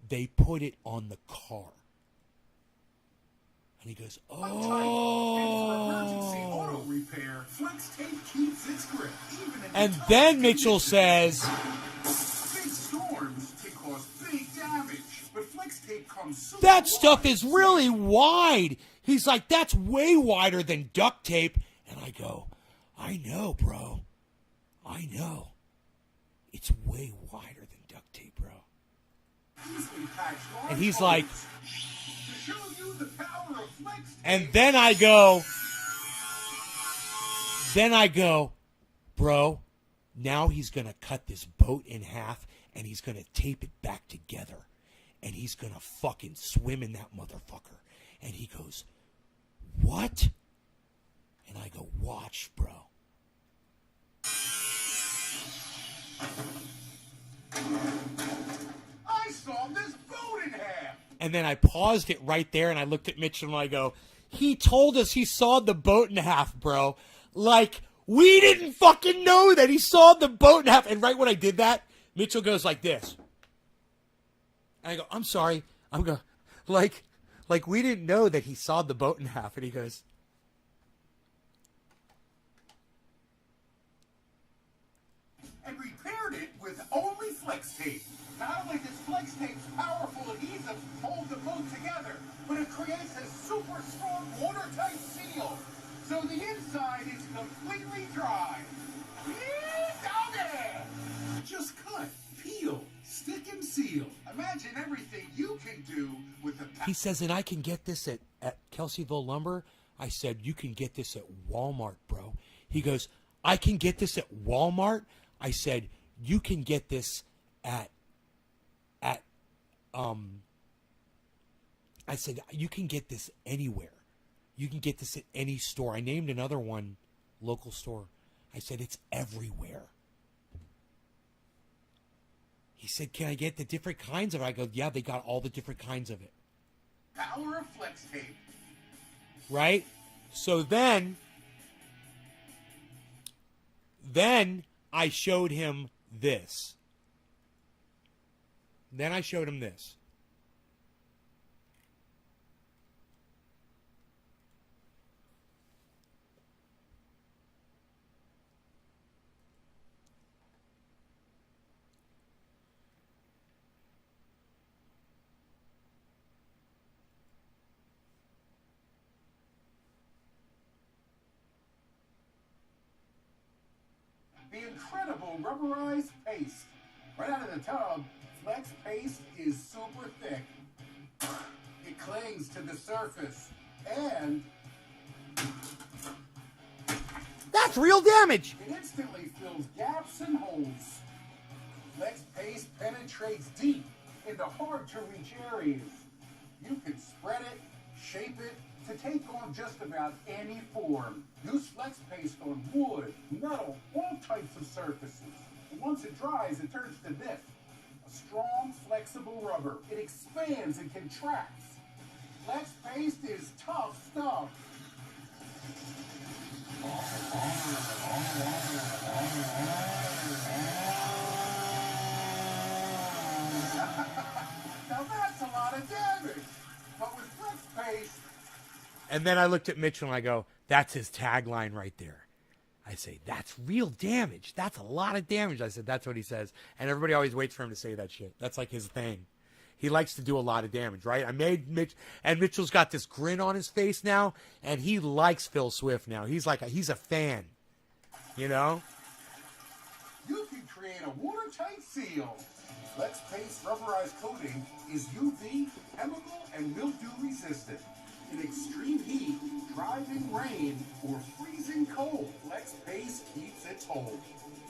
they put it on the car. And he goes, oh. And for emergency auto repair, Flex tape keeps its grip, even in And the then toughest Mitchell conditions. says, Big storms can cause big damage, but Flex tape comes super that stuff wide. is really wide. He's like, that's way wider than duct tape. And I go, I know, bro. I know. It's way wider than duct tape, bro. Easily packed large And he's like, volumes to show you the power of Flex tape. and then I go, bro, now he's going to cut this boat in half and he's going to tape it back together and he's going to fucking swim in that motherfucker. And he goes, what? And I go, watch, bro. I saw this boat in half. And then I paused it right there and I looked at Mitchell and I go, he told us he sawed the boat in half, bro. Like, we didn't fucking know that he sawed the boat in half. And right when I did that, Mitchell goes like this. And I go, I'm sorry. I'm going, like we didn't know that he sawed the boat in half. And he goes, flex tape. Not only does flex tape's powerful adhesive hold the boat together, but it creates a super strong watertight seal. So the inside is completely dry. Doggy! Just cut, peel, stick and seal. Imagine everything you can do with the... He says, and I can get this at Kelseyville Lumber. I said, you can get this at Walmart, bro. He goes, I can get this at Walmart. I said, you can get this I said, you can get this anywhere. You can get this at any store. I named another one, local store. I said, it's everywhere. He said, can I get the different kinds of it? I go, yeah, they got all the different kinds of it. Power of flex tape. Right? So then I showed him this. Then I showed him this. The incredible rubberized paste. Right out of the tub, flex paste is super thick. It clings to the surface and That's real damage. it instantly fills gaps and holes. Flex paste penetrates deep into hard-to-reach areas. You can spread it, shape it, to take on just about any form. Use flex paste on wood, metal, all types of surfaces. And once it dries, it turns to this, a strong, flexible rubber. It expands and contracts. Flex paste is tough stuff. Now that's a lot of damage. But with flex paste, And then I looked at Mitchell and I go, that's his tagline right there. I say, that's real damage. That's a lot of damage. I said, that's what he says. And everybody always waits for him to say that shit. That's like his thing. He likes to do a lot of damage, right? I made Mitch, and Mitchell's got this grin on his face now, and he likes Phil Swift now. He's a fan, you know? you can create a watertight seal. Flex paste rubberized coating is UV, chemical, and mildew resistant. In extreme heat, driving rain, or freezing cold, flex paste keeps its hold.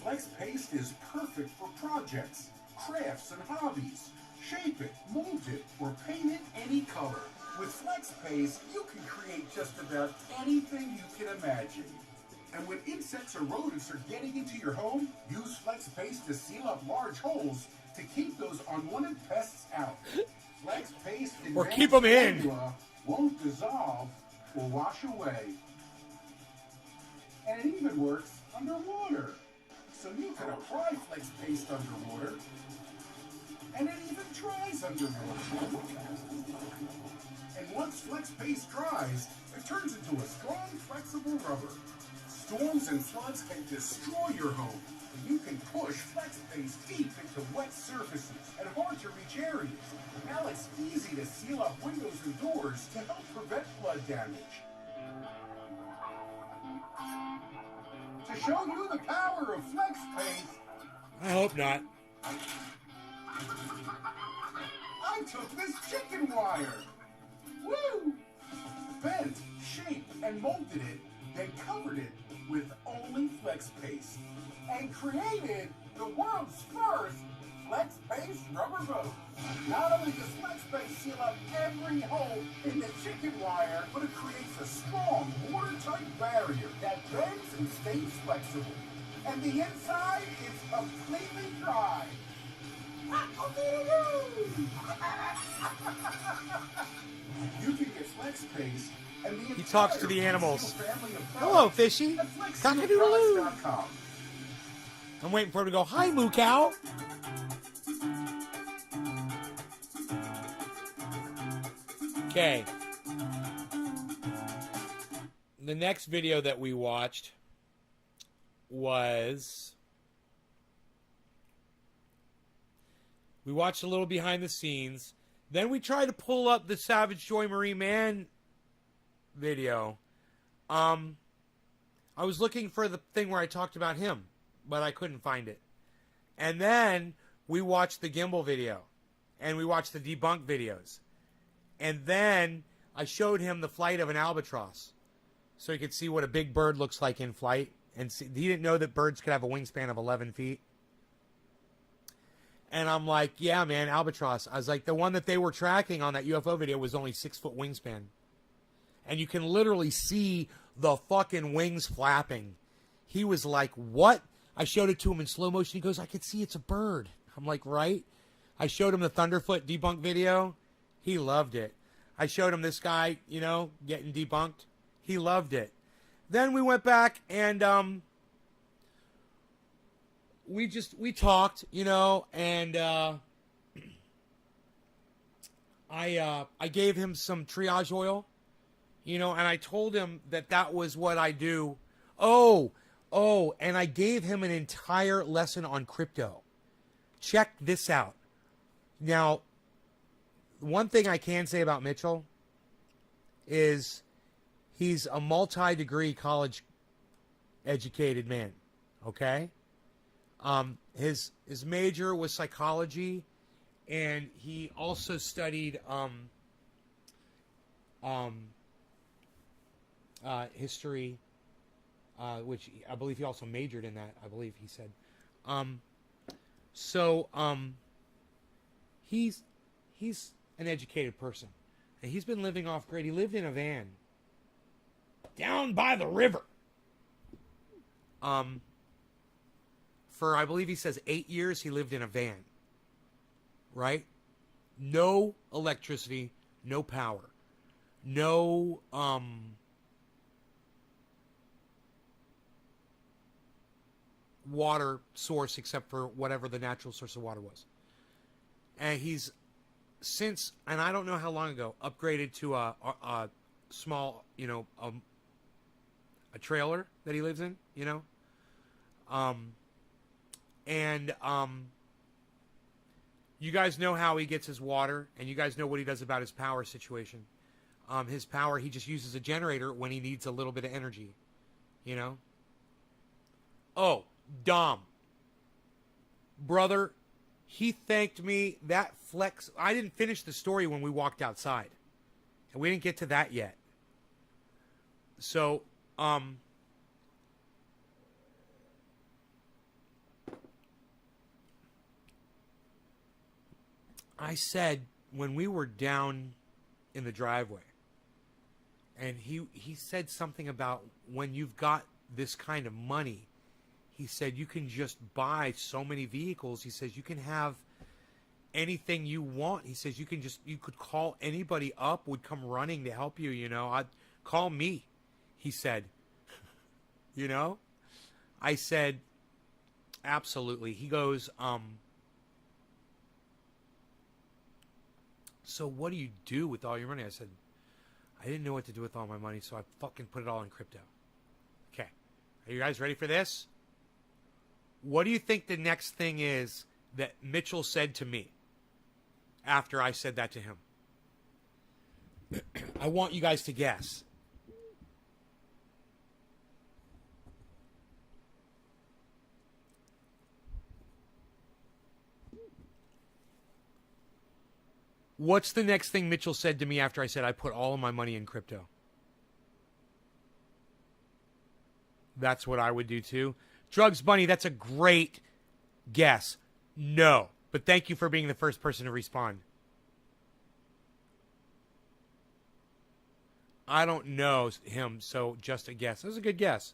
Flex paste is perfect for projects, crafts, and hobbies. Shape it, mold it, or paint it any color. With flex paste, you can create just about anything you can imagine. And when insects or rodents are getting into your home, use flex paste to seal up large holes to keep those unwanted pests out. Flex paste in Or keep 'em in. formula won't dissolve or wash away. And it even works underwater. So you can apply flex paste underwater, and it even dries underwater. And once flex paste dries, it turns into a strong, flexible rubber. Storms and floods can destroy your home. And you can push flex paste deep into wet surfaces and hard-to-reach areas. Now it's easy to seal up windows and doors to help prevent flood damage. To show you the power of flex paste, I hope not. I took this chicken wire. Woo! Bent, shaped, and molded it, then covered it with only flex paste. And created the world's first flex paste rubber boat. Not only does flex paste seal up every hole in the chicken wire, but it creates a strong, watertight barrier that bends and stays flexible. And the inside is completely dry. You can get flex paste and the He talks to the entire animals. family of Hello, products fishy. at Cock-a-doodle-doo. flexsealproducts.com. I'm waiting for him to go, hi, moo cow. Okay. The next video that we watched was We watched a little behind the scenes. Then we tried to pull up the Savage Joy Marie Man video. I was looking for the thing where I talked about him, but I couldn't find it. And then we watched the gimbal video. And we watched the debunk videos. And then I showed him the flight of an albatross. So he could see what a big bird looks like in flight. And see, he didn't know that birds could have a wingspan of 11 feet. And I'm like, yeah, man, albatross. I was like, the one that they were tracking on that UFO video was only 6-foot wingspan. And you can literally see the fucking wings flapping. He was like, what? I showed it to him in slow motion. He goes, I can see it's a bird. I'm like, right? I showed him the Thunderfoot debunk video. He loved it. I showed him this guy, you know, getting debunked. He loved it. Then we went back and we talked, you know, and I gave him some triage oil, you know, and I told him that that was what I do. Oh, and I gave him an entire lesson on crypto. Check this out. Now, one thing I can say about Mitchell is he's a multi-degree college educated man, okay? His major was psychology, and he also studied history, which I believe he also majored in that, I believe he said. He's an educated person. And he's been living off grid. He lived in a van down by the river. For, I believe he says 8 years, he lived in a van. Right? No electricity, no power. No, water source except for whatever the natural source of water was. And he's since, and I don't know how long ago, upgraded to a small, you know, a trailer that he lives in, you know. You guys know how he gets his water, and you guys know what he does about his power situation. His power, he just uses a generator when he needs a little bit of energy, you know. Oh, Dom. Brother, he thanked me. That flex. I didn't finish the story when we walked outside. And we didn't get to that yet. So, I said when we were down in the driveway, and he said something about when you've got this kind of money, he said you can just buy so many vehicles. He says you can have anything you want. He says you could call anybody up, would come running to help you, you know. I'd call me, he said. You know? I said, absolutely. He goes, so what do you do with all your money? I said, I didn't know what to do with all my money, so I fucking put it all in crypto. Okay. Are you guys ready for this? What do you think the next thing is that Mitchell said to me after I said that to him? I want you guys to guess. What's the next thing Mitchell said to me after I said I put all of my money in crypto? That's what I would do too. Drugs Bunny, that's a great guess. No. But thank you for being the first person to respond. I don't know him, so just a guess. That was a good guess.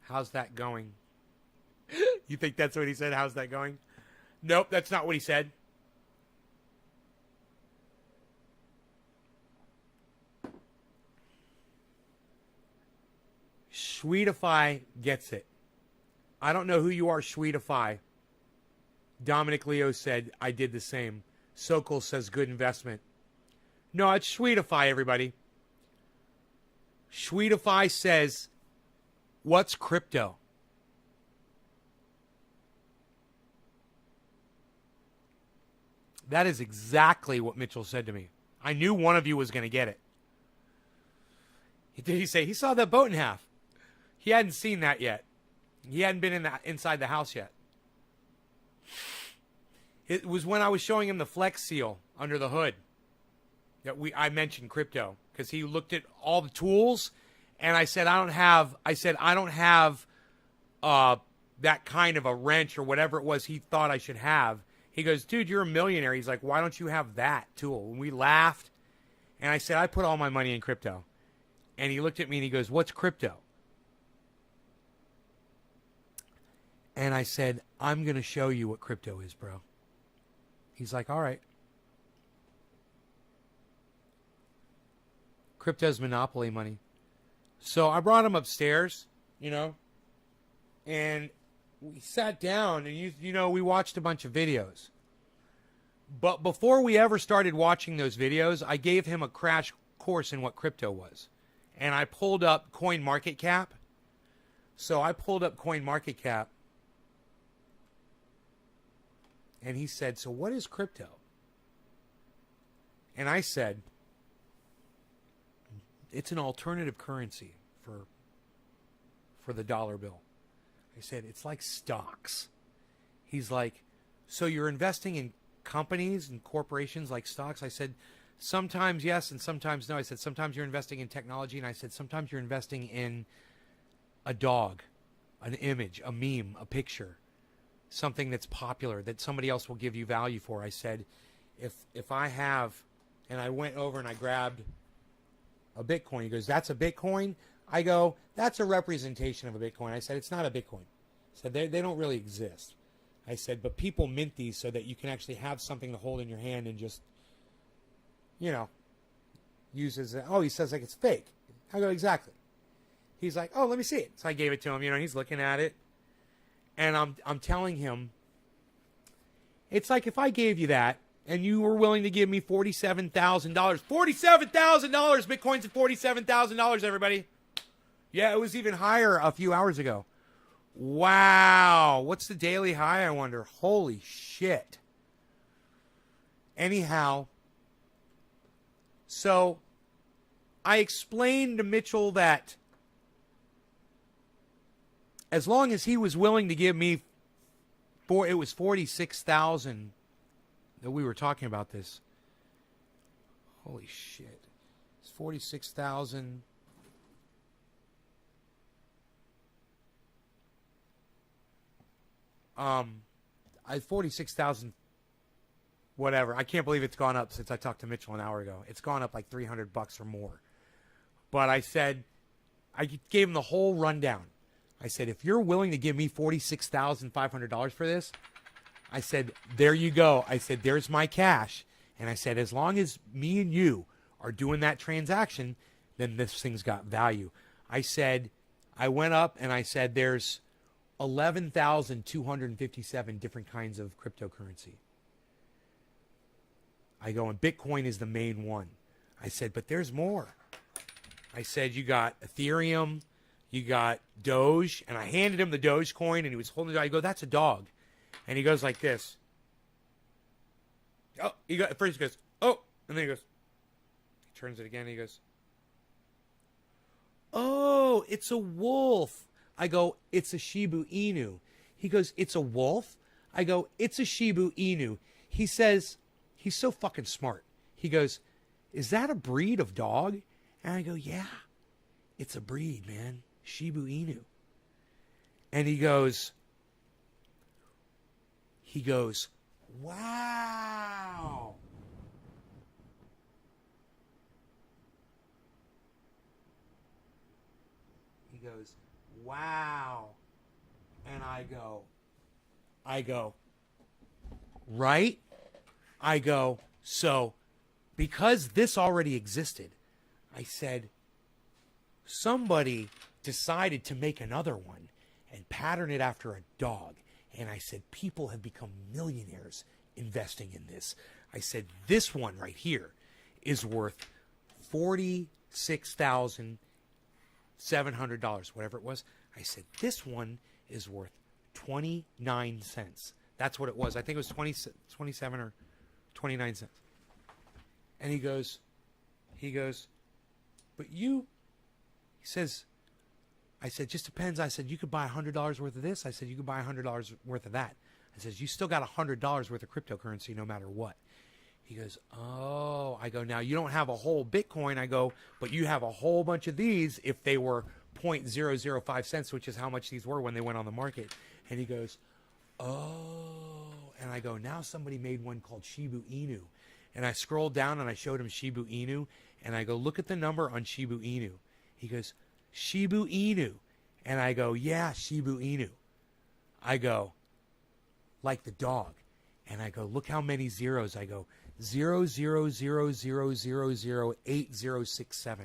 How's that going? You think that's what he said? How's that going? Nope, that's not what he said. Sweetify gets it. I don't know who you are, Sweetify. Dominic Leo said, I did the same. Sokol says, good investment. No, it's Sweetify, everybody. Schweetify says, what's crypto? That is exactly what Mitchell said to me. I knew one of you was going to get it. Did he say he saw that boat in half? He hadn't seen that yet. He hadn't been inside the house yet. It was when I was showing him the Flex seal under the hood that I mentioned crypto, because he looked at all the tools, and I said I don't have that kind of a wrench or whatever it was he thought I should have. He goes, dude, you're a millionaire. He's like, why don't you have that tool? And we laughed, and I said, I put all my money in crypto. And he looked at me and he goes, what's crypto? And I said, I'm going to show you what crypto is, bro. He's like, all right. Crypto's monopoly money. So I brought him upstairs, and we sat down and, we watched a bunch of videos. But before we ever started watching those videos, I gave him a crash course in what crypto was. And I pulled up CoinMarketCap. So I pulled up CoinMarketCap. And he said, so what is crypto? And I said, it's an alternative currency for the dollar bill. I said, it's like stocks. He's like, so you're investing in companies and corporations like stocks? I said, sometimes yes and sometimes no. I said, sometimes you're investing in technology. And I said, sometimes you're investing in a dog, an image, a meme, a picture, something that's popular that somebody else will give you value for. I said, if I have, and I went over and I grabbed a Bitcoin. He goes, that's a Bitcoin? I go, that's a representation of a Bitcoin. I said, it's not a Bitcoin. I said, they don't really exist. I said, but people mint these so that you can actually have something to hold in your hand and just, use as he says like it's fake. I go, exactly. He's like, oh, let me see it. So I gave it to him, he's looking at it. And I'm telling him, it's like if I gave you that and you were willing to give me $47,000. $47,000! Bitcoin's at $47,000, everybody. Yeah, it was even higher a few hours ago. Wow. What's the daily high, I wonder? Holy shit. Anyhow, so I explained to Mitchell that as long as he was willing to give me it was 46,000 that we were talking about this. Holy shit. It's 46,000. I 46,000 whatever. I can't believe it's gone up since I talked to Mitchell an hour ago. It's gone up like $300 or more. But I said, I gave him the whole rundown. I said, if you're willing to give me $46,500 for this, I said, there you go. I said, there's my cash. And I said, as long as me and you are doing that transaction, then this thing's got value. I said, I went up and I said, there's 11,257 different kinds of cryptocurrency. I go, and Bitcoin is the main one. I said, but there's more. I said, you got Ethereum, you got Doge, and I handed him the Doge coin, and he was holding it. I go, that's a dog. And he goes like this. Oh, first he goes, oh, and then he goes, he turns it again, and he goes, oh, it's a wolf. I go, it's a Shiba Inu. He goes, it's a wolf? I go, it's a Shiba Inu. He says, he's so fucking smart. He goes, is that a breed of dog? And I go, yeah, it's a breed, man. Shiba Inu. And he goes, wow. He goes, wow. And I go, right? I go, so because this already existed, I said, somebody decided to make another one and pattern it after a dog. And I said, people have become millionaires investing in this. I said, this one right here is worth $46,000 $700, whatever it was. I said, this one is worth 29 cents. That's what it was. I think it was 27 or 29 cents. And he goes, but you, he says, I said, just depends. I said, you could buy $100 worth of this. I said, you could buy $100 worth of that. I says, you still got $100 worth of cryptocurrency no matter what. He goes, oh. I go, now you don't have a whole Bitcoin. I go, but you have a whole bunch of these if they were 0.005 cents, which is how much these were when they went on the market. And he goes, oh. And I go, now somebody made one called Shiba Inu. And I scrolled down and I showed him Shiba Inu. And I go, look at the number on Shiba Inu. He goes, Shiba Inu. And I go, yeah, Shiba Inu. I go, like the dog. And I go, look how many zeros. I go, 0.000008067.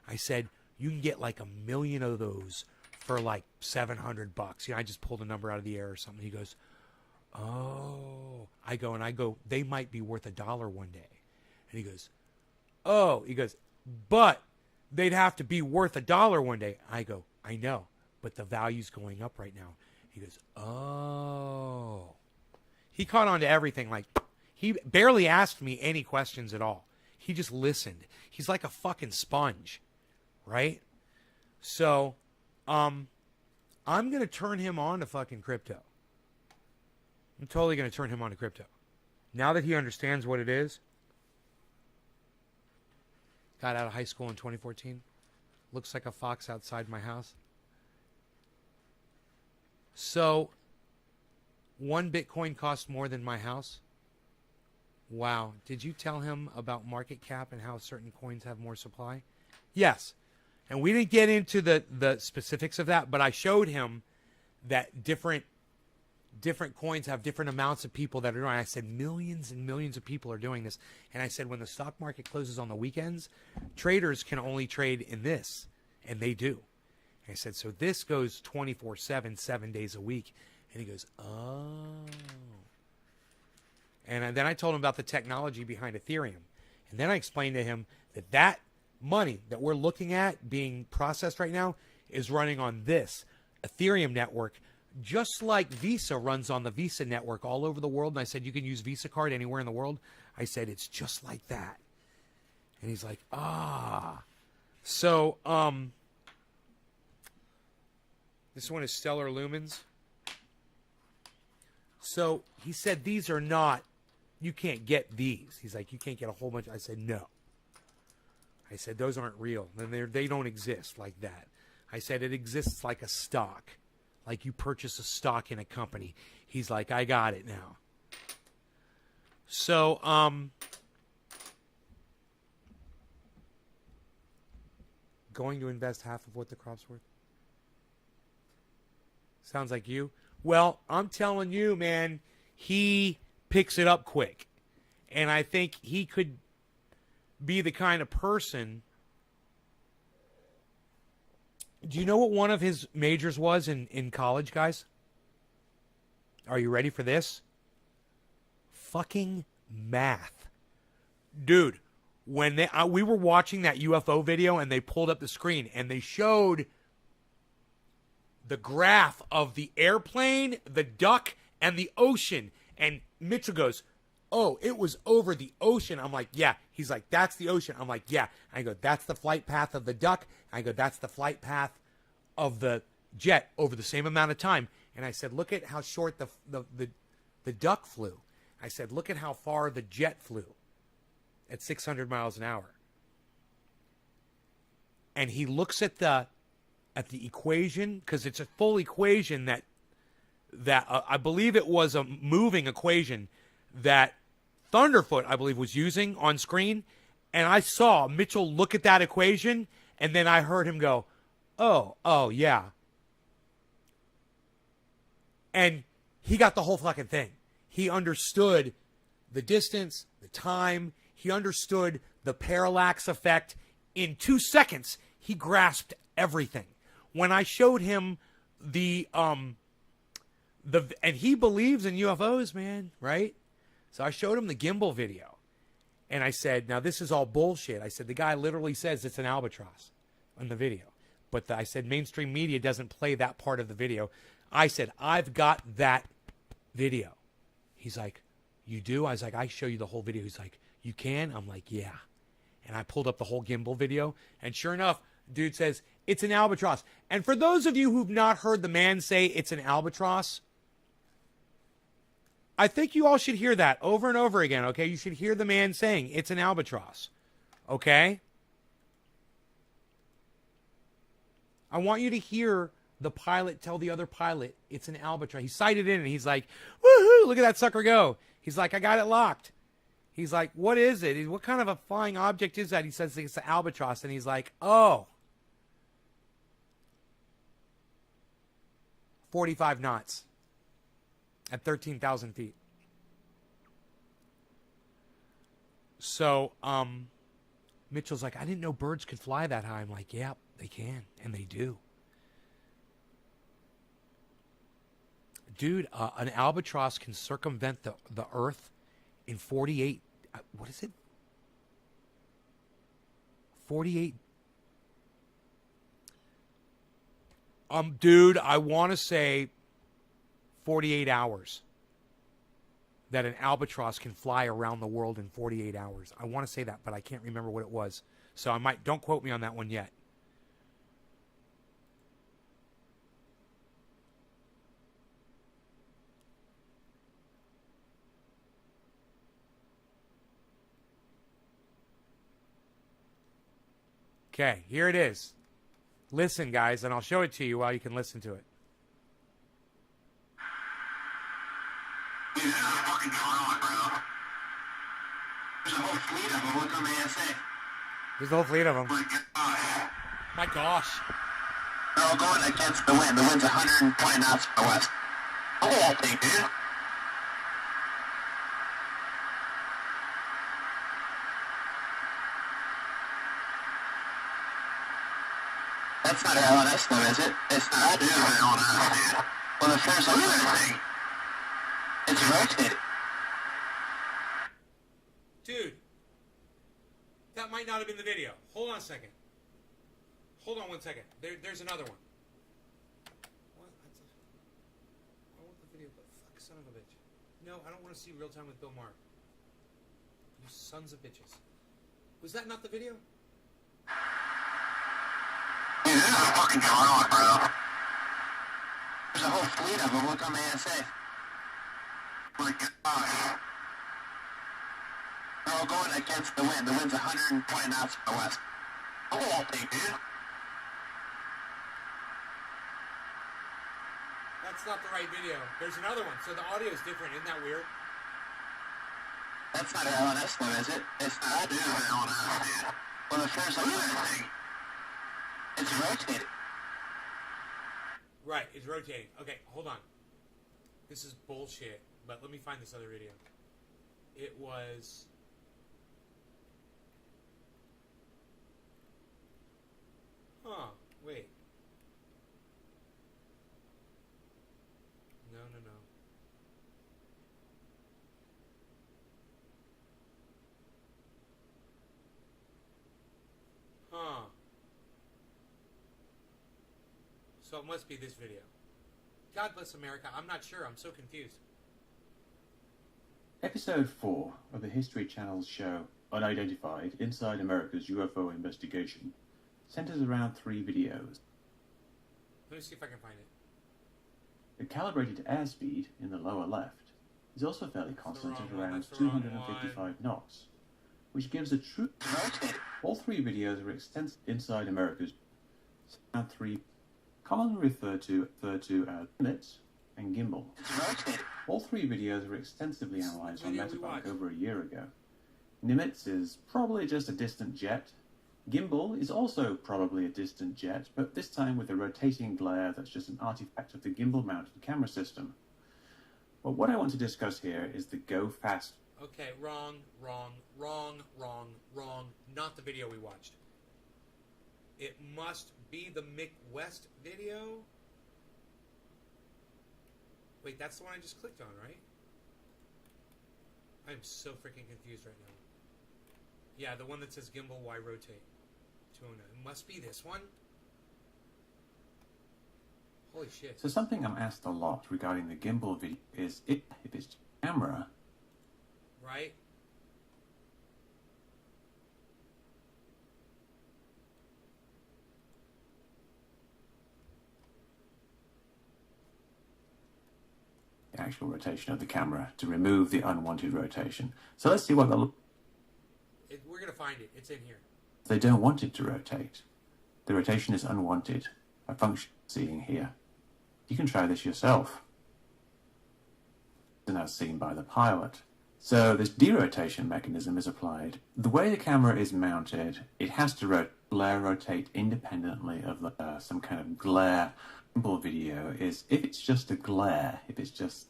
I said, you can get like 1 million of those for like $700. You know, I just pulled a number out of the air or something. He goes, oh. I go, they might be worth $1 one day. And he goes, oh. He goes, but they'd have to be worth $1 one day. I go, I know, but the value's going up right now. He goes, oh. He caught on to everything. Like, he barely asked me any questions at all. He just listened. He's like a fucking sponge, right? So, I'm going to turn him on to fucking crypto. I'm totally going to turn him on to crypto. Now that he understands what it is. Got out of high school in 2014. Looks like a fox outside my house. So, 1 Bitcoin costs more than my house. Wow. Did you tell him about market cap and how certain coins have more supply? Yes. And we didn't get into the specifics of that, but I showed him that different coins have different amounts of people that are doing it. I said millions and millions of people are doing this. And I said when the stock market closes on the weekends, traders can only trade in this. And they do. And I said, so this goes 24/7, 7 days a week. And he goes, oh. And then I told him about the technology behind Ethereum. And then I explained to him that money that we're looking at being processed right now is running on this Ethereum network, just like Visa runs on the Visa network all over the world. And I said, you can use Visa card anywhere in the world. I said, it's just like that. And he's like, ah. So, this one is Stellar Lumens. So he said, these are not, you can't get these. He's like, you can't get a whole bunch. I said, no. I said, those aren't real. And they don't exist like that. I said, it exists like a stock. Like you purchase a stock in a company. He's like, I got it now. So, going to invest half of what the crop's worth? Sounds like you. Well, I'm telling you, man, he picks it up quick. And I think he could be the kind of person. Do you know what one of his majors was in college, guys? Are you ready for this? Fucking math. Dude, when we were watching that UFO video and they pulled up the screen and they showed the graph of the airplane, the duck, and the ocean. And Mitchell goes, oh, it was over the ocean. I'm like, yeah. He's like, that's the ocean. I'm like, yeah. I go, that's the flight path of the duck. I go, that's the flight path of the jet over the same amount of time. And I said, look at how short the duck flew. I said, look at how far the jet flew at 600 miles an hour. And he looks at the equation, because it's a full equation that I believe it was a moving equation that Thunderfoot, I believe, was using on screen. And I saw Mitchell look at that equation, and then I heard him go, oh, yeah. And he got the whole fucking thing. He understood the distance, the time. He understood the parallax effect. In 2 seconds, he grasped everything. When I showed him and he believes in UFOs, man, right? So I showed him the gimbal video. And I said, now this is all bullshit. I said, the guy literally says it's an albatross in the video. But I said mainstream media doesn't play that part of the video. I said, I've got that video. He's like, you do? I was like, I show you the whole video. He's like, you can? I'm like, yeah. And I pulled up the whole gimbal video. And sure enough, dude says, it's an albatross. And for those of you who've not heard the man say it's an albatross, I think you all should hear that over and over again, okay? You should hear the man saying it's an albatross, okay? I want you to hear the pilot tell the other pilot it's an albatross. He sighted in and he's like, woohoo, look at that sucker go. He's like, I got it locked. He's like, what is it? What kind of a flying object is that? He says it's an albatross. And he's like, oh. 45 knots at 13,000 feet. So, Mitchell's like, I didn't know birds could fly that high. I'm like, yeah, they can. And they do. Dude, an albatross can circumvent the Earth in 48, what is it? 48. Dude, I want to say 48 hours. That an albatross can fly around the world in 48 hours. I want to say that, but I can't remember what it was. So don't quote me on that one yet. Okay, here it is. Listen, guys, and I'll show it to you while you can listen to it. Dude, this is fucking Toronto, bro. There's a whole fleet of them. Look on the ASA. There's a whole fleet of them. My gosh. My gosh. They're all going against the wind. The wind's 120 knots from the west. Look at that thing, dude. That's not an LNS though, is it? It's not. It is an LNS, dude. Well, the first look at that thing. It's rotated. Dude, that might not have been the video. Hold on a second. Hold on one second. There's another one. What? I want the video, but fuck, son of a bitch. No, I don't want to see Real Time with Bill Maher. You sons of bitches. Was that not the video? Dude, this is fucking Toronto, bro. There's a whole fleet of them. Look on the ASA. My gosh. They're all going against the wind. The wind's 120 knots from the west. Look at that thing, dude. That's not the right video. There's another one. So the audio is different. Isn't that weird? That's not an LNS though, is it? It's not. It is an LNS, dude. Well, the first look at that thing. It's rotated. Right, it's rotating. Okay, hold on. This is bullshit. But let me find this other video. It was... Huh, wait. No. Huh. So it must be this video. God bless America. I'm not sure. I'm so confused. Episode 4 of the History Channel's show Unidentified Inside America's UFO Investigation centers around 3 videos. Let me see if I can find it. The calibrated airspeed in the lower left is also fairly constant at around That's the wrong 255 knots, which gives a true... All 3 videos are extensive inside America's around 3, commonly referred to as limits and gimbal. All 3 videos were extensively analysed on Metabike over a year ago. Nimitz is probably just a distant jet. Gimbal is also probably a distant jet, but this time with a rotating glare that's just an artifact of the gimbal-mounted camera system. But what I want to discuss here is the go fast. Okay, wrong. Not the video we watched. It must be the Mick West video. Wait, that's the one I just clicked on, right? I'm so freaking confused right now. Yeah, the one that says gimbal Y rotate. 209. It must be this one. Holy shit. So something I'm asked a lot regarding the gimbal video is if it's camera. Right? The actual rotation of the camera to remove the unwanted rotation. So let's see what they'll. We're going to find it. It's in here. They don't want it to rotate. The rotation is unwanted. A function seeing here. You can try this yourself. And as seen by the pilot. So this derotation mechanism is applied. The way the camera is mounted, it has to glare rotate independently of some kind of glare. Simple video is if it's just a glare, if it's just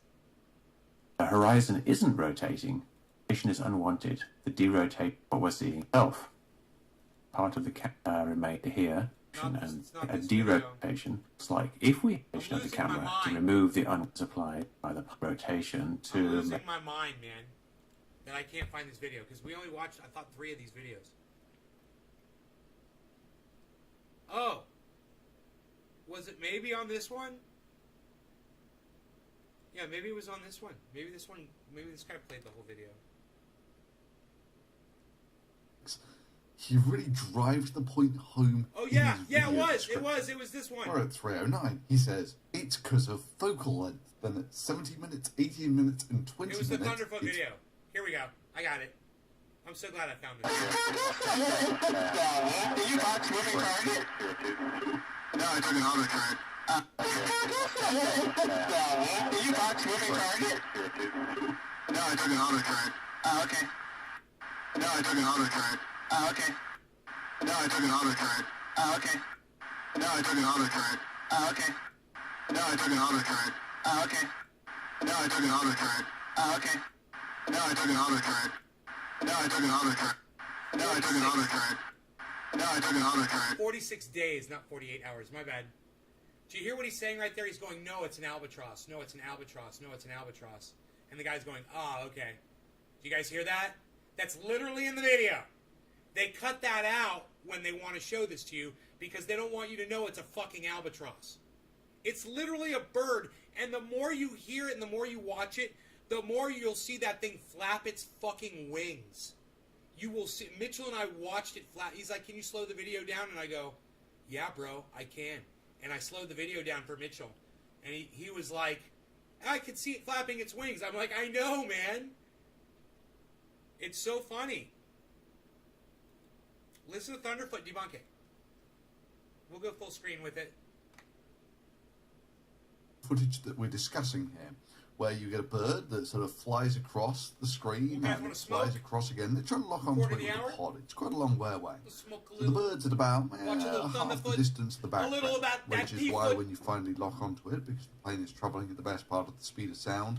the horizon isn't rotating, rotation is unwanted. The derotate what we're seeing itself. Part of the remain here. And a derotation. It's like if we rotation of the camera to remove the applied by the rotation to. I'm losing my mind, man. That I can't find this video because we only watched, I thought, 3 of these videos. Oh, was it maybe on this one? Yeah, maybe it was on this one. Maybe this one. Maybe this guy played the whole video. He really drives the point home. Oh yeah, yeah, it was this one. We're at 3:09. He says it's because of focal length. Then at 70 minutes, 18 minutes, and 20 minutes. It was the Thunderfoot video. Here we go. I got it. I'm so glad I found this. Did you box moving target? No, I took an auto turret. Did you box moving target? No, I took an auto turret. Oh, okay. No, I took an auto turret. Oh, okay. No, I took an auto turret. Oh, okay. No, I took an auto turret. Oh, okay. No, I took an auto turret. Oh, okay. No, I took an auto turret. Oh, okay. No, I took an auto turret. No, I took an auto turret. No, I took an auto turret. No, I took an auto turret. 46 days, not 48 hours. My bad. Do you hear what he's saying right there? He's going, no, it's an albatross. No, it's an albatross. No, it's an albatross. And the guy's going, oh, okay. Do you guys hear that? That's literally in the video. They cut that out when they want to show this to you because they don't want you to know it's a fucking albatross. It's literally a bird, and the more you hear it and the more you watch it, the more you'll see that thing flap its fucking wings. You will see. Mitchell and I watched it flap. He's like, can you slow the video down? And I go, yeah, bro, I can. And I slowed the video down for Mitchell. And he was like, I could see it flapping its wings. I'm like, I know, man. It's so funny. Listen to Thunderfoot debunk it. We'll go full screen with it. Footage that we're discussing here, where you get a bird that sort of flies across the screen and it flies across again. They're trying to lock onto it with a pod. It's quite a long way away. So the bird's at about half the distance of the background, which is why when you finally lock onto it, because the plane is travelling at the best part of the speed of sound,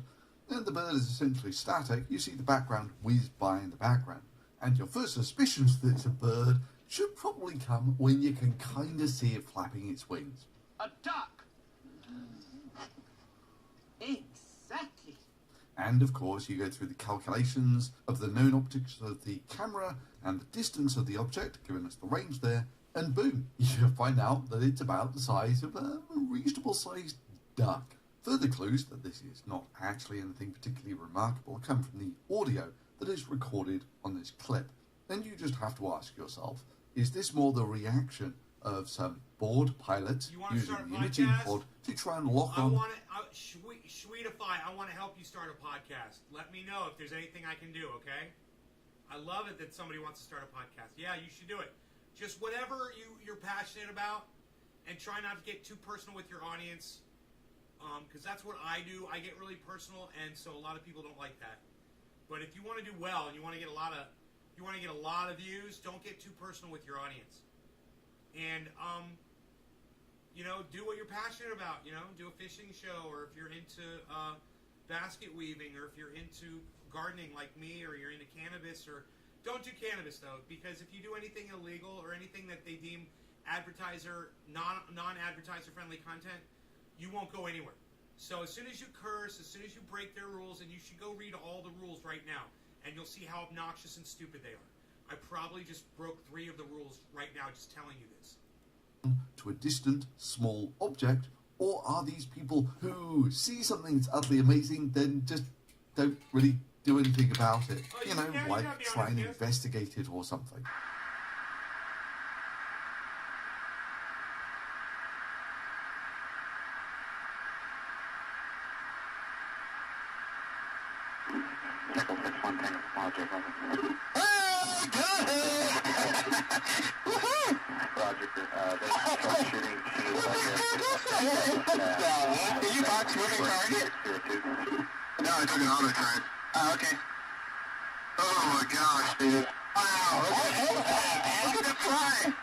then the bird is essentially static. You see the background whiz by in the background. And your first suspicions that it's a bird should probably come when you can kind of see it flapping its wings. A duck! Exactly. And of course, you go through the calculations of the known optics of the camera and the distance of the object, giving us the range there, and boom, you find out that it's about the size of a reasonable sized duck. Further clues that this is not actually anything particularly remarkable come from the audio that is recorded on this clip. Then you just have to ask yourself, is this more the reaction of some bored pilots using the imaging pod to try and lock on? Sweetify, I want to help you start a podcast. Let me know if there's anything I can do, okay? I love it that somebody wants to start a podcast. Yeah, you should do it. Just whatever you're passionate about, and try not to get too personal with your audience, because that's what I do. I get really personal, and so a lot of people don't like that. But if you want to do well and you want to get a lot of views, don't get too personal with your audience. And do what you're passionate about. Do a fishing show, or if you're into basket weaving, or if you're into gardening like me, or you're into cannabis. Or don't do cannabis though, because if you do anything illegal or anything that they deem non-advertiser friendly content, you won't go anywhere. So as soon as you curse, as soon as you break their rules, and you should go read all the rules right now, and you'll see how obnoxious and stupid they are. I probably just broke 3 of the rules right now just telling you this. To a distant, small object, Or are these people who see something that's utterly amazing, then just don't really do anything about it? You know, like try and investigate it or something. Did you box moving target? No, I took an auto turret. Oh, okay. Oh my gosh, dude. Wow, look at the fly.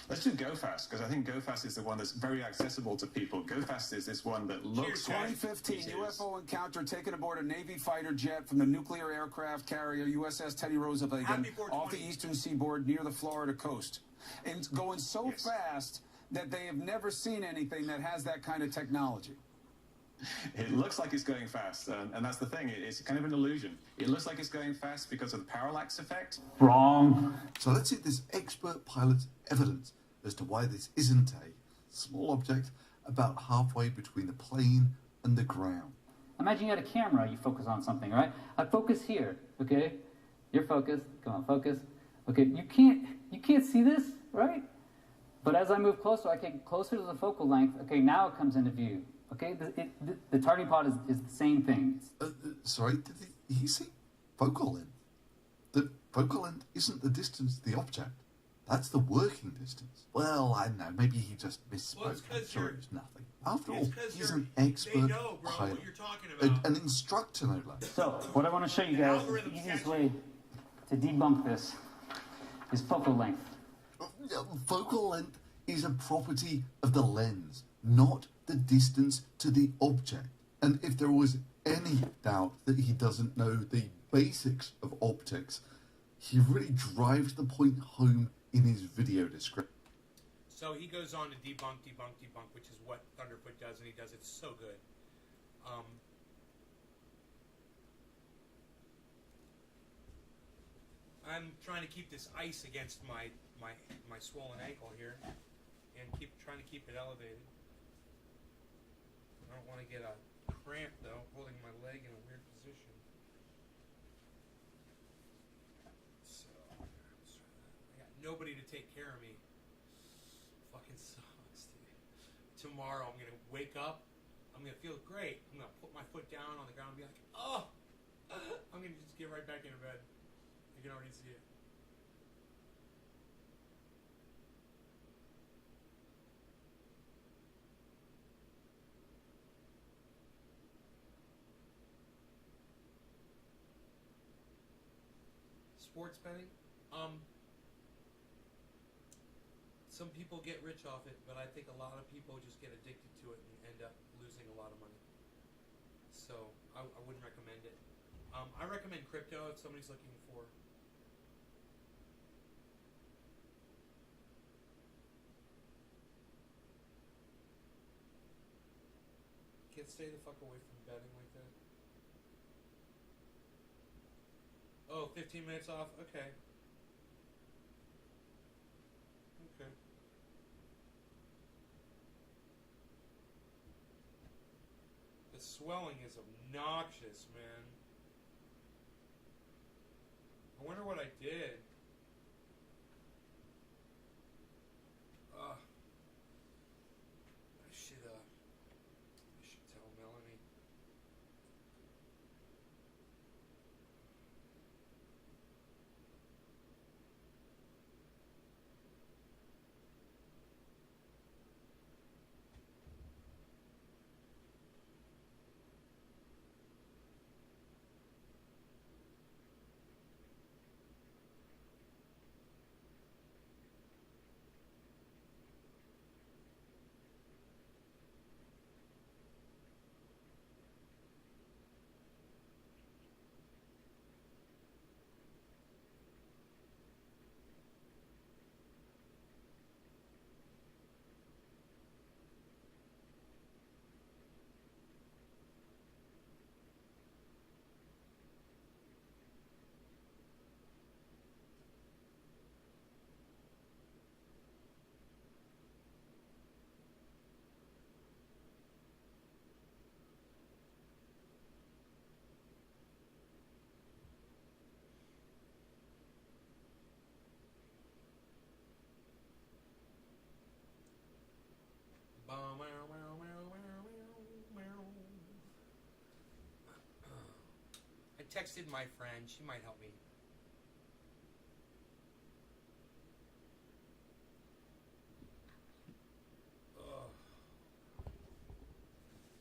Let's do Go Fast, because I think Go Fast is the one that's very accessible to people. Go Fast is this one that looks... 2015 UFO encounter taken aboard a Navy fighter jet from the nuclear aircraft carrier USS Teddy Roosevelt off the eastern seaboard near the Florida coast. And it's going so fast that they have never seen anything that has that kind of technology. It looks like it's going fast, and that's the thing. It's kind of an illusion. It looks like it's going fast because of the parallax effect. Wrong. So let's see this expert pilot's evidence as to why this isn't a small object about halfway between the plane and the ground. Imagine you had a camera, you focus on something, right? I focus here, okay? You're focused, come on, focus. Okay, you can't see this, right? But as I move closer, I get closer to the focal length. Okay, now it comes into view. Okay, the targeting pod is the same thing. Sorry, did he say focal length? The focal length isn't the distance to the object. That's the working distance. Well, I don't know, maybe he just misspoke. Well, I'm sure it was nothing. After all, he's you're- an expert they know, bro, pilot. what you're talking about. An instructor, no less. So, what I want to show you guys, the algorithm's easiest catchy. way to debunk this is focal length. Focal length is a property of the lens, not the distance to the object. And if there was any doubt that he doesn't know the basics of optics, he really drives the point home in his video description. So he goes on to debunk, which is what Thunderfoot does, and he does it so good. I'm trying to keep this ice against my swollen ankle here, and trying to keep it elevated. I don't want to get a cramp though, holding my leg in a weird position. So I got nobody to take care of me. Fucking sucks, dude. Tomorrow I'm gonna wake up. I'm gonna feel great. I'm gonna put my foot down on the ground and be like, oh. I'm gonna just get right back into bed. You can already see it. Sports betting, some people get rich off it, but I think a lot of people just get addicted to it and end up losing a lot of money. So I wouldn't recommend it. I recommend crypto if somebody's looking for. Kids, stay the fuck away from betting like that. Oh, 15 minutes off? Okay. Okay. The swelling is obnoxious, man. I wonder what I did. I should tell Melanie. texted my friend. She might help me. Ugh.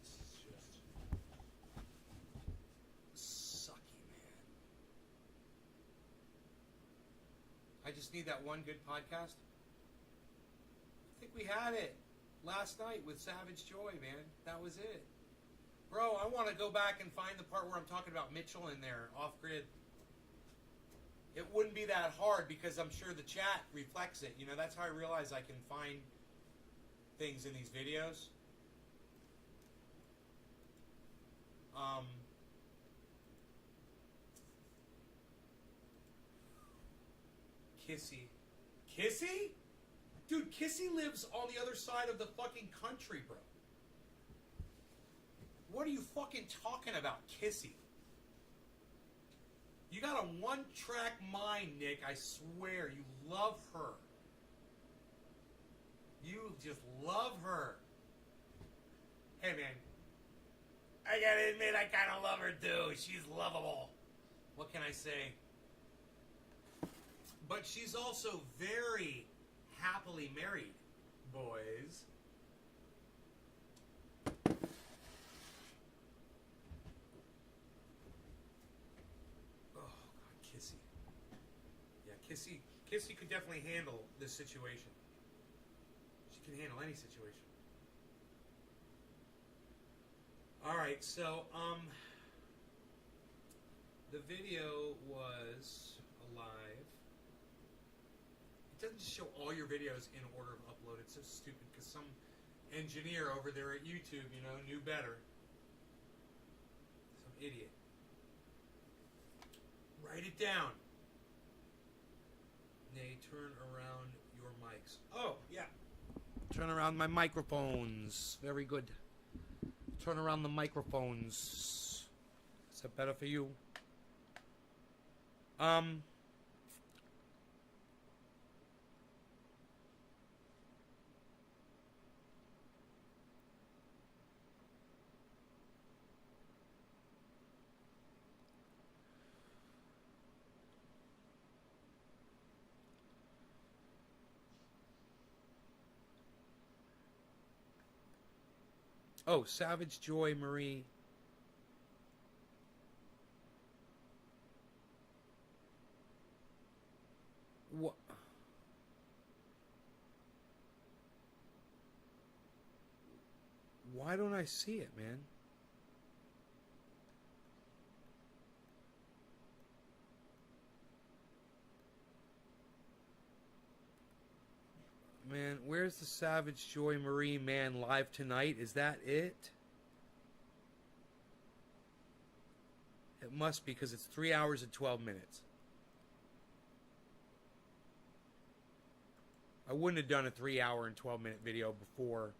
This is just sucky, man. I just need that one good podcast. I think we had it last night with Savage Joy, man. That was it. Bro, I want to go back and find the part where I'm talking about Mitchell in there, off-grid. It wouldn't be that hard because I'm sure the chat reflects it. You know, that's how I realize I can find things in these videos. Kissy. Kissy? Dude, Kissy lives on the other side of the fucking country, bro. What are you fucking talking about, Kissy? You got a one-track mind, Nick. I swear. You love her. You just love her. Hey, man. I gotta admit, I kind of love her, too. She's lovable. What can I say? But she's also very happily married, boys. Kissy could definitely handle this situation. She can handle any situation. Alright, so, the video was alive. It doesn't just show all your videos in order of upload. It's so stupid because some engineer over there at YouTube, you know, knew better. Some idiot. Write it down. Nay, turn around your mics. Oh, yeah. Turn around my microphones. Very good. Turn around the microphones. Is that better for you? Oh, Savage Joy Marie. What? Why don't I see it, man? Man, where's the Savage Joy Marie man live tonight? Is that it? It must be because it's 3 hours and 12 minutes. I wouldn't have done a 3 hour and 12 minute video before.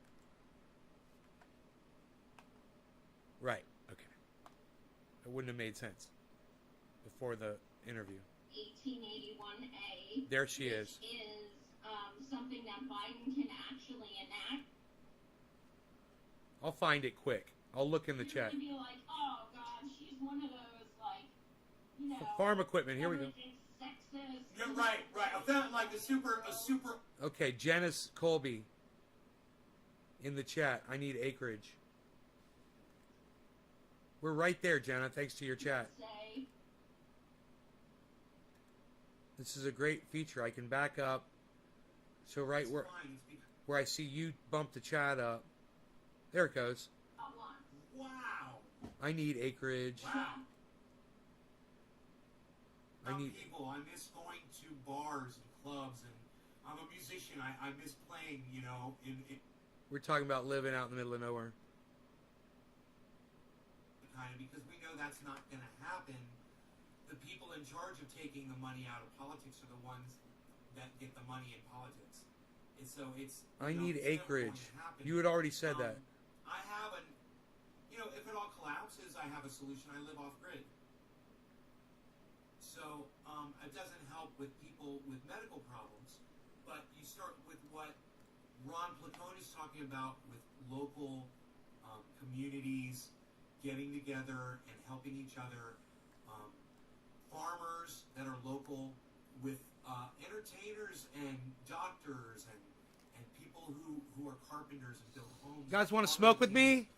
Right, okay. It wouldn't have made sense before the interview. 1881A. There she is. Which is something that Biden can actually enact. I'll find it quick. I'll look in the chat. You're gonna be like, oh god, she's one of those, like, you know, Farm equipment, here we go. Sexist. Yeah, right. I found like a super. Okay, Janice Colby in the chat. I need acreage. We're right there, Jenna, thanks to your chat. Say, This is a great feature. I can back up. So right where I see you bump the chat up. There it goes. Wow. I need acreage. Wow. I need. People, I miss going to bars and clubs, and I'm a musician. I miss playing, you know, in We're talking about living out in the middle of nowhere. kind of, because we know that's not going to happen. The people in charge of taking the money out of politics are the ones that get the money in politics. And so it's... I need it's never acreage. going to happen. You had already said that. I have an... You know, if it all collapses, I have a solution. I live off-grid. So it doesn't help with people with medical problems, but you start with what Ron PLACONE is talking about with local communities getting together and helping each other carpenters and build homes. You guys want to smoke with me?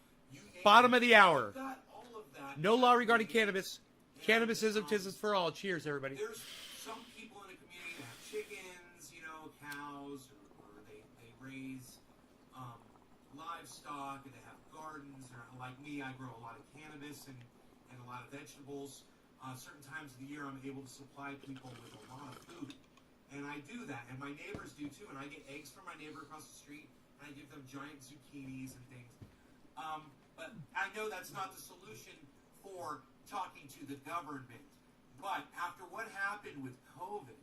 Bottom of the hour. Got all of that. No law regarding cannabis. Cannabis is for all. Cheers, everybody. There's some people in the community that have chickens, cows, or they raise livestock, and they have gardens. Or like me, I grow a lot of cannabis and a lot of vegetables. Certain times of the year, I'm able to supply people with a lot of food. And I do that, and my neighbors do too. And I get eggs from my neighbor across the street, and I give them giant zucchinis and things. But I know that's not the solution for talking to the government. But after what happened with COVID,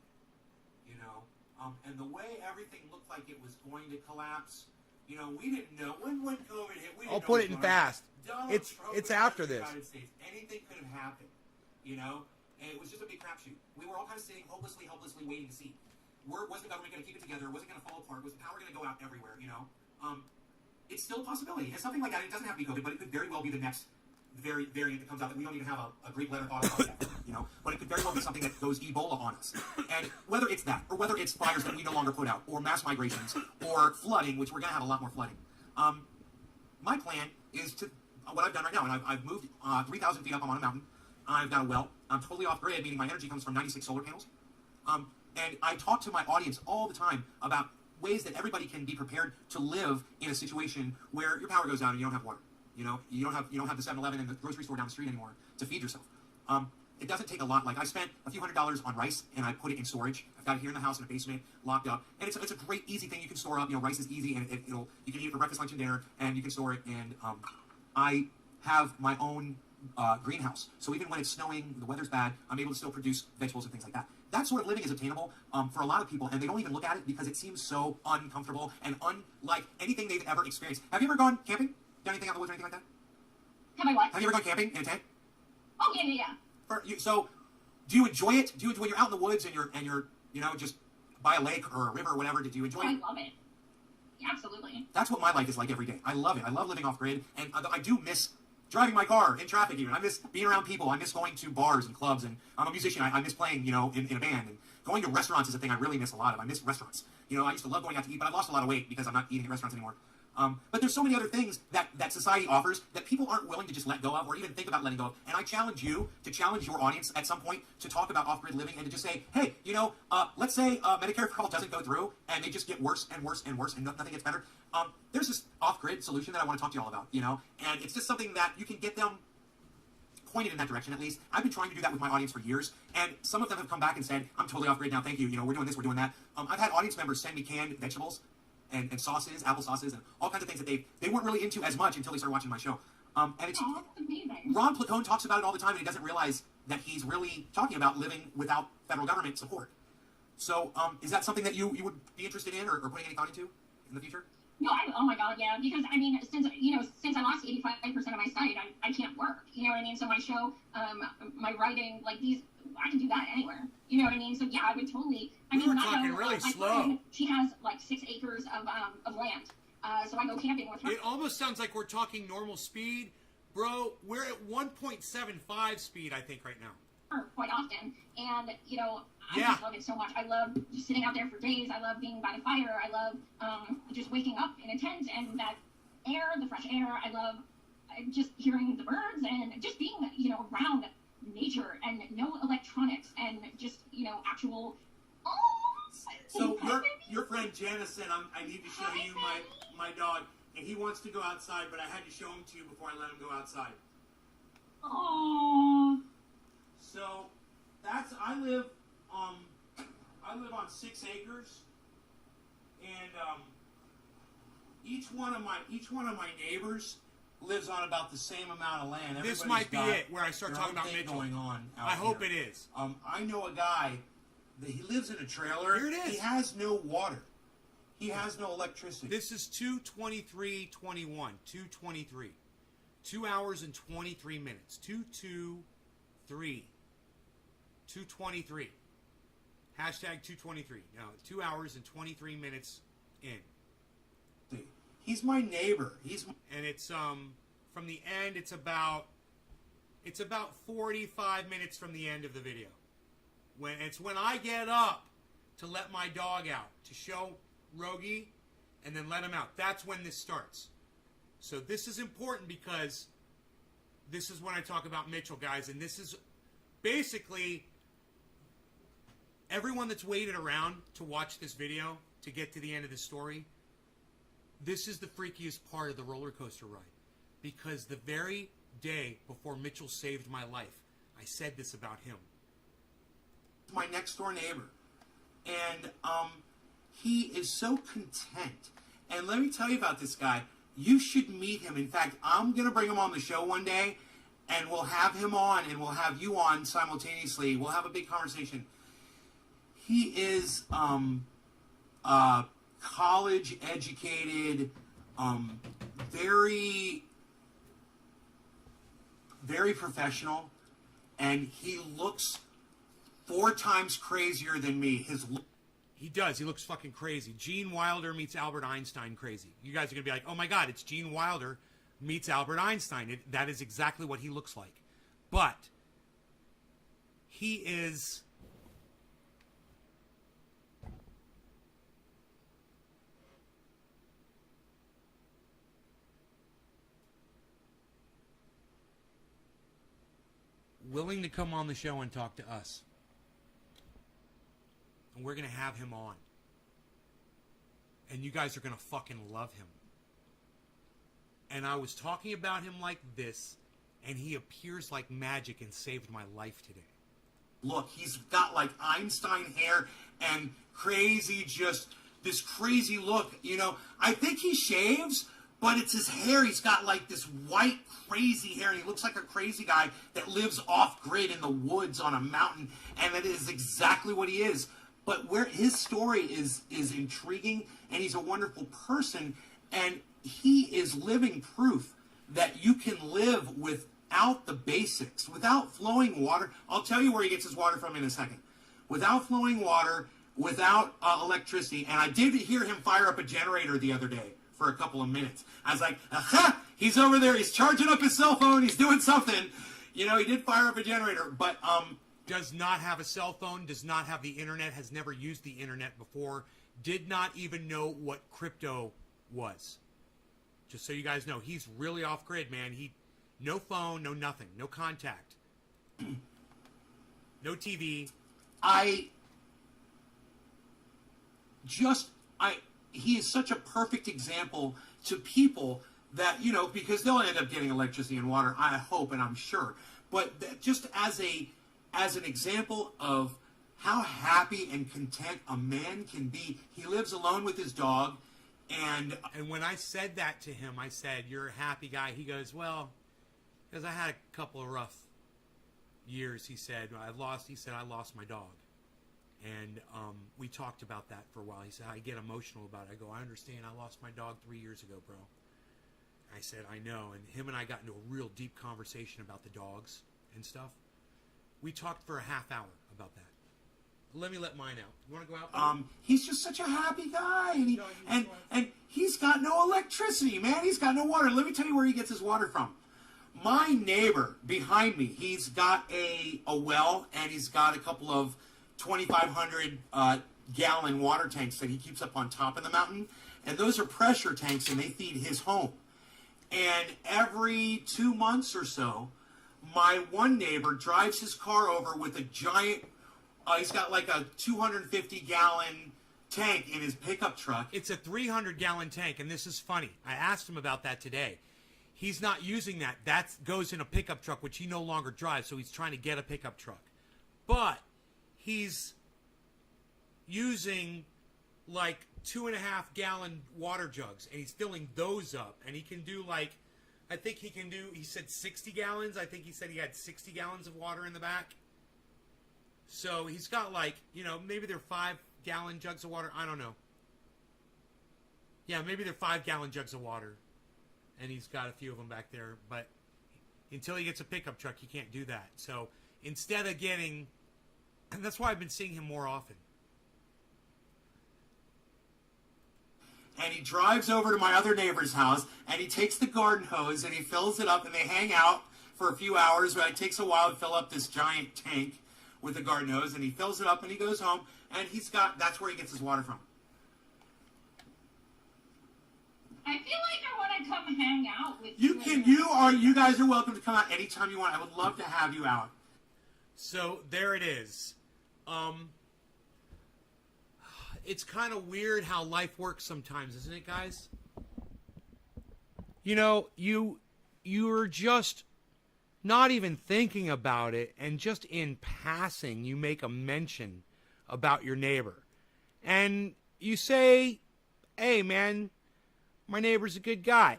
and the way everything looked like it was going to collapse, we didn't know when COVID hit. We didn't I'll know put what it in was going on. fast. Donald It's Trump after was this. in the United States. Anything could have happened, and it was just a big crapshoot. We were all kind of sitting hopelessly waiting to see. Was the government going to keep it together? Was it going to fall apart? Was the power going to go out everywhere? It's still a possibility. And something like that, it doesn't have to be COVID, but it could very well be the next variant that comes out that we don't even have a Greek letter thought about yet. But it could very well be something that goes Ebola on us. And whether it's that, or whether it's fires that we no longer put out, or mass migrations, or flooding, which we're going to have a lot more flooding. My plan is to, what I've done right now, and I've moved 3,000 feet up. I'm on a mountain. I've got a well. I'm totally off grid, meaning my energy comes from 96 solar panels. And I talk to my audience all the time about ways that everybody can be prepared to live in a situation where your power goes down and you don't have water. You don't have the 7-Eleven and the grocery store down the street anymore to feed yourself. It doesn't take a lot. Like I spent a few $100s on rice and I put it in storage. I've got it here in the house in a basement, locked up, and it's a great easy thing you can store up. Rice is easy and you can eat it for breakfast, lunch, and dinner, and you can store it. And I have my own greenhouse, so even when it's snowing, the weather's bad, I'm able to still produce vegetables and things like that. That sort of living is obtainable for a lot of people, and they don't even look at it because it seems so uncomfortable and unlike anything they've ever experienced. Have you ever gone camping? Done anything out in the woods or anything like that? Have I what? Have you ever gone camping in a tent? Oh, yeah. So, do you enjoy it? Do you, when you're out in the woods and you're just by a lake or a river or whatever? Did you enjoy it? I love it. Yeah, absolutely. That's what my life is like every day. I love it. I love living off grid, and I do miss driving my car in traffic. Even I miss being around people. I miss going to bars and clubs, and I'm a musician. I miss playing, in a band, and going to restaurants is a thing I really miss a lot of. I miss restaurants. I used to love going out to eat, but I've lost a lot of weight because I'm not eating at restaurants anymore. But there's so many other things that society offers that people aren't willing to just let go of or even think about letting go of. And I challenge you to challenge your audience at some point to talk about off-grid living and to just say, hey, let's say Medicare for All doesn't go through and they just get worse and worse and worse and nothing gets better. There's this off-grid solution that I want to talk to you all about, and it's just something that you can get them pointed in that direction at least. I've been trying to do that with my audience for years, and some of them have come back and said, I'm totally off-grid now, thank you, we're doing this, we're doing that. I've had audience members send me canned vegetables and sauces, apple sauces, and all kinds of things that they weren't really into as much until they started watching my show. And it's Ron Placone talks about it all the time, and he doesn't realize that he's really talking about living without federal government support. So, is that something that you would be interested in or putting any thought into in the future? No, oh my God, yeah. Because since I lost 85% of my sight, I can't work. You know what I mean? So my show, my writing, like these, I can do that anywhere. You know what I mean? So yeah, I would totally. We're talking really slow. Friend, she has like 6 acres of land. So I go camping with her. It almost sounds like we're talking normal speed, bro. We're at 1.75 speed, I think, right now. Quite often, and I just love it so much. I love just sitting out there for days. I love being by the fire. I love just waking up in a tent and that air, the fresh air. I love just hearing the birds and just being around nature and no electronics and just actual. So your friend Janice said I need to show you my dog, and he wants to go outside, but I had to show him to you before I let him go outside. Aww. So I live on 6 acres, and each one of my neighbors lives on about the same amount of land. This might be it where I start talking about Mitchell. Going on out I hope here. it is. I know a guy that he lives in a trailer. Here it is. He has no water. He has no electricity. This is 2:23:21. 2:23. 2 hours and 23 minutes. 2:23. 2:23. Hashtag 2:23. Now, 2 hours and 23 minutes in. He's my neighbor. And it's from the end. It's about 45 minutes from the end of the video. When I get up to let my dog out to show Rogie and then let him out. That's when this starts. So this is important because this is when I talk about Mitchell, guys, and this is basically everyone that's waited around to watch this video to get to the end of the story. This is the freakiest part of the roller coaster ride, because the very day before Mitchell saved my life, I said this about him. My next door neighbor, and he is so content. And let me tell you about this guy. You should meet him. In fact, I'm going to bring him on the show one day, and we'll have him on, and we'll have you on simultaneously. We'll have a big conversation. He is college educated, very, very professional, and he looks 4 times crazier than me. He does. He looks fucking crazy. Gene Wilder meets Albert Einstein crazy. You guys are going to be like, oh my God, it's Gene Wilder meets Albert Einstein. That is exactly what he looks like. But he is... willing to come on the show and talk to us. And we're going to have him on. And you guys are going to fucking love him. And I was talking about him like this, and he appears like magic and saved my life today. Look, he's got like Einstein hair and crazy, just this crazy look. You know, I think he shaves, but it's his hair. He's got like this white, crazy hair, and he looks like a crazy guy that lives off-grid in the woods on a mountain, and that is exactly what he is. But where his story is intriguing, and he's a wonderful person, and he is living proof that you can live without the basics, without flowing water. I'll tell you where he gets his water from in a second. Without flowing water, without electricity, and I did hear him fire up a generator the other day for a couple of minutes. I was like, aha, he's over there, he's charging up his cell phone, he's doing something. You know, he did fire up a generator, but does not have a cell phone, does not have the internet, has never used the internet before, did not even know what crypto was. Just so you guys know, he's really off grid, man. No phone, no nothing, no contact, no TV. He is such a perfect example to people that, you know, because they'll end up getting electricity and water, I hope, and I'm sure. But just as an example of how happy and content a man can be. He lives alone with his dog, and when I said that to him, I said, "You're a happy guy." He goes, "Well, because I had a couple of rough years." He said, I lost my dog. And we talked about that for a while. He said, I get emotional about it. I go, I understand. I lost my dog 3 years ago, bro. I said, I know. And him and I got into a real deep conversation about the dogs and stuff. We talked for a half hour about that. Let me let mine out. You want to go out? He's just such a happy guy. And he's got no electricity, man. He's got no water. Let me tell you where he gets his water from. My neighbor behind me, he's got a well, and he's got a couple of 2,500 gallon water tanks that he keeps up on top of the mountain. And those are pressure tanks, and they feed his home. And every 2 months or so, my one neighbor drives his car over with a giant, he's got like a 250 gallon tank in his pickup truck. It's a 300 gallon tank, and this is funny. I asked him about that today. He's not using that. That goes in a pickup truck, which he no longer drives, so he's trying to get a pickup truck. But he's using like 2.5 gallon water jugs, and he's filling those up, and he can do like, I think he can do, he said 60 gallons. I think he said he had 60 gallons of water in the back. So he's got like, you know, maybe they're 5 gallon jugs of water. I don't know. Yeah, maybe they're 5 gallon jugs of water. And he's got a few of them back there. But until he gets a pickup truck, he can't do that. So instead of getting, and that's why I've been seeing him more often. And he drives over to my other neighbor's house, and he takes the garden hose, and he fills it up, and they hang out for a few hours. But it takes a while to fill up this giant tank with the garden hose, and he fills it up, and he goes home, and that's where he gets his water from. I feel like I want to come hang out with You can. You guys are welcome to come out anytime you want. I would love to have you out. So there it is. It's kind of weird how life works sometimes, isn't it, guys? You know, you're just not even thinking about it, and just in passing, you make a mention about your neighbor. And you say, hey, man, my neighbor's a good guy.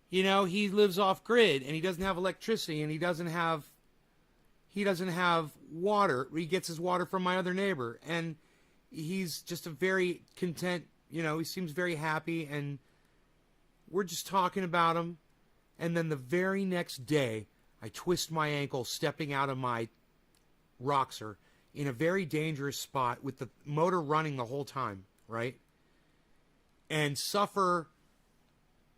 You know, he lives off grid, and he doesn't have electricity, and he doesn't have water. He gets his water from my other neighbor, and he's just a very content, you know, he seems very happy, and we're just talking about him. And then the very next day, I twist my ankle stepping out of my Roxer in a very dangerous spot with the motor running the whole time, right? And suffer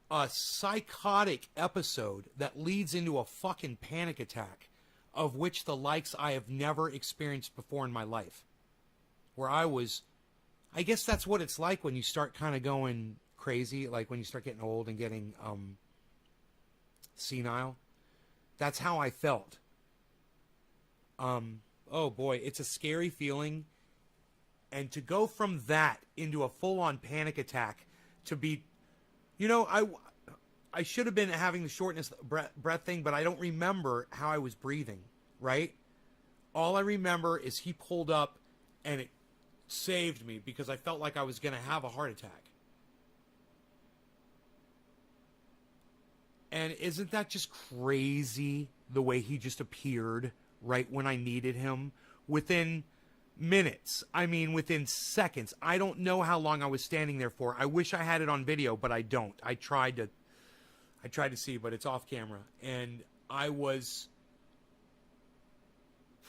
a psychotic episode that leads into a fucking panic attack, of which the likes I have never experienced before in my life. Where I guess that's what it's like when you start kind of going crazy, like when you start getting old and getting senile. That's how I felt. Oh boy, it's a scary feeling. And to go from that into a full-on panic attack, to be, you know, I should have been having the shortness breath thing, but I don't remember how I was breathing, right? All I remember is he pulled up and it saved me, because I felt like I was going to have a heart attack. And isn't that just crazy, the way he just appeared right when I needed him? Within minutes. I mean, within seconds. I don't know how long I was standing there for. I wish I had it on video, but I don't. I tried to see, but it's off camera. And I was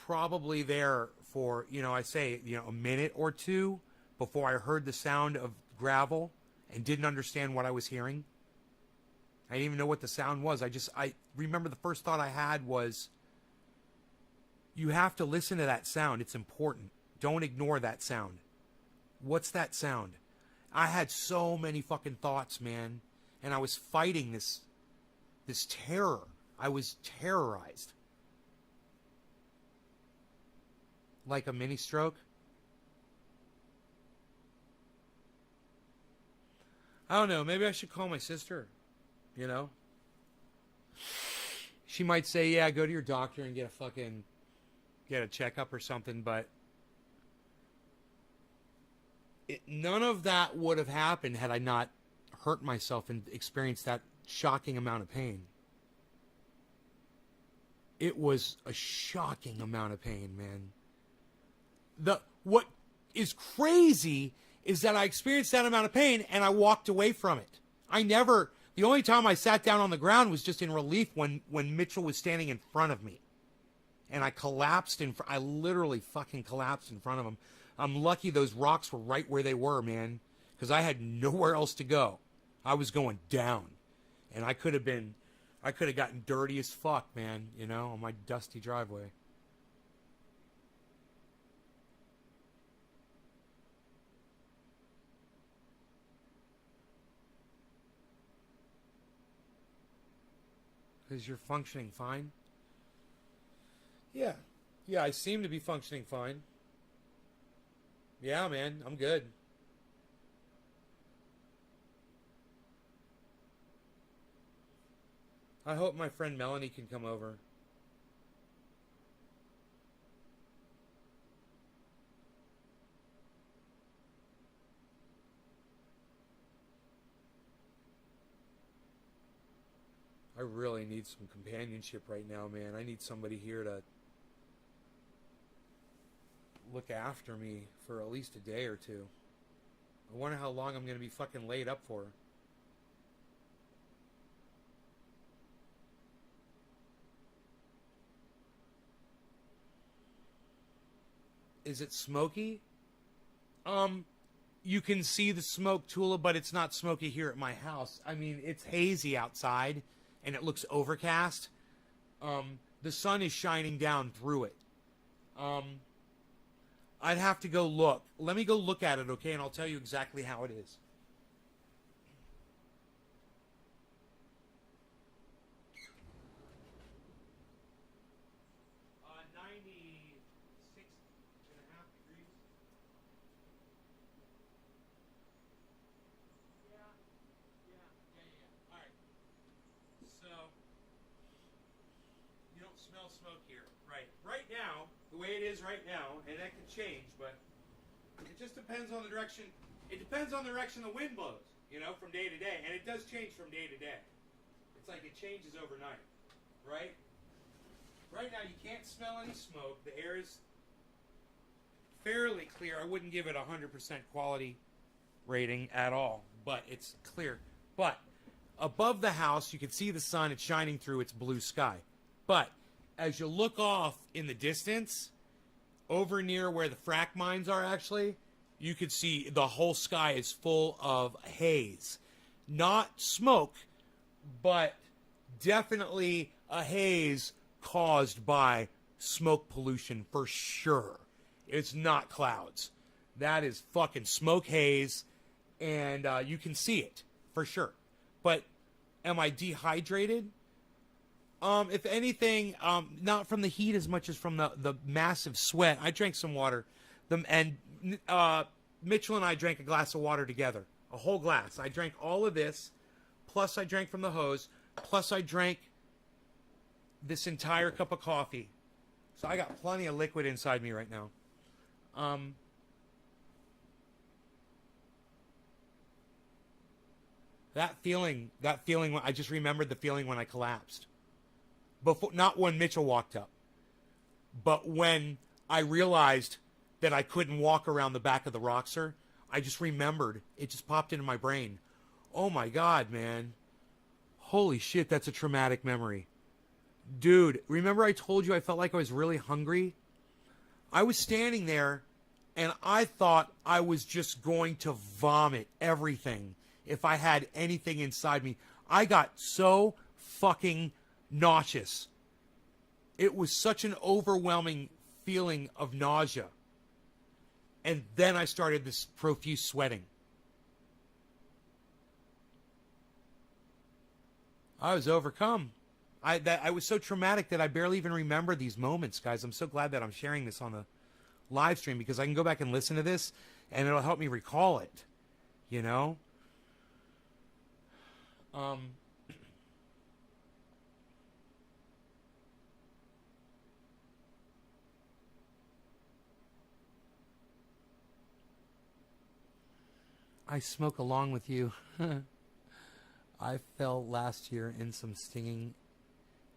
probably there for, you know, I say, you know, a minute or two before I heard the sound of gravel and didn't understand what I was hearing. I didn't even know what the sound was. I remember the first thought I had was, you have to listen to that sound. It's important. Don't ignore that sound. What's that sound? I had so many fucking thoughts, man. And I was fighting this terror. I was terrorized. Like a mini stroke. I don't know. Maybe I should call my sister. You know? She might say, yeah, go to your doctor and get a checkup or something, but none of that would have happened had I not hurt myself and experienced that shocking amount of pain. It was a shocking amount of pain, man. What is crazy is that I experienced that amount of pain and I walked away from it. The only time I sat down on the ground was just in relief when Mitchell was standing in front of me. And I literally fucking collapsed in front of him. I'm lucky those rocks were right where they were, man. Because I had nowhere else to go. I was going down. And I could have gotten dirty as fuck, man, you know, on my dusty driveway. Because you're functioning fine? Yeah. Yeah, I seem to be functioning fine. Yeah, man, I'm good. I hope my friend Melanie can come over. I really need some companionship right now, man. I need somebody here to look after me for at least a day or two. I wonder how long I'm going to be fucking laid up for. Is it smoky? You can see the smoke, Tula, but it's not smoky here at my house. I mean, it's hazy outside, and it looks overcast. The sun is shining down through it. I'd have to go look. Let me go look at it, okay? And I'll tell you exactly how it is. don't smell smoke here. Right. Right now, the way it is right now, and that could change, but it just depends on the direction. It depends on the direction the wind blows, you know, from day to day. And it does change from day to day. It's like it changes overnight, right? Right now, you can't smell any smoke. The air is fairly clear. I wouldn't give it 100% quality rating at all, but it's clear. But above the house, you can see the sun. It's shining through its blue sky. But as you look off in the distance, over near where the frack mines are actually, you could see the whole sky is full of haze. Not smoke, but definitely a haze caused by smoke pollution for sure. It's not clouds. That is fucking smoke haze, and you can see it for sure. But am I dehydrated? If anything, not from the heat as much as from the massive sweat. I drank some water. Mitchell and I drank a glass of water together. A whole glass. I drank all of this, plus I drank from the hose, plus I drank this entire cup of coffee. So I got plenty of liquid inside me right now. That feeling, I just remembered the feeling when I collapsed. Before, not when Mitchell walked up, but when I realized that I couldn't walk around the back of the Roxer, I just remembered. It just popped into my brain. Oh my God, man. Holy shit, that's a traumatic memory. Dude, remember I told you I felt like I was really hungry? I was standing there, and I thought I was just going to vomit everything if I had anything inside me. I got so fucking nauseous. It was such an overwhelming feeling of nausea. And then I started this profuse sweating. I was overcome. I was so traumatic that I barely even remember these moments, guys. I'm so glad that I'm sharing this on the live stream because I can go back and listen to this and it'll help me recall it. You know? I smoke along with you. I fell last year in some stinging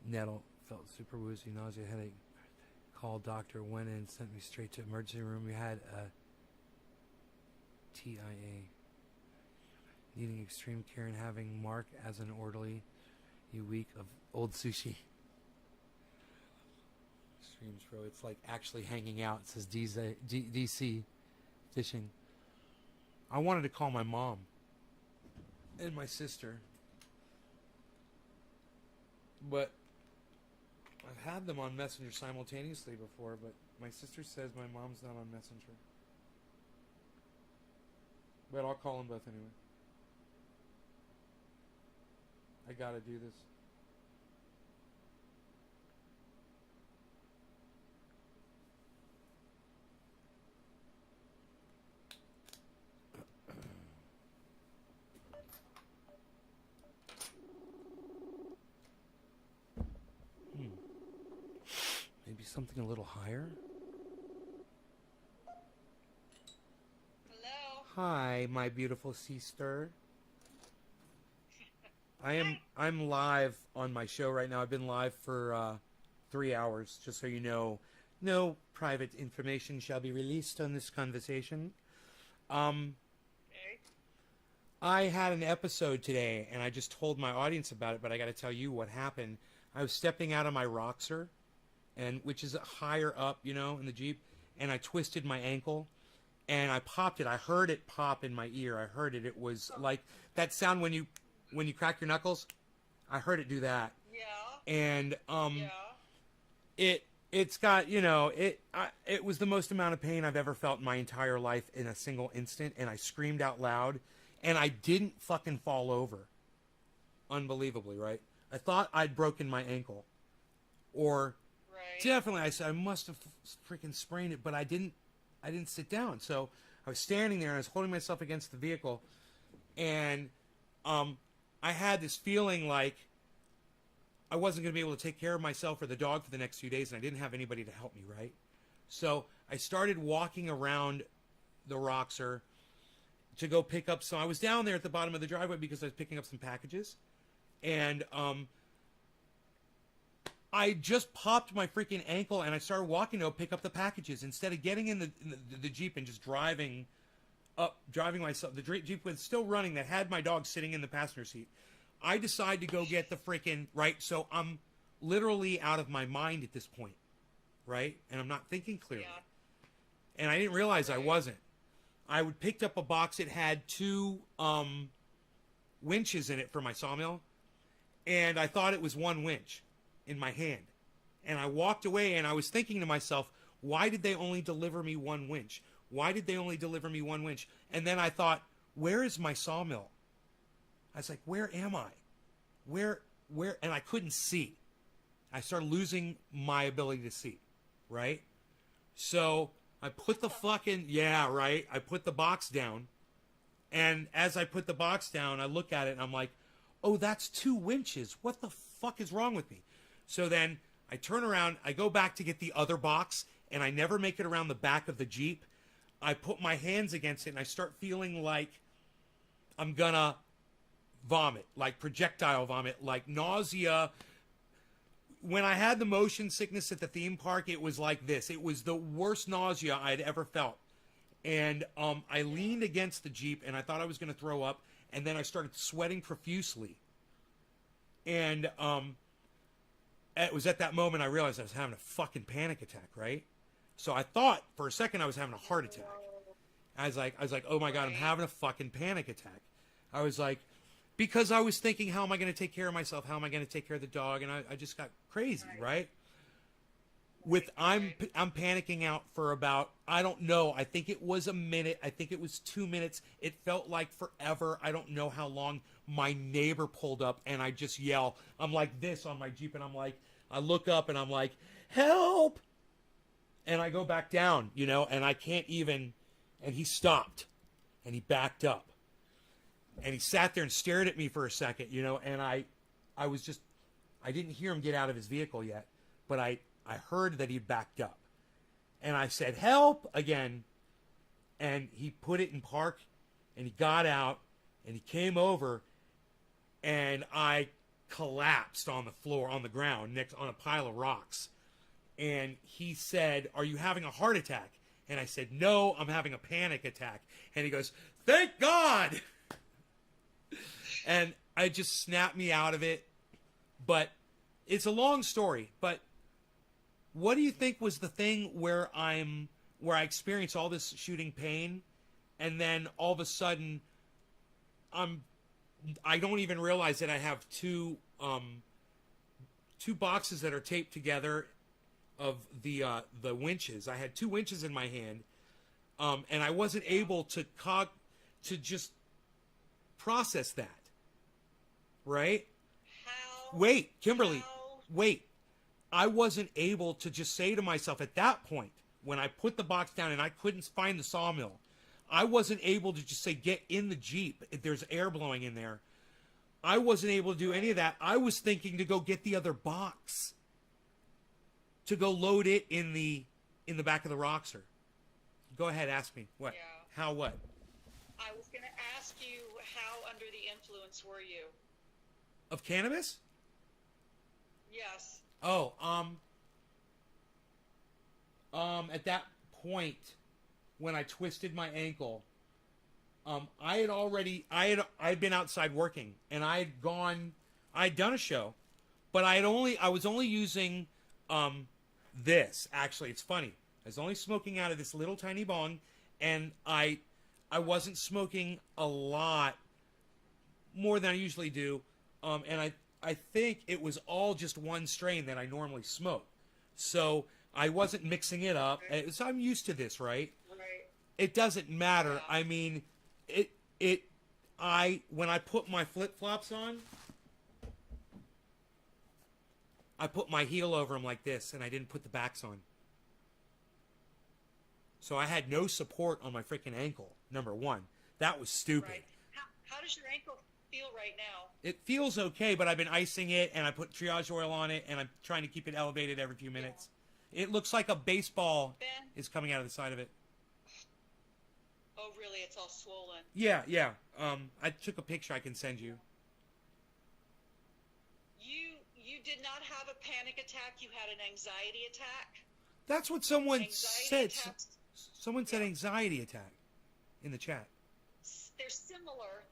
nettle. Felt super woozy, nausea, headache. Called doctor, went in, sent me straight to emergency room. We had a TIA. Needing extreme care and having Mark as an orderly. A week of old sushi. Streams, bro. It's like actually hanging out. It says DC fishing. I wanted to call my mom and my sister, but I've had them on Messenger simultaneously before, but my sister says my mom's not on Messenger. But I'll call them both anyway. I gotta do this. Maybe something a little higher? Hello. Hi, my beautiful sister. I'm live on my show right now. I've been live for 3 hours, just so you know. No private information shall be released on this conversation. Okay. I had an episode today, and I just told my audience about it, but I got to tell you what happened. I was stepping out of my Roxer, which is higher up, you know, in the Jeep, and I twisted my ankle, and I popped it. I heard it pop in my ear. I heard it. It was like that sound when you crack your knuckles. I heard it do that. Yeah. And Yeah. it's got, you know, it was the most amount of pain I've ever felt in my entire life in a single instant, and I screamed out loud, and I didn't fucking fall over. Unbelievably, right? I thought I'd broken my ankle, or Right. definitely I said I must have freaking sprained it, but I didn't sit down. So I was standing there and I was holding myself against the vehicle, and I had this feeling like I wasn't going to be able to take care of myself or the dog for the next few days, and I didn't have anybody to help me, right? So I started walking around the Roxer to go pick up some. I was down there at the bottom of the driveway because I was picking up some packages, and I just popped my freaking ankle, and I started walking to go pick up the packages instead of getting in the Jeep and just driving myself. The Jeep was still running that had my dog sitting in the passenger seat. I decide to go get the freaking, right? So I'm literally out of my mind at this point, right? And I'm not thinking clearly. Yeah. And I didn't realize I wasn't. I would picked up a box. It had 2 winches in it for my sawmill, and I thought it was one winch in my hand. And I walked away, and I was thinking to myself, why did they only deliver me one winch? Why did they only deliver me one winch? And then I thought, where is my sawmill? I was like, where am I? Where? And I couldn't see. I started losing my ability to see, right? So I put the fucking, I put the box down. And as I put the box down, I look at it and I'm like, oh, that's 2 winches. What the fuck is wrong with me? So then I turn around, I go back to get the other box, and I never make it around the back of the Jeep. I put my hands against it, and I start feeling like I'm gonna vomit, like projectile vomit, like nausea. When I had the motion sickness at the theme park, it was like this. It was the worst nausea I'd ever felt. And I leaned against the Jeep, and I thought I was going to throw up, and then I started sweating profusely. And it was at that moment I realized I was having a fucking panic attack, right? So I thought for a second I was having a heart attack. I was like, oh my God, I'm having a fucking panic attack. I was like, because I was thinking, how am I going to take care of myself? How am I going to take care of the dog? And I just got crazy, right? I'm panicking out for about, I don't know, I think it was a minute. I think it was 2 minutes. It felt like forever. I don't know how long. My neighbor pulled up, and I just yell. I'm like this on my Jeep, and I'm like, I look up, and I'm like, help! And I go back down, and I can't even, and he stopped, and he backed up. And he sat there and stared at me for a second, and I was just, I didn't hear him get out of his vehicle yet, but I heard that he backed up. And I said, help, again. And he put it in park, and he got out, and he came over, and I collapsed on the floor, on the ground, next on a pile of rocks. And he said, are you having a heart attack? And I said, no, I'm having a panic attack. And he goes, thank God! And I just snapped me out of it. But it's a long story. But what do you think was the thing where I experience all this shooting pain, and then all of a sudden I don't even realize that I have two boxes that are taped together of the winches. I had 2 winches in my hand, and I wasn't able to just process that. Right? How? Wait, Kimberly. Wait. I wasn't able to just say to myself at that point, when I put the box down and I couldn't find the sawmill, I wasn't able to just say, get in the Jeep. There's air blowing in there. I wasn't able to do any of that. I was thinking to go get the other box, to go load it in the back of the Roxer. Go ahead, ask me. What? Yeah. How what? I was going to ask you, how under the influence were you? Of cannabis? Yes. Oh, at that point, when I twisted my ankle, I had been outside working, and I had done a show, but I was only using, this. Actually, it's funny. I was only smoking out of this little tiny bong, and I wasn't smoking a lot more than I usually do, and I think it was all just one strain that I normally smoke. So I wasn't mixing it up. So I'm used to this, right? Right. It doesn't matter. I mean, when I put my flip-flops on, I put my heel over them like this, and I didn't put the backs on. So I had no support on my freaking ankle, number one. That was stupid. Right. How does your ankle feel right now? It feels okay, but I've been icing it, and I put triage oil on it, and I'm trying to keep it elevated every few minutes. It looks like a baseball Ben? is coming out of the side of it. Oh, really? It's all swollen. Yeah. I took a picture I can send you. You did not have a panic attack. You had an anxiety attack. That's what someone Anxiety said. attacks. Someone said anxiety attack in the chat. They're similar,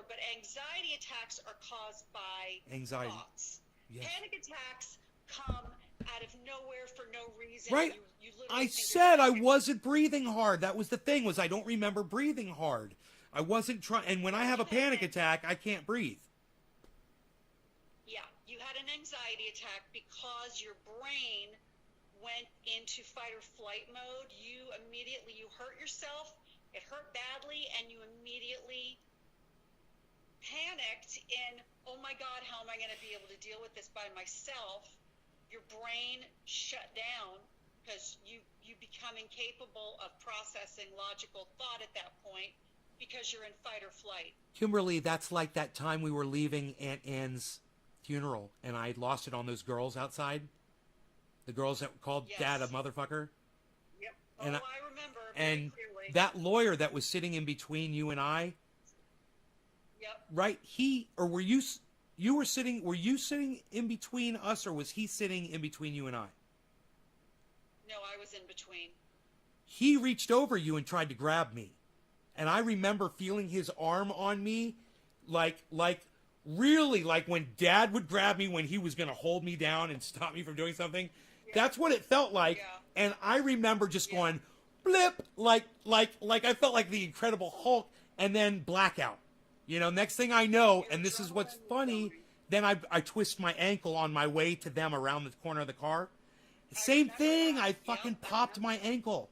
but anxiety attacks are caused by Anxiety. thoughts. Yes. Panic attacks come out of nowhere for no reason. Right. You literally I think said I you're- wasn't breathing hard. That was the thing, was I don't remember breathing hard. I wasn't trying, and when I have a panic attack, I can't breathe. Yeah, you had an anxiety attack because your brain went into fight or flight mode. You hurt yourself. It hurt badly, and you immediately panicked in, oh my God, how am I going to be able to deal with this by myself? Your brain shut down because you become incapable of processing logical thought at that point because you're in fight or flight. Kimberly, that's like that time we were leaving Aunt Anne's funeral, and I lost it on those girls outside. The girls that called Dad a motherfucker. Yep. And I remember very and clearly. that lawyer that was sitting in between you and I. Yep. Right? Were you sitting in between us, or was he sitting in between you and I? No, I was in between. He reached over you and tried to grab me. And I remember feeling his arm on me, like really like when Dad would grab me when he was going to hold me down and stop me from doing something. Yeah. That's what it felt like. Yeah. And I remember just going blip, like I felt like the Incredible Hulk, and then blackout. You know, next thing I know, and this is what's funny, then I twist my ankle on my way to them around the corner of the car. Same thing. I fucking popped my ankle.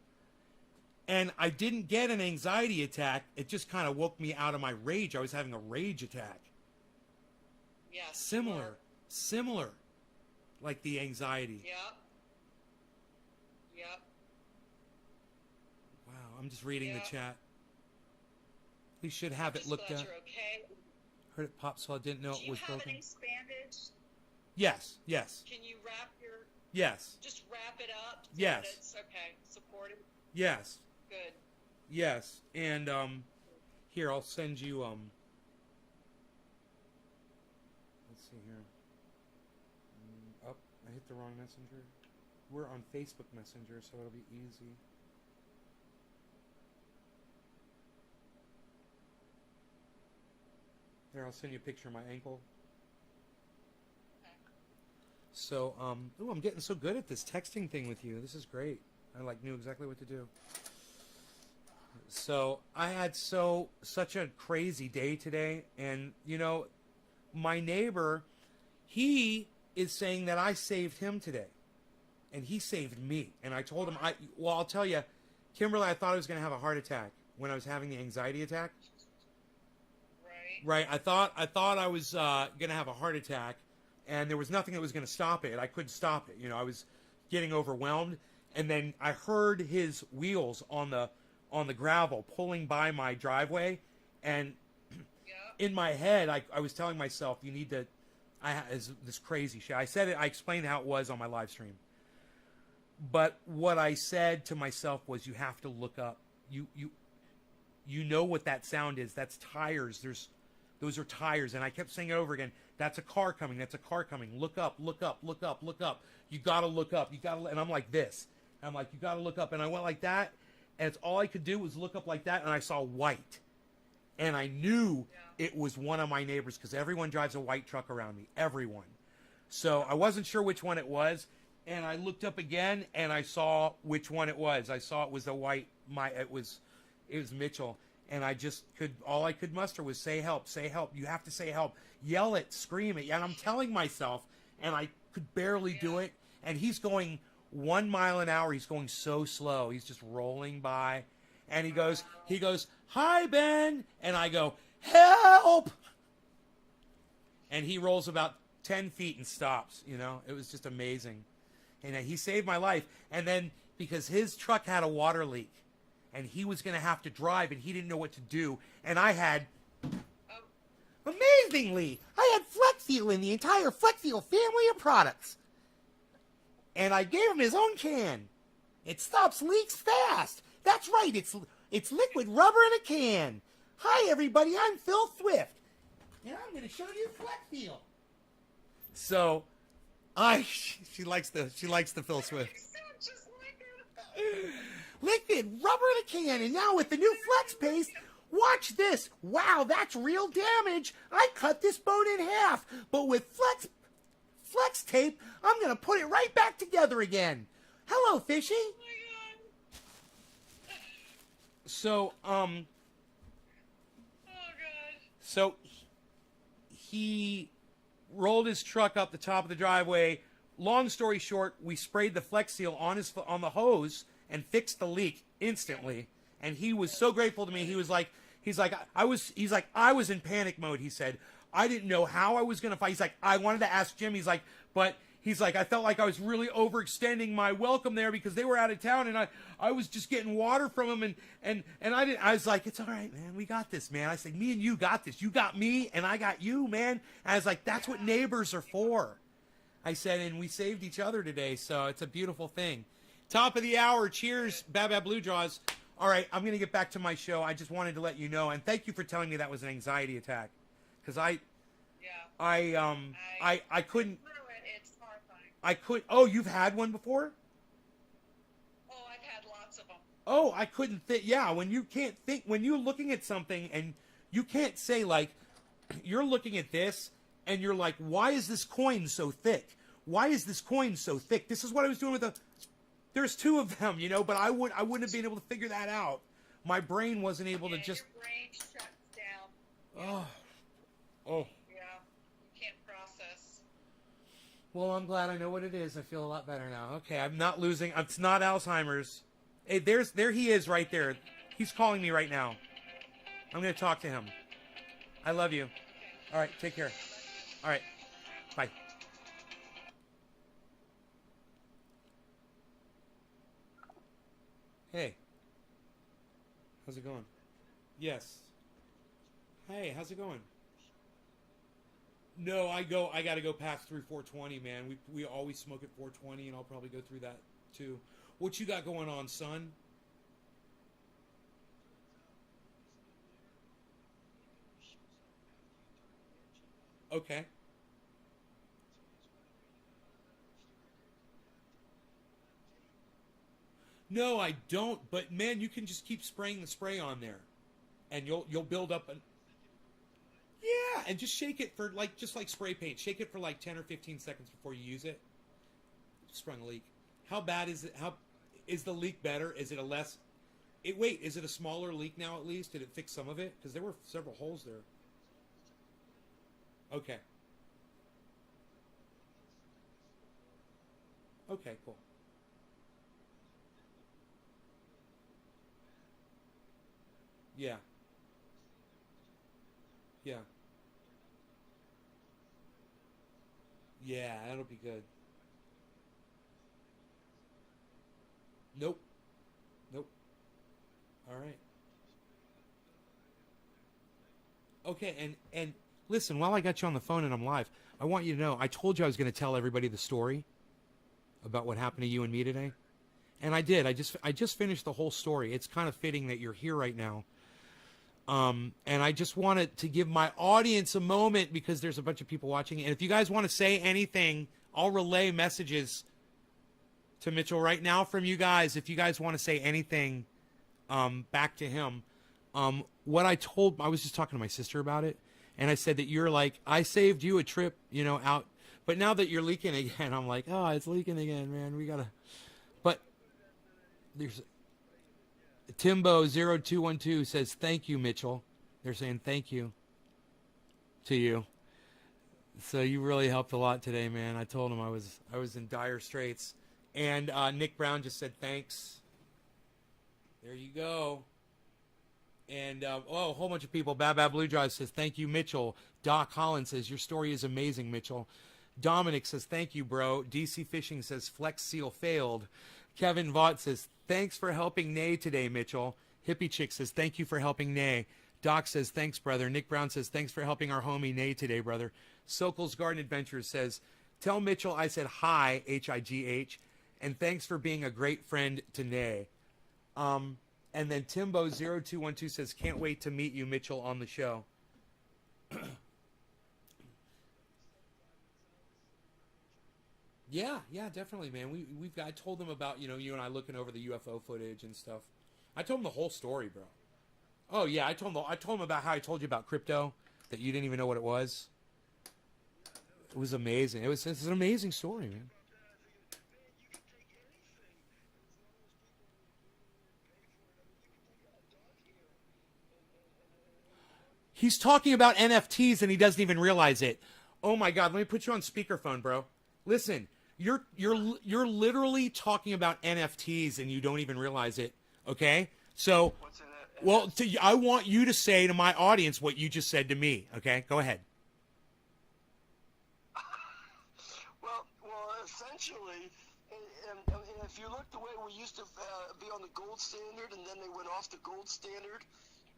And I didn't get an anxiety attack. It just kind of woke me out of my rage. I was having a rage attack. Yes. Similar. Like the anxiety. Yep. Wow, I'm just reading the chat. We should have it looked at. You're okay. Heard it pop, so I didn't know it was broken. Do you have an ace bandage? Yes. Can you wrap your... Yes. Just wrap it up? So yes. That it's okay. Supported? Yes. Good. Yes. And, here, I'll send you, let's see here. Oh, I hit the wrong messenger. We're on Facebook Messenger, so it'll be easy. There, I'll send you a picture of my ankle. So, ooh, I'm getting so good at this texting thing with you. This is great. I knew exactly what to do. So I had such a crazy day today, and my neighbor, he is saying that I saved him today, and he saved me. And I told him, I'll tell you, Kimberly, I thought I was going to have a heart attack when I was having the anxiety attack. Right. I thought I was going to have a heart attack, and there was nothing that was going to stop it. I couldn't stop it. I was getting overwhelmed, and then I heard his wheels on the gravel pulling by my driveway, and in my head, I was telling myself, you need to. This crazy shit. I said it. I explained how it was on my live stream. But what I said to myself was, you have to look up. You know what that sound is? That's tires. Those are tires. And I kept saying it over again. That's a car coming. That's a car coming. Look up, look up, look up, look up. You got to look up. And I'm like this. I'm like, you got to look up. And I went like that. And it's all I could do was look up like that. And I saw white. And I knew it was one of my neighbors, because everyone drives a white truck around me. Everyone. So I wasn't sure which one it was. And I looked up again and I saw which one it was. I saw it was the white. It was Mitchell. And all I could muster was say help, say help. You have to say help. Yell it, scream it. And I'm telling myself, and I could barely do it. And he's going 1 mile an hour. He's going so slow. He's just rolling by. And he goes, hi, Ben. And I go, help. And he rolls about 10 feet and stops. It was just amazing. And he saved my life. And then because his truck had a water leak, and he was going to have to drive, and he didn't know what to do. And I had Amazingly, I had Flex Seal in the entire Flex Seal family of products. And I gave him his own can. It stops leaks fast. That's right, it's liquid rubber in a can. Hi everybody, I'm Phil Swift. And I'm going to show you Flex Seal. So, she likes the Phil Swift. Liquid rubber in a can, and now with the new Flex Paste, watch this. Wow, that's real damage. I cut this bone in half, but with Flex Tape, I'm going to put it right back together again. Hello, Fishy. Oh my God. So, So he rolled his truck up the top of the driveway. Long story short, we sprayed the Flex Seal on the hose and fixed the leak instantly. And he was so grateful to me. I was in panic mode. He said, I didn't know how I was going to fight. He's like, I wanted to ask Jim. He's like, I felt like I was really overextending my welcome there because they were out of town and I was just getting water from them and I was like, it's all right, man. We got this, man. I said, me and you got this. You got me and I got you, man. And I was like, that's what neighbors are for. I said, and we saved each other today. So it's a beautiful thing. Top of the hour. Cheers, Bab Blue Jaws. All right. I'm going to get back to my show. I just wanted to let you know. And thank you for telling me that was an anxiety attack. Cause I couldn't. I could. Oh, you've had one before? Oh, I've had lots of them. Oh, I couldn't think. Yeah, when you can't think, when you're looking at something and you can't say, like, you're looking at this and you're like, why is this coin so thick? Why is this coin so thick? This is what I was doing with there's two of them, you know, but I wouldn't have been able to figure that out. My brain wasn't able to just. Your brain shuts down. Oh. Yeah, you can't process. Well, I'm glad I know what it is. I feel a lot better now. Okay, I'm not losing. It's not Alzheimer's. Hey, there he is right there. He's calling me right now. I'm going to talk to him. I love you. All right, take care. All right, bye. Hey. How's it going? Yes. Hey, how's it going? No, I got to go past through 420, man. We always smoke at 420, and I'll probably go through that too. What you got going on, son? Okay. No, I don't. But man, you can just keep spraying the spray on there, and you'll build up an. Yeah, and just shake it for just like spray paint. Shake it for like 10 or 15 seconds before you use it. Sprung a leak. How bad is it? How is the leak better? Is it a less? Wait, is it a smaller leak now at least? Did it fix some of it? Because there were several holes there. Okay. Okay, cool. Yeah. Yeah. Yeah, that'll be good. Nope. Nope. All right. Okay, and listen, while I got you on the phone and I'm live, I want you to know I told you I was going to tell everybody the story about what happened to you and me today. And I did. I just finished the whole story. It's kind of fitting that you're here right now. And I just wanted to give my audience a moment because there's a bunch of people watching. And if you guys want to say anything, I'll relay messages to Mitchell right now from you guys. If you guys want to say anything back to him, what I was just talking to my sister about it. And I said that you're like, I saved you a trip, out. But now that you're leaking again, I'm like, oh, it's leaking again, man. We got to. But there's. Timbo0212 says, thank you, Mitchell. They're saying thank you to you. So you really helped a lot today, man. I told him I was in dire straits. And Nick Brown just said thanks. There you go. And, a whole bunch of people. Bab Blue Jaws says, thank you, Mitchell. Doc Holland says, your story is amazing, Mitchell. Dominic says, thank you, bro. DC Fishing says, Flex Seal failed. Kevin Vaught says, thanks for helping Nay today, Mitchell. Hippie Chick says, thank you for helping Nay. Doc says, thanks, brother. Nick Brown says, thanks for helping our homie Nay today, brother. Sokol's Garden Adventures says, tell Mitchell I said hi, H-I-G-H, and thanks for being a great friend to Nay. And then Timbo0212 says, can't wait to meet you, Mitchell, on the show. Yeah, definitely, man. I told them about, you and I looking over the UFO footage and stuff. I told them the whole story, bro. Oh yeah, I told them about how I told you about crypto, that you didn't even know what it was. It was amazing. It's an amazing story, man. He's talking about NFTs and he doesn't even realize it. Oh my God, let me put you on speakerphone, bro. Listen, you're literally talking about NFTs and you don't even realize it. Okay? So, well, I want you to say to my audience what you just said to me. Okay? Go ahead. Well, essentially, if you look the way we used to be on the gold standard and then they went off the gold standard,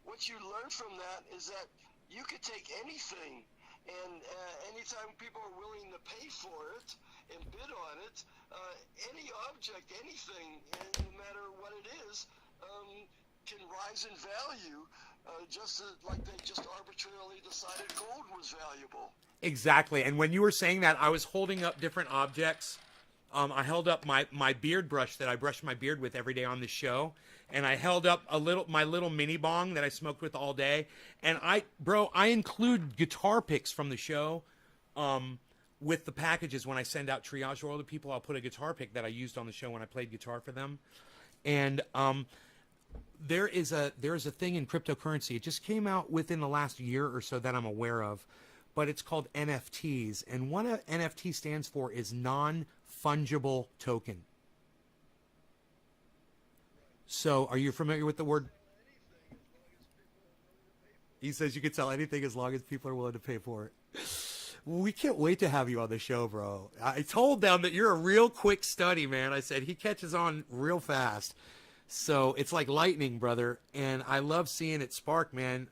what you learn from that is that you could take anything, and anytime people are willing to pay for it and bid on it, any object, anything, no matter what it is, can rise in value, just like they just arbitrarily decided gold was valuable. Exactly. And when you were saying that, I was holding up different objects. I held up my beard brush that I brush my beard with every day on the show. And I held up my little mini bong that I smoked with all day. And I include guitar picks from the show with the packages. When I send out Triage World to people, I'll put a guitar pick that I used on the show when I played guitar for them. And there is a thing in cryptocurrency. It just came out within the last year or so that I'm aware of. But it's called NFTs. And what an NFT stands for is non-fungible token. So, are you familiar with the word? He says you can sell anything as long as people are willing to pay for it. We can't wait to have you on the show, bro. I told them that you're a real quick study, man. I said he catches on real fast. So, it's like lightning, brother. And I love seeing it spark, man.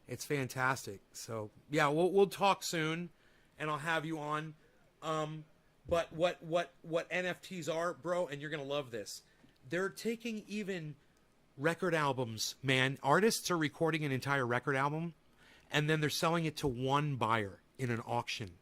It's fantastic. So, yeah, we'll talk soon, and I'll have you on. But what NFTs are, bro, and you're going to love this. They're taking even record albums, man. Artists are recording an entire record album, and then they're selling it to one buyer in an auction.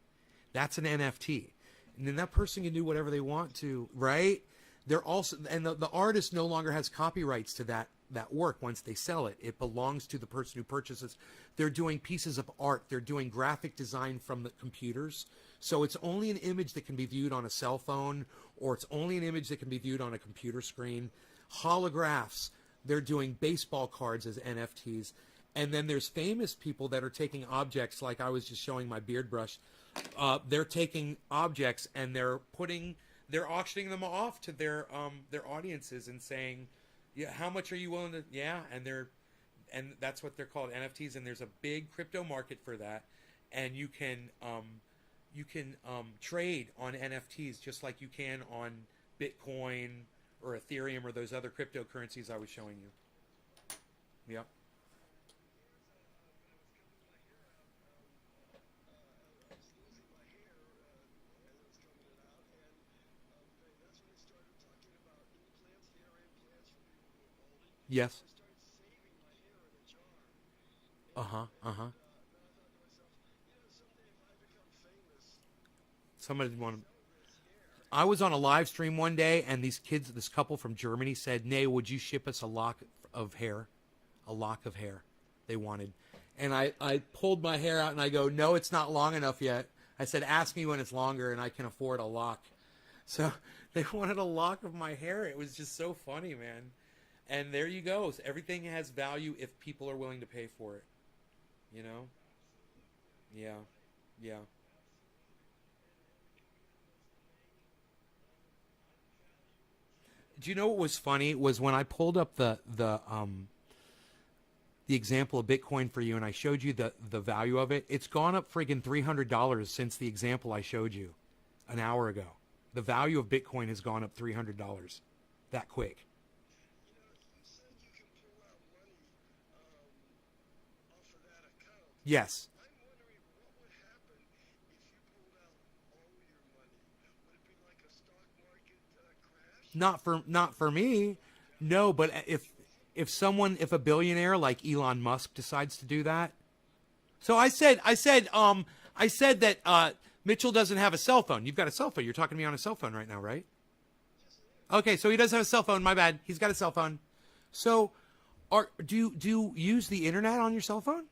That's an NFT. And then that person can do whatever they want to, right? They're also, and the artist no longer has copyrights to that work once they sell it. It belongs to the person who purchases. They're doing pieces of art. They're doing graphic design from the computers. So it's only an image that can be viewed on a cell phone, or it's only an image that can be viewed on a computer screen. Holographs. They're doing baseball cards as NFTs. And then there's famous people that are taking objects, like I was just showing my beard brush. They're taking objects and they're auctioning them off to their audiences and saying, yeah, how much are you willing to? Yeah, and that's what they're called, NFTs. And there's a big crypto market for that, and you can trade on NFTs just like you can on Bitcoin or Ethereum or those other cryptocurrencies I was showing you. Yep. Yes. Somebody wanted. I was on a live stream one day, and this couple from Germany said, "Nay, would you ship us a lock of hair?" A lock of hair they wanted. And I pulled my hair out, and I go, "No, it's not long enough yet." I said, "Ask me when it's longer, and I can afford a lock." So they wanted a lock of my hair. It was just so funny, man. And there you go. Everything has value if people are willing to pay for it. You know? Yeah. Yeah. Do you know what was funny? Was when I pulled up the example of Bitcoin for you and I showed you the value of it. It's gone up friggin' $300 since the example I showed you an hour ago. The value of Bitcoin has gone up $300 that quick. Yes. Not for me. No, but if a billionaire like Elon Musk decides to do that. So I said that Mitchell doesn't have a cell phone. You've got a cell phone. You're talking to me on a cell phone right now, right? Okay, so he does have a cell phone. My bad. He's got a cell phone. So do you use the internet on your cell phone?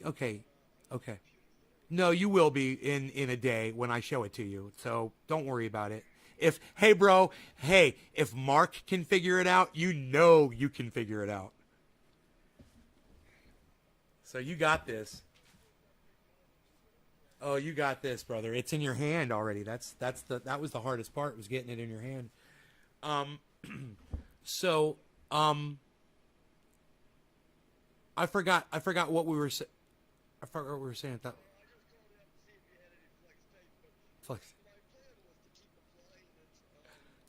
Okay. Okay. No, you will be in a day when I show it to you. So don't worry about it. If Mark can figure it out, you know you can figure it out. So you got this. Oh, you got this, brother. It's in your hand already. That was the hardest part, was getting it in your hand. I forgot what we were saying. I forgot what we were saying. Flex.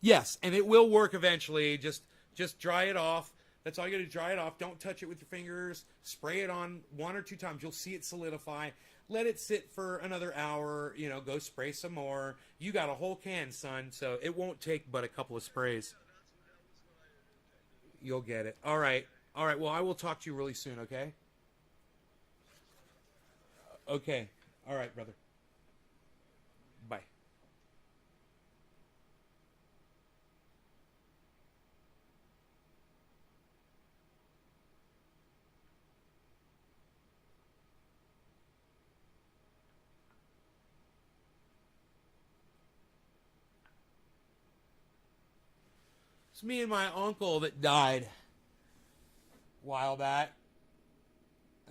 Yes, and it will work eventually. Just dry it off. That's all you got to do. Dry it off. Don't touch it with your fingers. Spray it on 1 or 2 times. You'll see it solidify. Let it sit for another hour. Go spray some more. You got a whole can, son, so it won't take but a couple of sprays. You'll get it. All right. Well, I will talk to you really soon, okay? Okay. All right, brother. Bye. It's me and my uncle that died a while back.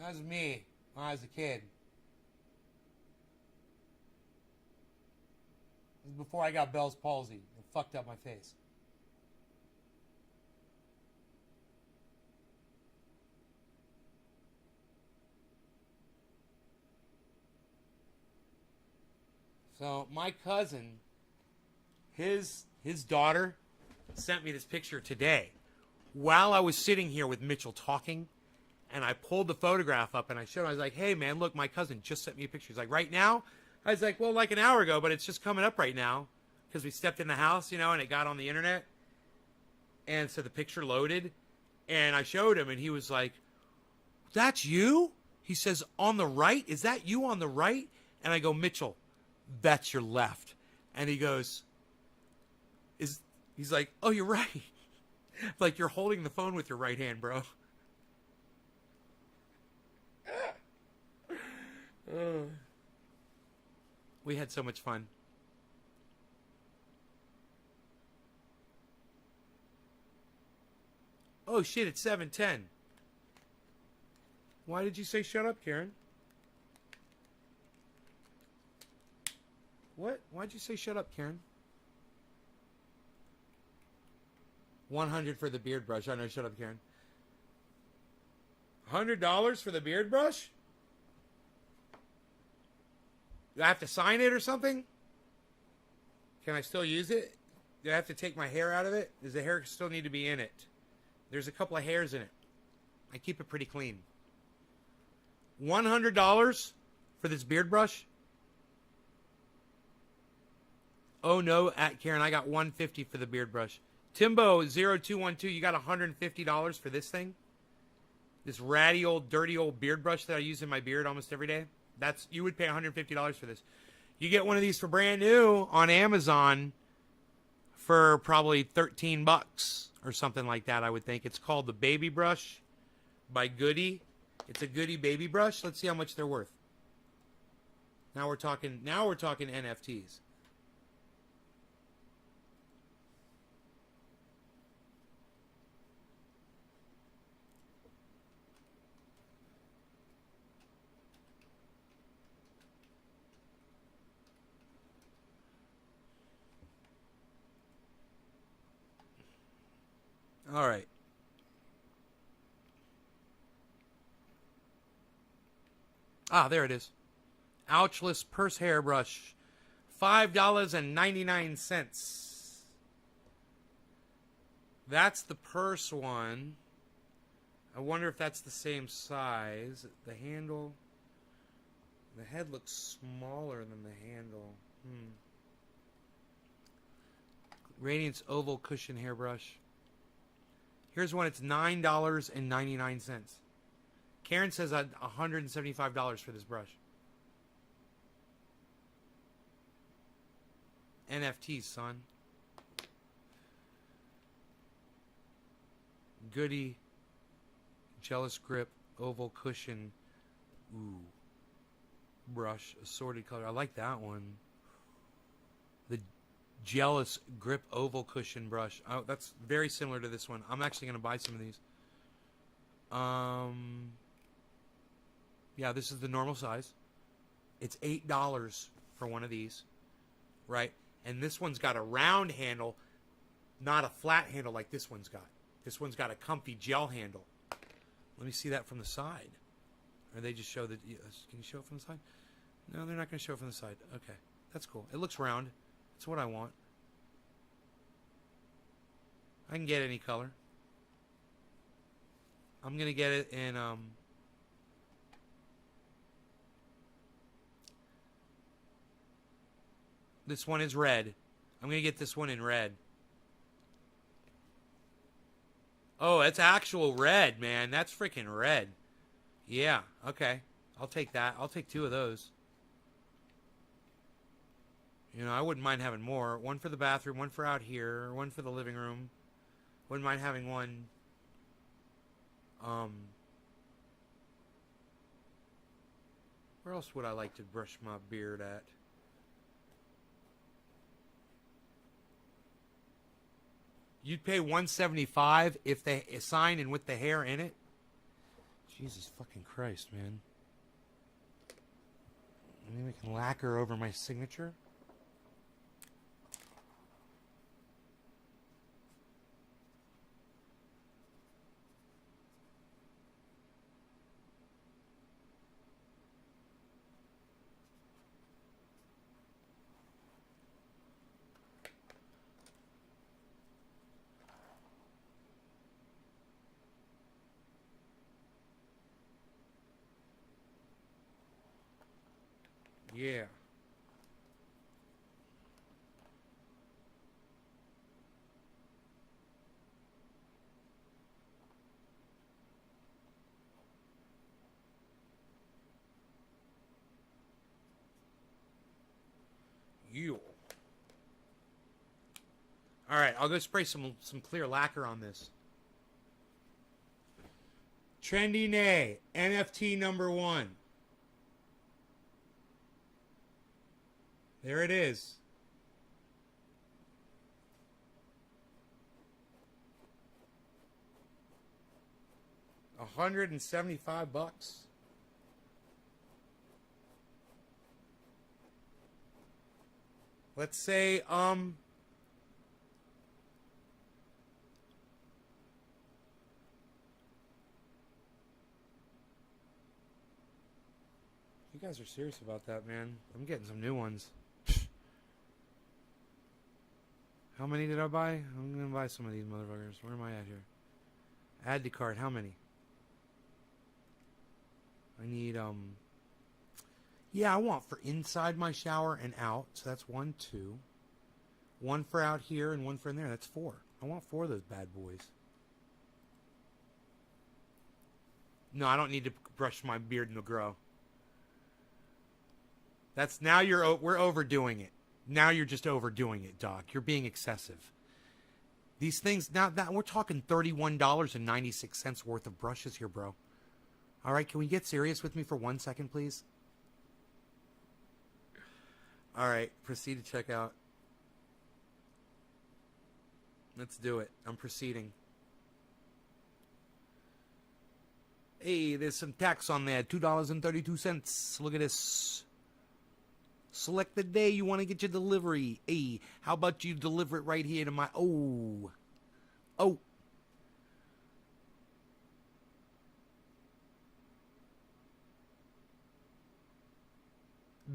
That was me when I was a kid. This is before I got Bell's palsy. It fucked up my face. So my cousin, his daughter, sent me this picture today while I was sitting here with Mitchell talking, and I pulled the photograph up and I showed him. I was like, hey man, look, my cousin just sent me a picture. He's like, right now? I was like, well, like an hour ago, but it's just coming up right now because we stepped in the house, and it got on the internet. And so the picture loaded, and I showed him, and he was like, that's you? He says, on the right? Is that you on the right? And I go, Mitchell, that's your left. And he goes, he's like, oh, you're right. Like, you're holding the phone with your right hand, bro. We had so much fun. Oh, shit, it's 7:10. Why did you say shut up, Karen? What? Why'd you say shut up, Karen? 100 for the beard brush. I know, shut up, Karen. $100 for the beard brush? Do I have to sign it or something? Can I still use it? Do I have to take my hair out of it? Does the hair still need to be in it? There's a couple of hairs in it. I keep it pretty clean. $100 for this beard brush? Oh no, at Karen, I got $150 for the beard brush. Timbo0212, you got $150 for this thing? This ratty old, dirty old beard brush that I use in my beard almost every day? You would pay $150 for this. You get one of these for brand new on Amazon for probably $13 or something like that, I would think. It's called the Baby Brush by Goody. It's a Goody baby brush. Let's see how much they're worth. Now we're talking NFTs. All right. Ah, there it is. Ouchless purse hairbrush. $5.99. That's the purse one. I wonder if that's the same size. The handle... The head looks smaller than the handle. Radiance Oval Cushion Hairbrush. Here's one. It's $9.99. Karen says $175 for this brush. NFTs, son. Goody. Jealous Grip Oval Cushion. Ooh. Brush. Assorted color. I like that one. The Jealous Grip Oval Cushion brush. Oh, that's very similar to this one. I'm actually going to buy some of these. Yeah, this is the normal size. It's $8 for one of these. Right? And this one's got a round handle, not a flat handle like this one's got. This one's got a comfy gel handle. Let me see that from the side. Or they just show that... Can you show it from the side? No, they're not going to show it from the side. Okay. That's cool. It looks round. That's what I want. I can get any color. I'm going to get it in... This one is red. I'm going to get this one in red. Oh, that's actual red, man. That's freaking red. Yeah, okay. I'll take that. I'll take 2 of those. You know, I wouldn't mind having more. One for the bathroom, one for out here, one for the living room. Wouldn't mind having one. Where else would I like to brush my beard at? You'd pay $175 if they sign and with the hair in it? Jesus fucking Christ, man. Maybe I can lacquer over my signature. Yeah. You. All right, I'll go spray some clear lacquer on this. Trendy Nay, NFT number 1. There it is. $175. Let's say, you guys are serious about that, man. I'm getting some new ones. How many did I buy? I'm going to buy some of these motherfuckers. Where am I at here? Add to cart. How many? I need, yeah, I want for inside my shower and out. So that's 1, 2. 1 for out here and 1 for in there. That's 4. I want 4 of those bad boys. No, I don't need to brush my beard and grow. That's now we're overdoing it. Now you're just overdoing it, Doc. You're being excessive. These things, now that we're talking $31.96 worth of brushes here, bro. All right, can we get serious with me for 1 second, please? All right, proceed to check out. Let's do it. I'm proceeding. Hey, there's some tax on there. $2.32. Look at this. Select the day you want to get your delivery. Hey, how about you deliver it right here to my... Oh.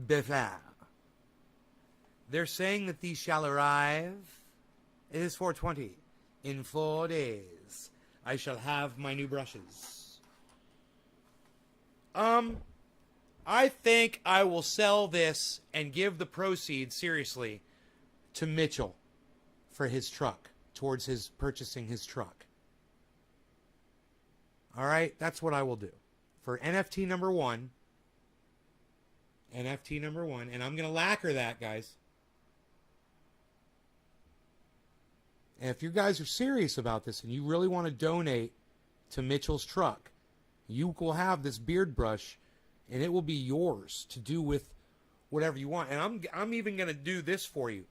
Befar. They're saying that these shall arrive. It is 4:20. In 4 days, I shall have my new brushes. I think I will sell this and give the proceeds, seriously, to Mitchell for his truck, towards his purchasing his truck. All right, that's what I will do. For NFT number one, and I'm going to lacquer that, guys. And if you guys are serious about this and you really want to donate to Mitchell's truck, you will have this beard brush, and it will be yours to do with whatever you want. And I'm even going to do this for you.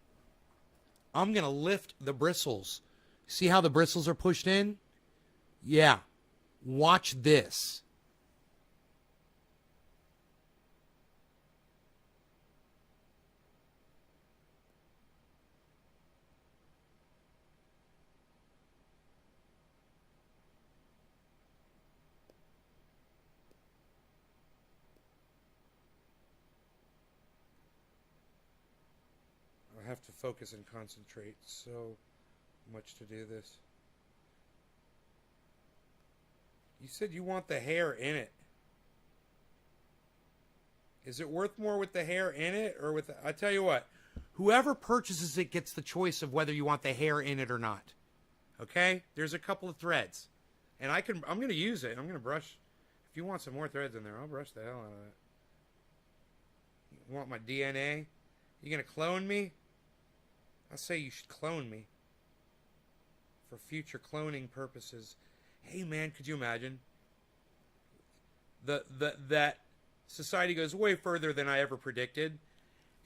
I'm going to lift the bristles. See how the bristles are pushed in? Yeah. Watch this. I have to focus and concentrate so much to do this. You said you want the hair in it. Is it worth more with the hair in it or with I tell you what, whoever purchases it gets the choice of whether you want the hair in it or not. Okay? There's a couple of threads. And I'm going to use it. I'm going to brush. If you want some more threads in there, I'll brush the hell out of it. You want my DNA? You going to clone me? I say you should clone me for future cloning purposes. Hey man, could you imagine? That society goes way further than I ever predicted,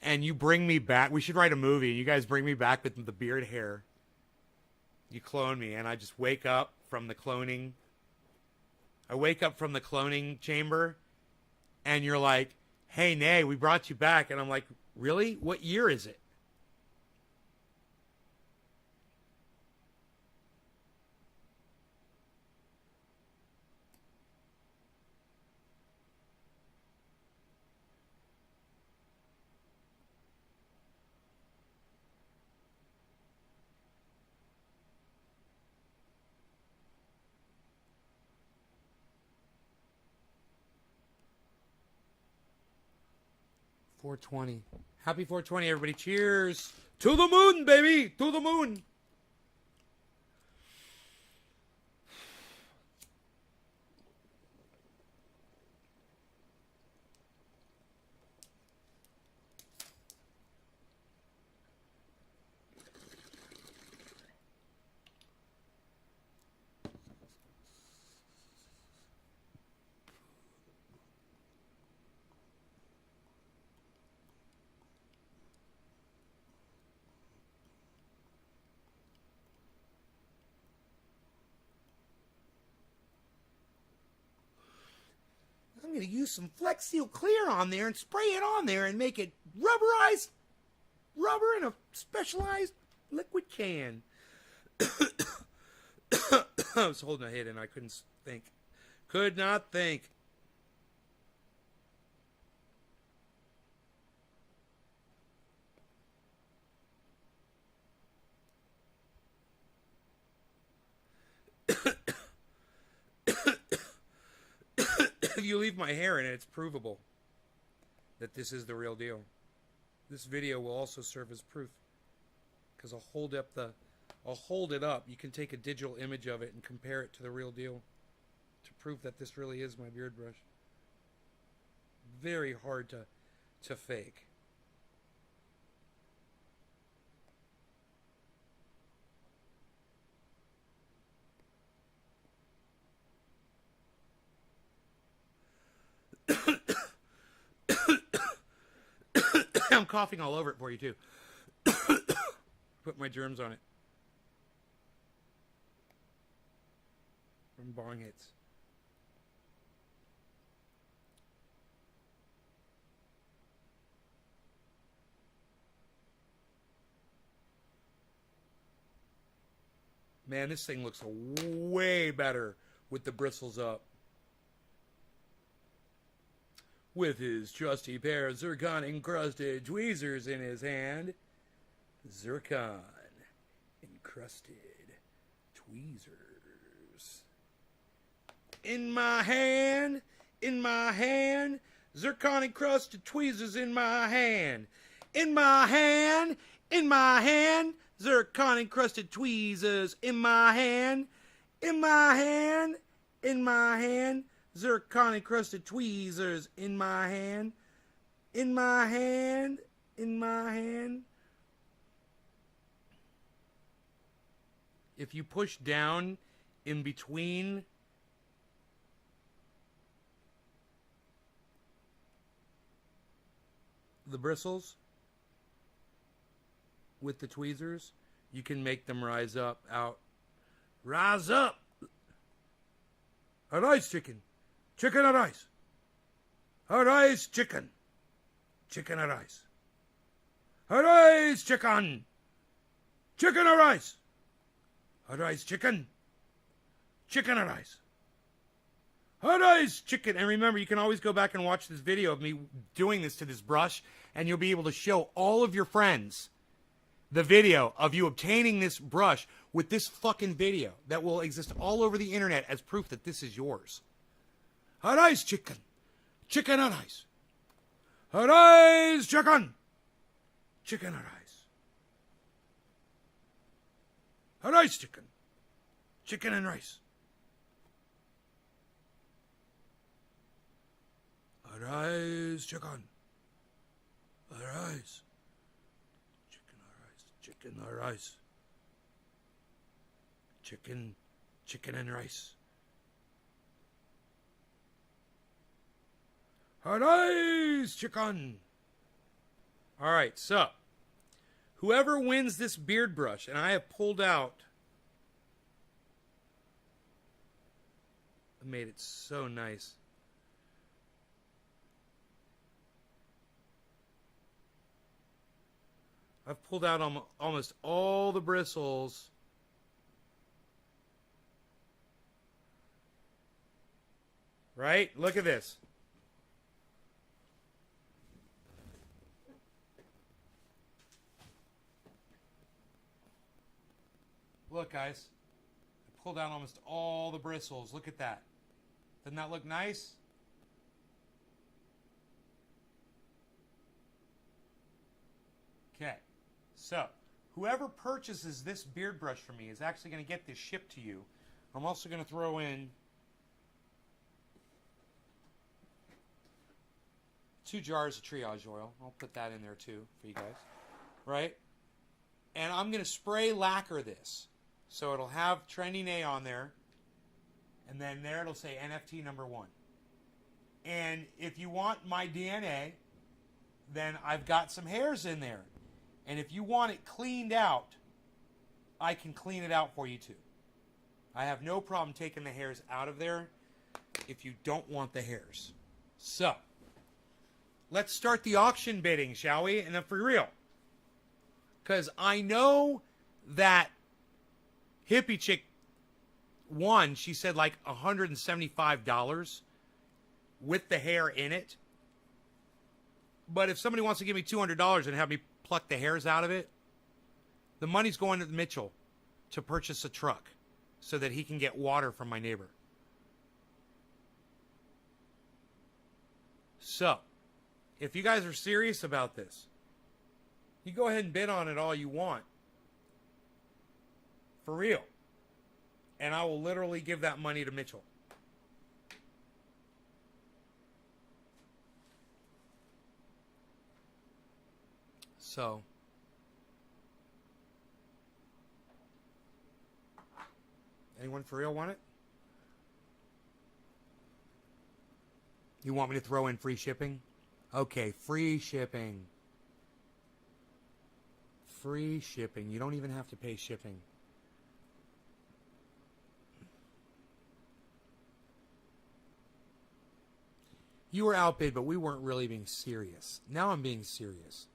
and you bring me back. We should write a movie, and you guys bring me back with the beard hair. You clone me, and I just wake up from the cloning. I wake up from the cloning chamber, and you're like, "Hey, Nay, we brought you back," and I'm like, "Really? What year is it?" .420. Happy 420, everybody. Cheers. To the moon, baby. To the moon. I'm going to use some Flex Seal Clear on there and spray it on there and make it rubberized rubber in a specialized liquid can. I was holding a head and I couldn't think. Could not think. If you leave my hair in it, it's provable that this is the real deal. This video will also serve as proof, because I'll hold it up. You can take a digital image of it and compare it to the real deal to prove that this really is my beard brush. Very hard to fake. I'm coughing all over it for you too. Put my germs on it. From bong hits. Man, this thing looks way better with the bristles up. With his trusty pair of zircon-encrusted tweezers in his hand. Zircon encrusted tweezers. In my hand, zircon encrusted tweezers in my hand. In my hand, zircon encrusted tweezers in my hand. In my hand, zircon encrusted tweezers in my hand. In my hand. If you push down in between the bristles with the tweezers, you can make them rise up, out. Rise up! Arise, chicken. Chicken, arise. Arise, chicken. Chicken, arise. Arise, chicken. Chicken, arise. Arise, chicken. Chicken, arise. Arise, chicken. And remember, you can always go back and watch this video of me doing this to this brush, and you'll be able to show all of your friends the video of you obtaining this brush with this fucking video that will exist all over the internet as proof that this is yours. Arise, chicken. Chicken, arise. Arise, chicken. Chicken, arise. Arise, chicken. Chicken and rice. Arise, chicken. Arise. Chicken, arise. Chicken, arise. Chicken and rice. Arise, chicken. All right, so whoever wins this beard brush, and I have pulled out, I made it so nice. I've pulled out almost all the bristles. Right? Look at this. Look, guys. I pulled out almost all the bristles. Look at that. Doesn't that look nice? Okay. So, whoever purchases this beard brush from me is actually going to get this shipped to you. I'm also going to throw in 2 jars of triage oil. I'll put that in there too for you guys. Right? And I'm going to spray lacquer this. So it'll have Trending A on there. And then there it'll say NFT number 1. And if you want my DNA, then I've got some hairs in there. And if you want it cleaned out, I can clean it out for you too. I have no problem taking the hairs out of there if you don't want the hairs. So, let's start the auction bidding, shall we? And then for real. Because I know that Hippie Chick won, she said like $175 with the hair in it. But if somebody wants to give me $200 and have me pluck the hairs out of it, the money's going to Mitchell to purchase a truck so that he can get water from my neighbor. So, if you guys are serious about this, you go ahead and bid on it all you want. For real. And I will literally give that money to Mitchell. So, anyone for real want it? You want me to throw in free shipping? Okay, free shipping. Free shipping. You don't even have to pay shipping. You were outbid, but we weren't really being serious. Now I'm being serious.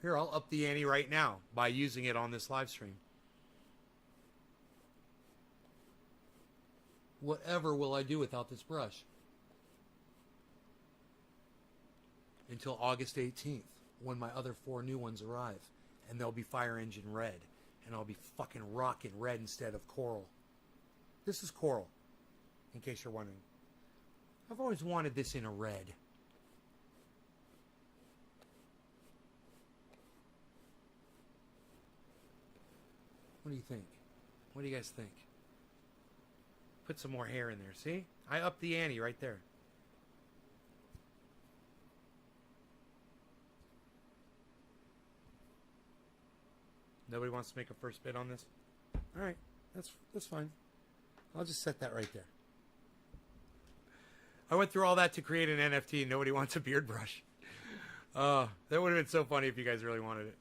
Here, I'll up the ante right now by using it on this live stream. Whatever will I do without this brush? Until August 18th, when my other 4 new ones arrive. And they'll be fire engine red. And I'll be fucking rocking red instead of coral. This is coral, in case you're wondering. I've always wanted this in a red. What do you think? What do you guys think? Put some more hair in there, see? I upped the ante right there. Nobody wants to make a first bid on this? Alright, that's fine. I'll just set that right there. I went through all that to create an NFT and nobody wants a beard brush. That would have been so funny if you guys really wanted it.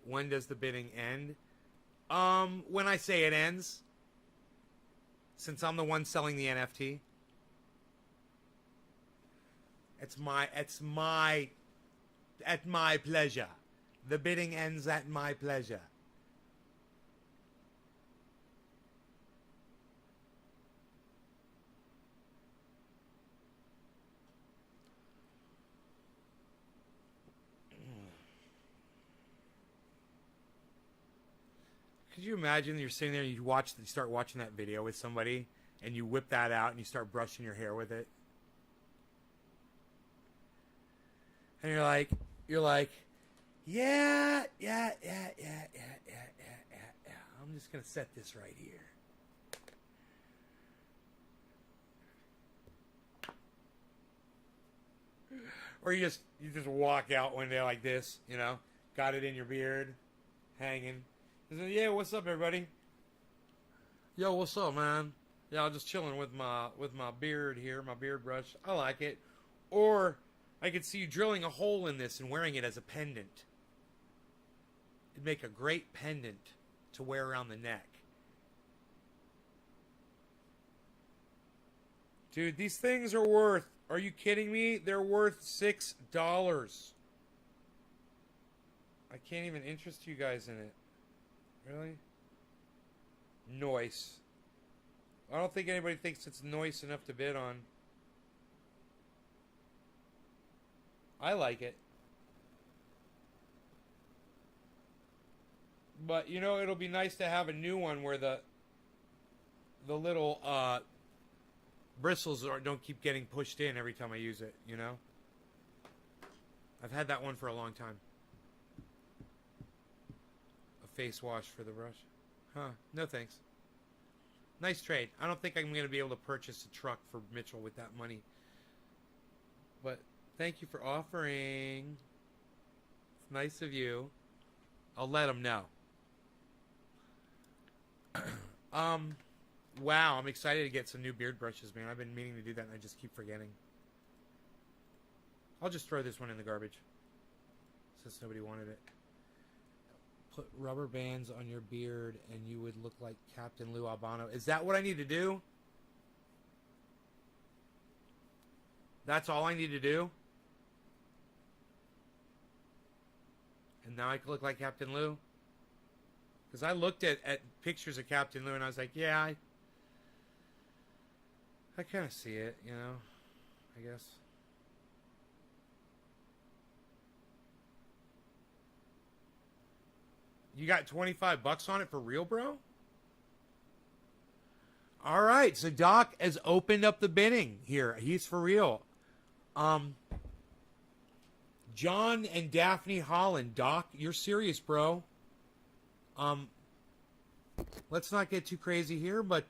When does the bidding end? When I say it ends. Since I'm the one selling the NFT. At my pleasure. The bidding ends at my pleasure. Could you imagine you're sitting there and you start watching that video with somebody and you whip that out and you start brushing your hair with it? And you're like, yeah. I'm just going to set this right here. Or you just walk out one day like this, you know, got it in your beard, hanging. Yeah, what's up, everybody? Yo, what's up, man? Yeah, I'm just chilling with my beard here, my beard brush. I like it. Or I could see you drilling a hole in this and wearing it as a pendant. It'd make a great pendant to wear around the neck. Dude, these things are worth, are you kidding me? They're worth $6. I can't even interest you guys in it. Really? Noise. I don't think anybody thinks it's noise enough to bid on. I like it. But, you know, it'll be nice to have a new one where the little bristles don't keep getting pushed in every time I use it, you know? I've had that one for a long time. A face wash for the brush. Huh, no thanks. Nice trade. I don't think I'm going to be able to purchase a truck for Mitchell with that money. But thank you for offering. It's nice of you. I'll let him know. Wow, I'm excited to get some new beard brushes, man. I've been meaning to do that and I just keep forgetting. I'll just throw this one in the garbage since nobody wanted it. Put rubber bands on your beard and you would look like Captain Lou Albano. Is that what I need to do? That's all I need to do? And now I can look like Captain Lou? Because I looked at pictures of Captain Lou and I was like, yeah, I kind of see it, you know, I guess. You got $25 on it for real, bro? All right, so Doc has opened up the bidding here. He's for real. John and Daphne Holland. Doc, you're serious, bro. Let's not get too crazy here, but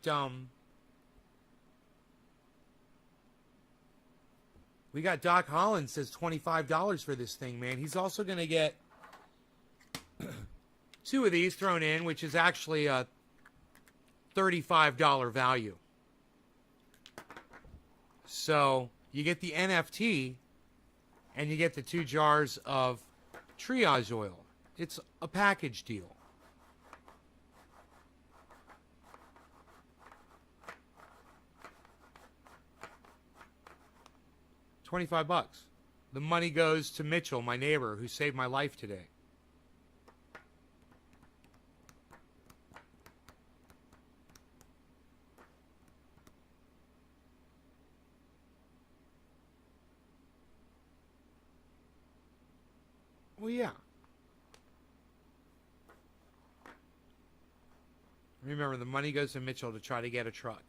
we got Doc Holland says $25 for this thing, man. He's also going to get 2 of these thrown in, which is actually a $35 value. So you get the NFT and you get the 2 jars of triage oil. It's a package deal. $25. The money goes to Mitchell, my neighbor, who saved my life today. Well, yeah. Remember, the money goes to Mitchell to try to get a truck.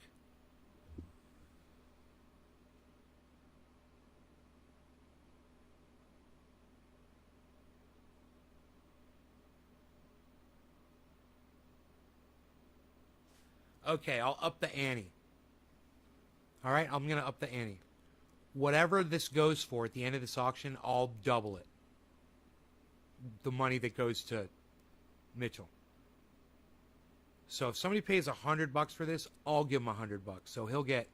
Okay, I'll up the ante. All right, I'm going to up the ante. Whatever this goes for at the end of this auction, I'll double it. The money that goes to Mitchell. So if somebody pays $100 for this, I'll give him $100. So he'll get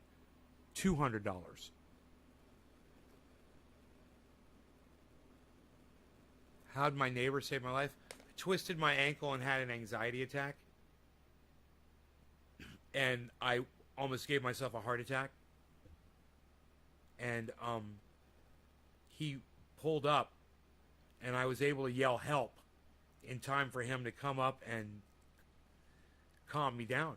$200. How'd my neighbor save my life? I twisted my ankle and had an anxiety attack. And I almost gave myself a heart attack. And he pulled up, and I was able to yell help in time for him to come up and calm me down.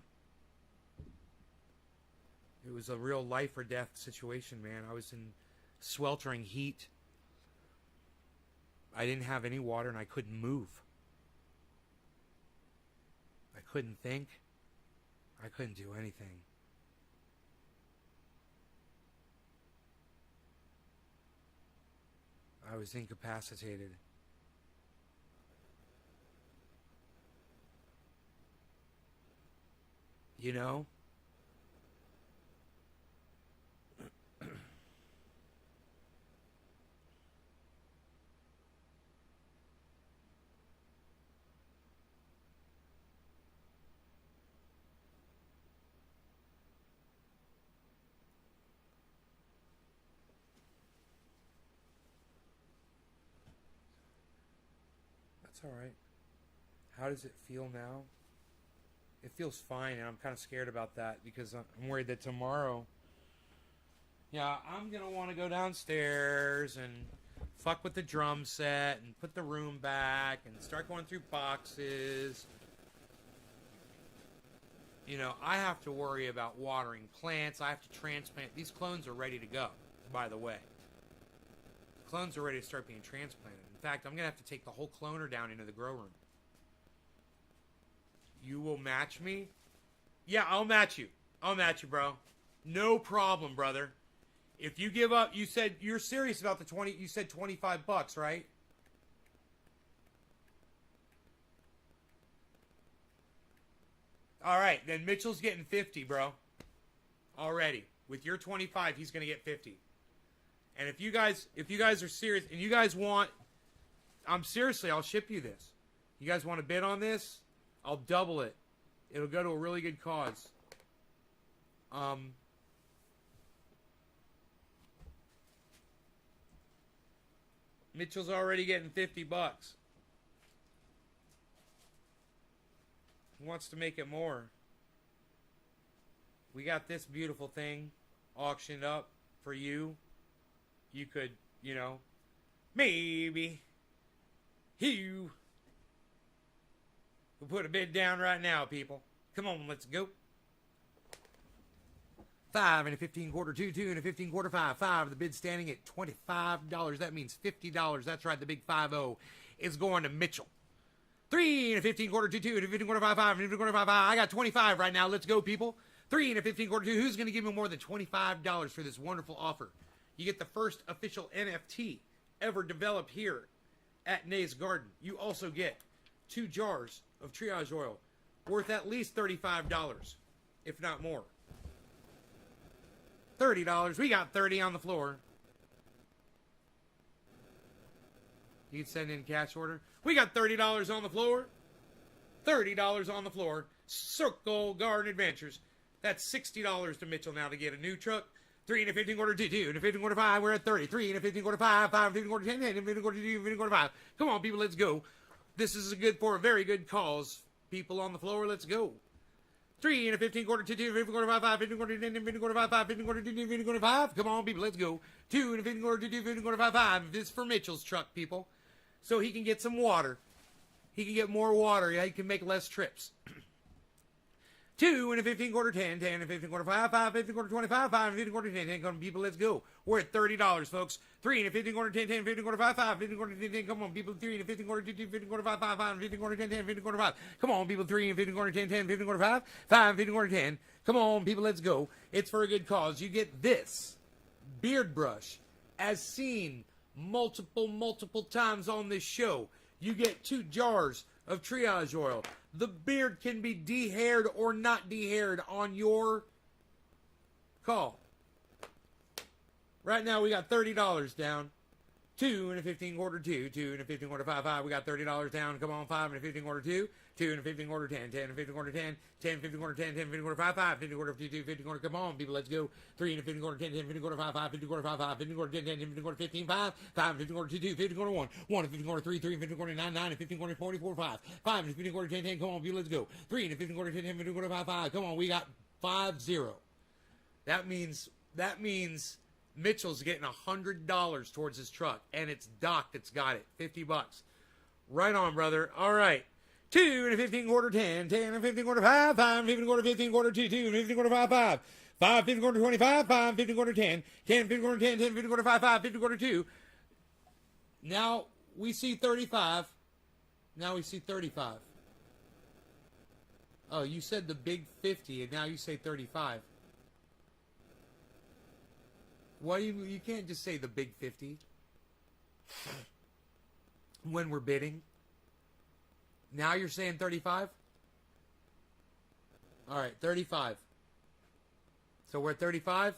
It was a real life or death situation, man. I was in sweltering heat. I didn't have any water, and I couldn't move. I couldn't think. I couldn't do anything. I was incapacitated. You know? That's all right. How does it feel now? It feels fine, and I'm kind of scared about that because I'm worried that tomorrow, yeah, I'm going to want to go downstairs and fuck with the drum set and put the room back and start going through boxes. You know, I have to worry about watering plants. I have to transplant. These clones are ready to go, by the way. The clones are ready to start being transplanted. In fact, I'm going to have to take the whole cloner down into the grow room. You will match me? Yeah, I'll match you. I'll match you, bro. No problem, brother. If you give up, you said you're serious about the 20, you said $25, right? All right, then Mitchell's getting 50, bro. Already. With your 25, he's going to get 50. And if you guys are serious and you guys want, seriously, I'll ship you this. You guys want to bid on this? I'll double it. It'll go to a really good cause. Mitchell's already getting $50. He wants to make it more. We got this beautiful thing auctioned up for you. You could, you know, maybe you. We'll put a bid down right now, people. Come on, let's go. 5 and a 15 quarter, 2 and a 15 quarter, 5. The bid standing at $25. That means $50. That's right, the big 5-0 is going to Mitchell. 3 and a 15 quarter, 2 and a 15 quarter, 5 and a 15 quarter, 5. I got 25 right now. Let's go, people. 3 and a 15 quarter, 2. Who's going to give me more than $25 for this wonderful offer? You get the first official NFT ever developed here at Nay's Garden. You also get 2 jars of triage oil worth at least $35, if not more. $30. We got 30 on the floor. You can send in cash order. We got $30 on the floor. $30 on the floor. Circle Garden Adventures. That's $60 to Mitchell now to get a new truck. 3 and a 15 quarter, 2 and a 15 quarter, 5. We're at 30. 3 and a 15 quarter, 5 and a 15 quarter, 10 and a 15 quarter, 2 and a 15 quarter, 5. Come on, people, let's go. This is for a very good cause. People on the floor, let's go. 3 and a 15 quarter, 2 and a 15 quarter, 5, 15 quarter, 10 and a 15 quarter, 5, 15 quarter, 2 and a 15 quarter, 5. Come on, people, let's go. 2 and a 15 quarter, 2 and a 15 quarter, 5. This is for Mitchell's truck, people. So he can get some water. He can get more water. Yeah, he can make less trips. 2 and a 15 quarter 10, 10 and a 15 quarter 5, 5 15 quarter 25, 5 and a 15 quarter 10, 10. Come on, people, let's go. We're at $30, folks. 3 and a 15 quarter 10, 10, 15 quarter 5, 5, 15 quarter 10, 10. Come on, people. 3 and a 15 quarter 2, 2, 15 quarter 5, 5, 5 and 15 quarter 10, 10, 15 quarter 5. Come on, people. 3 and 15 quarter 10, 10, 15 quarter 5, 5 and 15 quarter 10. Come on, people, let's go. It's for a good cause. You get this beard brush as seen multiple times on this show. You get 2 jars of triage oil. The beard can be de-haired or not de-haired on your call. Right now we got $30 down. 2 and a 15 quarter 2, 2 and a 15 quarter 5, 5. We got $30 down. Come on, 5 and a 15 quarter 2, 2 and a 15 quarter 10, 10 and a 15 quarter 10, 10 15 quarter 10, 10 15 quarter 5, 5, 15 quarter 2, 2, 15 quarter. Come on, people, let's go. 3 and a 15 quarter 10, 10 15 quarter 5, 5, 15 quarter 5, 5, 15 quarter 10, 10, 15 quarter 15, 5, 5 and 15 quarter 2, 2, 15 quarter 1, 1 and 15 quarter 3, 3 and 15 quarter 9, 9 and 15 quarter 44, 5, 5 and 15 quarter 10, 10. Come on, people, let's go. 3 and a 15 quarter 10, 10 15 quarter 5, 5. Come on, we got 5-0. That means Mitchell's getting $100 towards his truck, and it's Doc that's got it. $50. Right on, brother. All right. 2 and a 15 quarter 10, 10 and a 15 quarter 5, 5 and 15 quarter 15 quarter 2, 2 and 15 quarter 5, 5, 5 15 quarter 25, 5 15 quarter 10, 10 15 quarter 10, 10 15 quarter 5, 5 15 quarter 2. Now we see 35. Now we see 35. Oh, you said the big 50, and now you say 35. Why you can't just say the big 50 when we're bidding? Now you're saying 35? All right, 35. So we're at 35?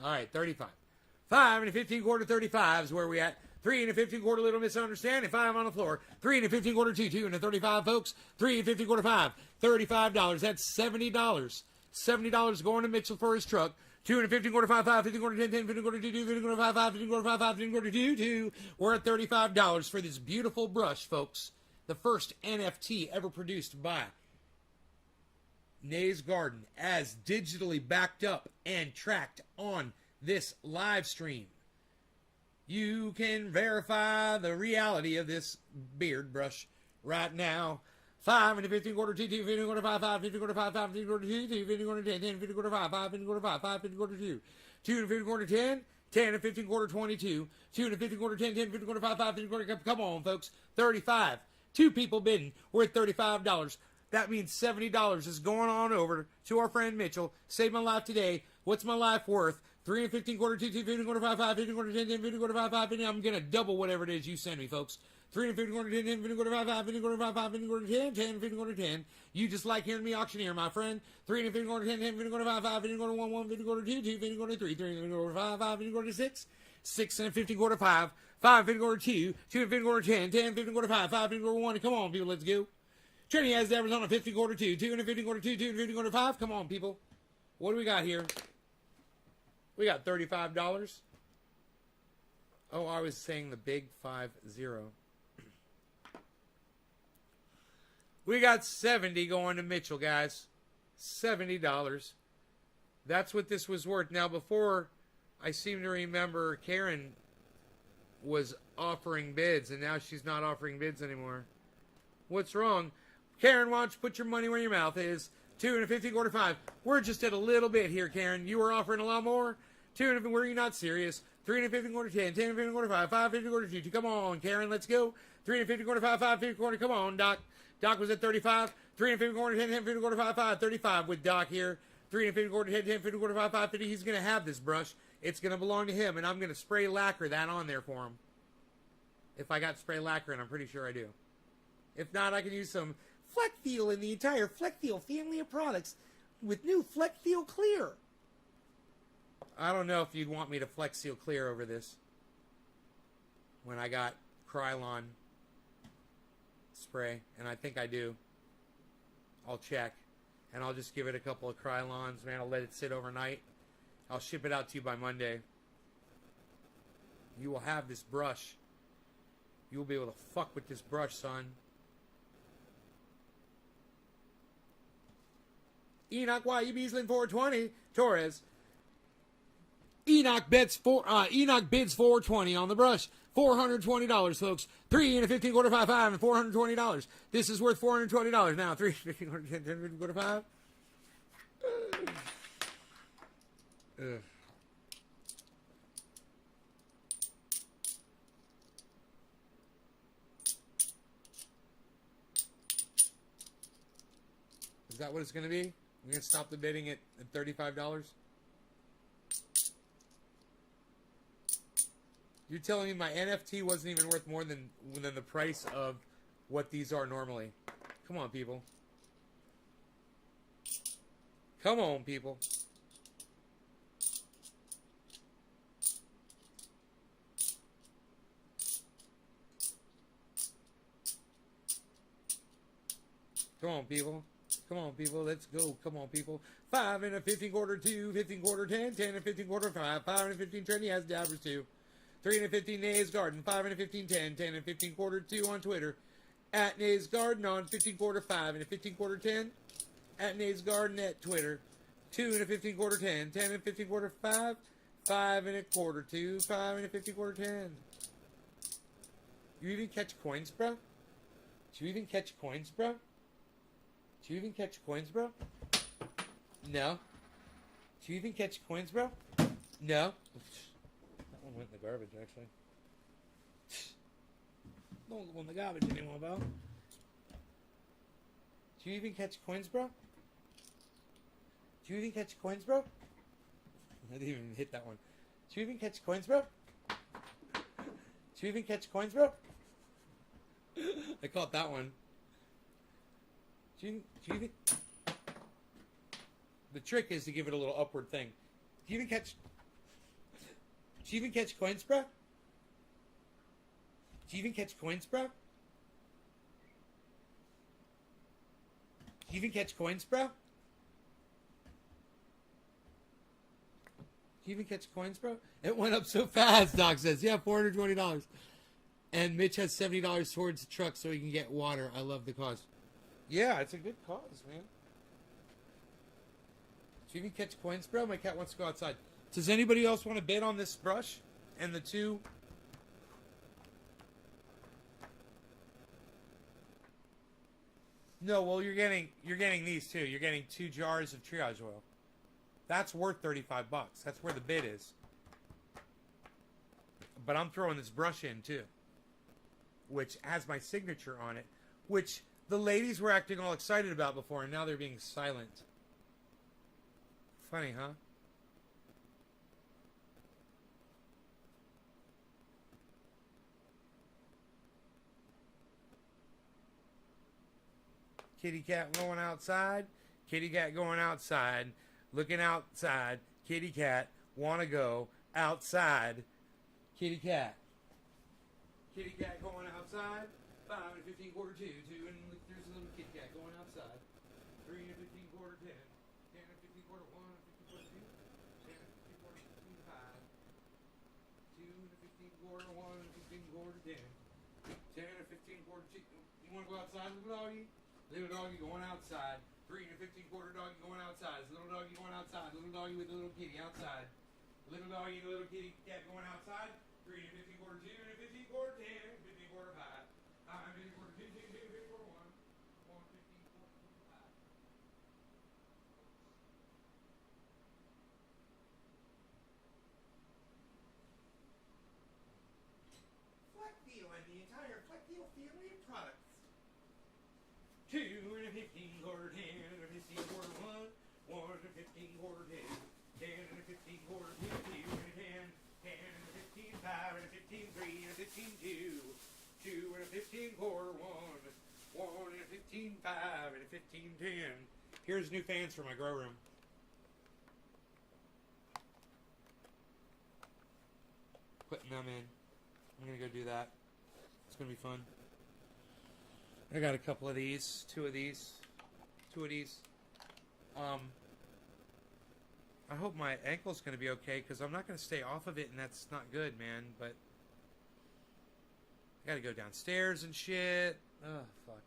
All right, 35. 5 and a 15 quarter 35 is where we at. 3 and a 15 quarter little misunderstanding. 5 on the floor. 3 and a 15 quarter 2, 2 and a 35, folks. 3 and 15 quarter 5. $35. That's $70. $70 going to Mitchell for his truck. 2 and a 15 quarter 5, 5, 15 quarter 10, 10, 15 quarter 2, 2, 15 quarter 5, 5, 15 quarter 5, 5, 15 quarter 2, 2. We're at $35 for this beautiful brush, folks. The first NFT ever produced by Nay's Garden, as digitally backed up and tracked on this live stream. You can verify the reality of this beard brush right now. 5 and a 15 quarter 2, 2, 15 quarter 5, 5, 15 quarter 5, 5, 15 quarter 2, 2, 15 quarter 10, 10, 15 quarter 5, 5, 15 quarter 5, 5, 15 quarter 2, 2 and a 15 quarter 10, 10 and 15 quarter 22, 2 and a 15 quarter 10, 10, 15 quarter 5, 5, 15 quarter. Come on, folks. 35. 2 people bidding. We're at $35. That means $70 is going on over to our friend Mitchell. Save my life today. What's my life worth? 3 and 15 quarter 2, 2, 15 quarter 5, 5, 15 quarter 10, 10, 15 quarter 5, 5, 15. I'm going to double whatever it is you send me, folks. 3 and 15 quarter 10, 10, 15 quarter 5, 5, 15 quarter 5, 5, 15 quarter 10, 10, 15 quarter 10. You just like hearing me auctioneer, my friend. 3 and 15 quarter 10, 10, 15 quarter 5, 5, 15 quarter 1, 1, 15 quarter 2, 2, 15 quarter 3, 3 and 15 quarter 5, 5, 15 quarter 6, 6 and 15 quarter 5, 5 15 quarter 2, 2 and 15 quarter 10, 10, 15 quarter 5, 5 15 quarter 1. Come on, people, let's go. Trinity has the Arizona 15 quarter 2, 2 and 15 quarter 2, 2 and 15 quarter 5. Come on, people. What do we got here? We got $35. Oh, I was saying the big 5-0. We got 70 going to Mitchell, guys. $70. That's what this was worth. Now, before, I seem to remember Karen was offering bids, and now she's not offering bids anymore. What's wrong? Karen, why don't you put your money where your mouth is? 2 and a 15 quarter 5. We're just at a little bit here, Karen. You were offering a lot more. 2 and a, were you not serious? 3 and a 15 quarter 10, 10 and 15 quarter 5, 5 15 quarter 2. Come on, Karen, let's go. 3 and a 15 quarter 5, 5 15 quarter. Come on, Doc. Doc was at 35. 3 and 15 quarter 10, 10 15 quarter 5, 5 35 with Doc here. 3 and 15 quarter 10, 10 15 quarter 5, 5 50. He's going to have this brush. It's going to belong to him, and I'm going to spray lacquer that on there for him. If I got spray lacquer, and I'm pretty sure I do. If not, I can use some Fleck Feel in the entire Fleck Feel family of products with new Fleck Feel Clear. I don't know if you'd want me to Flex Seal Clear over this when I got Krylon spray, and I think I do. I'll check, and I'll just give it a couple of Krylons, man. I'll let it sit overnight. I'll ship it out to you by Monday. You will have this brush. You will be able to fuck with this brush, son. Enoch Y. Beaslin 420. Torres. Enoch bids 420 on the brush. $420, folks. 3 and a 15 quarter 5 5 and $420. This is worth $420 now. 3 15 quarter 10 10 15 quarter 5. Is that what it's going to be? We're going to stop the bidding at $35? You're telling me my NFT wasn't even worth more than the price of what these are normally. Come on, people. Come on, people. Come on, people. Come on, people. Let's go. Come on, people. 5 and a 15 quarter 2, 15 quarter 10, 10 and 15 quarter 5, 5 and a 15 trendy has dabbers 2. 3 and a 15 Nays Garden, 5 and a 15 10, 10 and 15 quarter 2 on Twitter. At Nays Garden on 15 quarter 5 and a 15 quarter 10. At Nays Garden at Twitter. 2 and a 15 quarter 10, 10 and 15 quarter 5, 5 and a quarter 2, 5 and a 15 quarter 10. You even catch coins, bro? Do you even catch coins, bro? Do you even catch coins, bro? No. Do you even catch coins, bro? No. That one went in the garbage, actually. Don't go in the garbage anymore, bro. Do you even catch coins, bro? Do you even catch coins, bro? I didn't even hit that one. Do you even catch coins, bro? Do you even catch coins, bro? I caught that one. Do you even... The trick is to give it a little upward thing. Do you even catch... Do you even catch coins, bro? Do you even catch coins, bro? Do you even catch coins, bro? Do you even catch coins, bro? It went up so fast, Doc says. Yeah, $420. And Mitch has $70 towards the truck so he can get water. I love the cause. Yeah, it's a good cause, man. Do you even catch coins, bro? My cat wants to go outside. Does anybody else want to bid on this brush? And the two... No, well, you're getting these too. You're getting 2 jars of triage oil. That's worth $35. That's where the bid is. But I'm throwing this brush in too, which has my signature on it, which the ladies were acting all excited about before, and now they're being silent. Funny, huh? Kitty cat going outside. Kitty cat going outside. Looking outside. Kitty cat wanna go outside. Kitty cat. Kitty cat going outside. 5 and 15 quarter 2. 2 and there's a little kitty cat going outside. 3 and 15 quarter 10. 10 and 15 quarter 1 and 15 quarter 2. 10 and 15 quarter 15 5. 2 and 15 quarter 1 and 15 quarter 10. 10 and 15 quarter 2. You wanna go outside, little doggy? Little doggy going outside. 3 and a 15 quarter doggy going outside. Little doggy going outside. Little doggy with the little kitty outside. Little doggy and the little kitty cat going outside. 3 and a 15 quarter 2 and a 15 quarter 10. 15 quarter 5. 15 quarter 2, 15 quarter 1. 1 15 quarter 5. Fleck Deal and the entire Fleck Deal family of products. 2 and a 15 quarter 10 and a 15 quarter 1, 1 and a 15 quarter 10, 10 and a 15 quarter 2, 2 and a 10, 10 and a 15 5 and a 15 3 and a 15 2, 2 and a 15 quarter 1, 1 and a 15 5 and a 15 10. Here's new fans for my grow room. Putting them in. I'm gonna go do that. It's gonna be fun. I got a couple of these, two of these. I hope my ankle's going to be okay, because I'm not going to stay off of it, and that's not good, man, but I got to go downstairs and shit. Oh, fuck.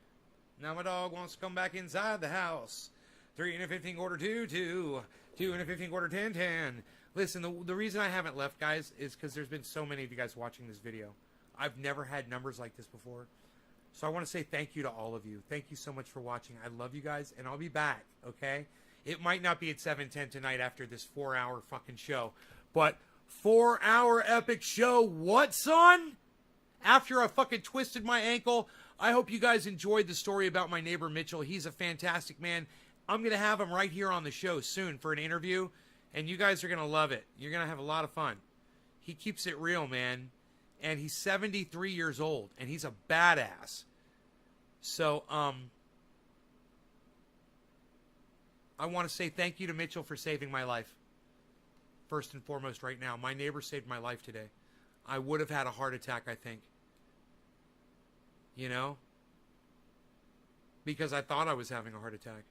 Now my dog wants to come back inside the house. 3 and a 15 quarter 2, 2. 2 and a 15 quarter 10, 10. Listen, the reason I haven't left, guys, is because there's been so many of you guys watching this video. I've never had numbers like this before. So I want to say thank you to all of you. Thank you so much for watching. I love you guys, and I'll be back, okay? It might not be at 7:10 tonight after this 4-hour fucking show, but 4-hour epic show. What, son? After I fucking twisted my ankle. I hope you guys enjoyed the story about my neighbor Mitchell. He's a fantastic man. I'm going to have him right here on the show soon for an interview, and you guys are going to love it. You're going to have a lot of fun. He keeps it real, man. And he's 73 years old, and he's a badass. So, I want to say thank you to Mitchell for saving my life. First and foremost right now. My neighbor saved my life today. I would have had a heart attack, I think. You know? Because I thought I was having a heart attack.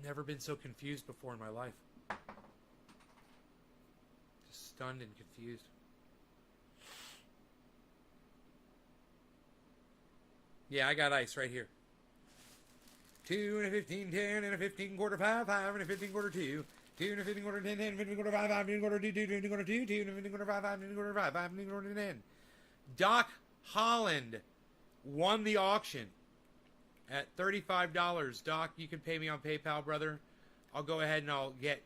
Never been so confused before in my life. Just stunned and confused. Yeah, I got ice right here. 2 and a 15, 10 and a 15 quarter 5, 5 and a 15 quarter 2. 2 and a 15 quarter 10, 10 and a 15 quarter 5, 5 and a quarter 2, 2 and a quarter 2, 2 and a 15 quarter 5, 5 and a quarter 5, 5 and a quarter 10. Doc Holland won the auction at $35. Doc, you can pay me on PayPal, brother. I'll go ahead and I'll get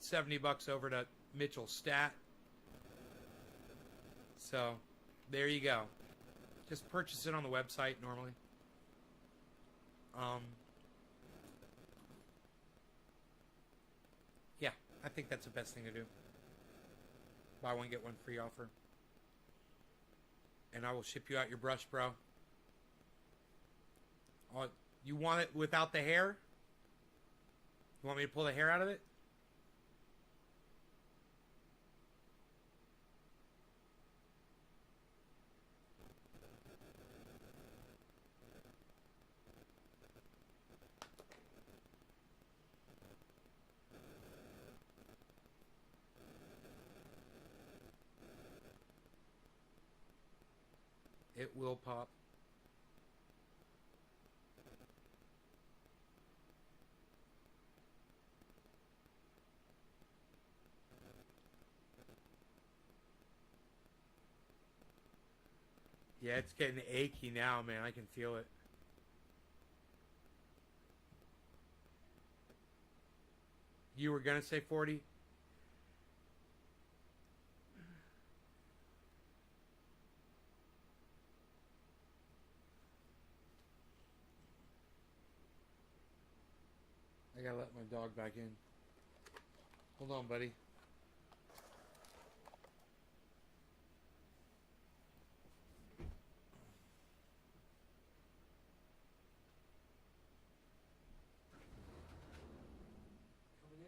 $70 over to Mitchell Stat. So, there you go. Just purchase it on the website normally. Yeah, I think that's the best thing to do. Buy one, get one free offer. And I will ship you out your brush, bro. You want it without the hair? You want me to pull the hair out of it? It will pop. Yeah, it's getting achy now, man. I can feel it. You were gonna say 40? I gotta let my dog back in. Hold on, buddy. Coming in?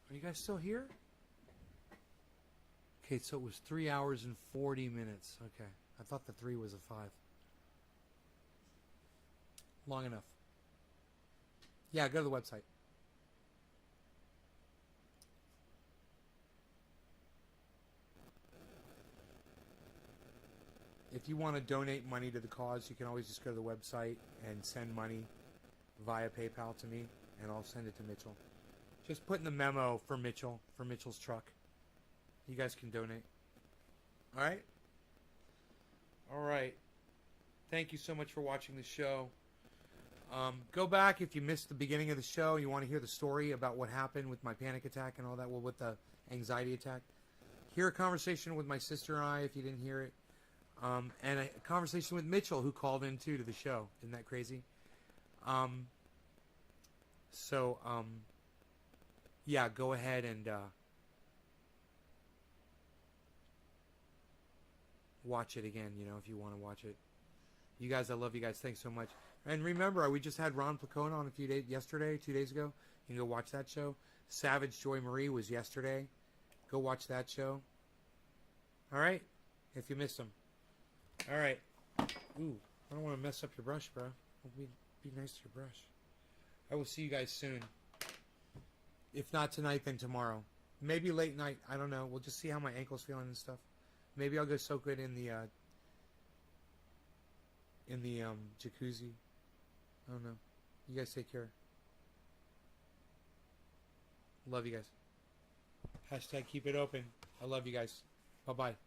Are you guys still here? Okay, so it was 3 hours and 40 minutes. Okay. I thought the 3 was a 5. Long enough. Yeah, go to the website. If you want to donate money to the cause, you can always just go to the website and send money via PayPal to me, and I'll send it to Mitchell. Just put in the memo for Mitchell, for Mitchell's truck. You guys can donate. All right? All right. Thank you so much for watching the show. Go back if you missed the beginning of the show. You want to hear the story about what happened with my panic attack and all that, well, with the anxiety attack. Hear a conversation with my sister and I if you didn't hear it. And a conversation with Mitchell, who called in too to the show. Isn't that crazy? Yeah, go ahead and watch it again, you know, if you want to watch it. You guys, I love you guys. Thanks so much. And remember, we just had Ron PLACONE on two days ago. You can go watch that show. Savage Joy Marie was yesterday. Go watch that show. All right? If you missed them. All right. Ooh, I don't want to mess up your brush, bro. Be nice to your brush. I will see you guys soon. If not tonight, then tomorrow. Maybe late night. I don't know. We'll just see how my ankle's feeling and stuff. Maybe I'll go soak it in the jacuzzi. I don't know. You guys take care. Love you guys. Hashtag keep it open. I love you guys. Bye-bye.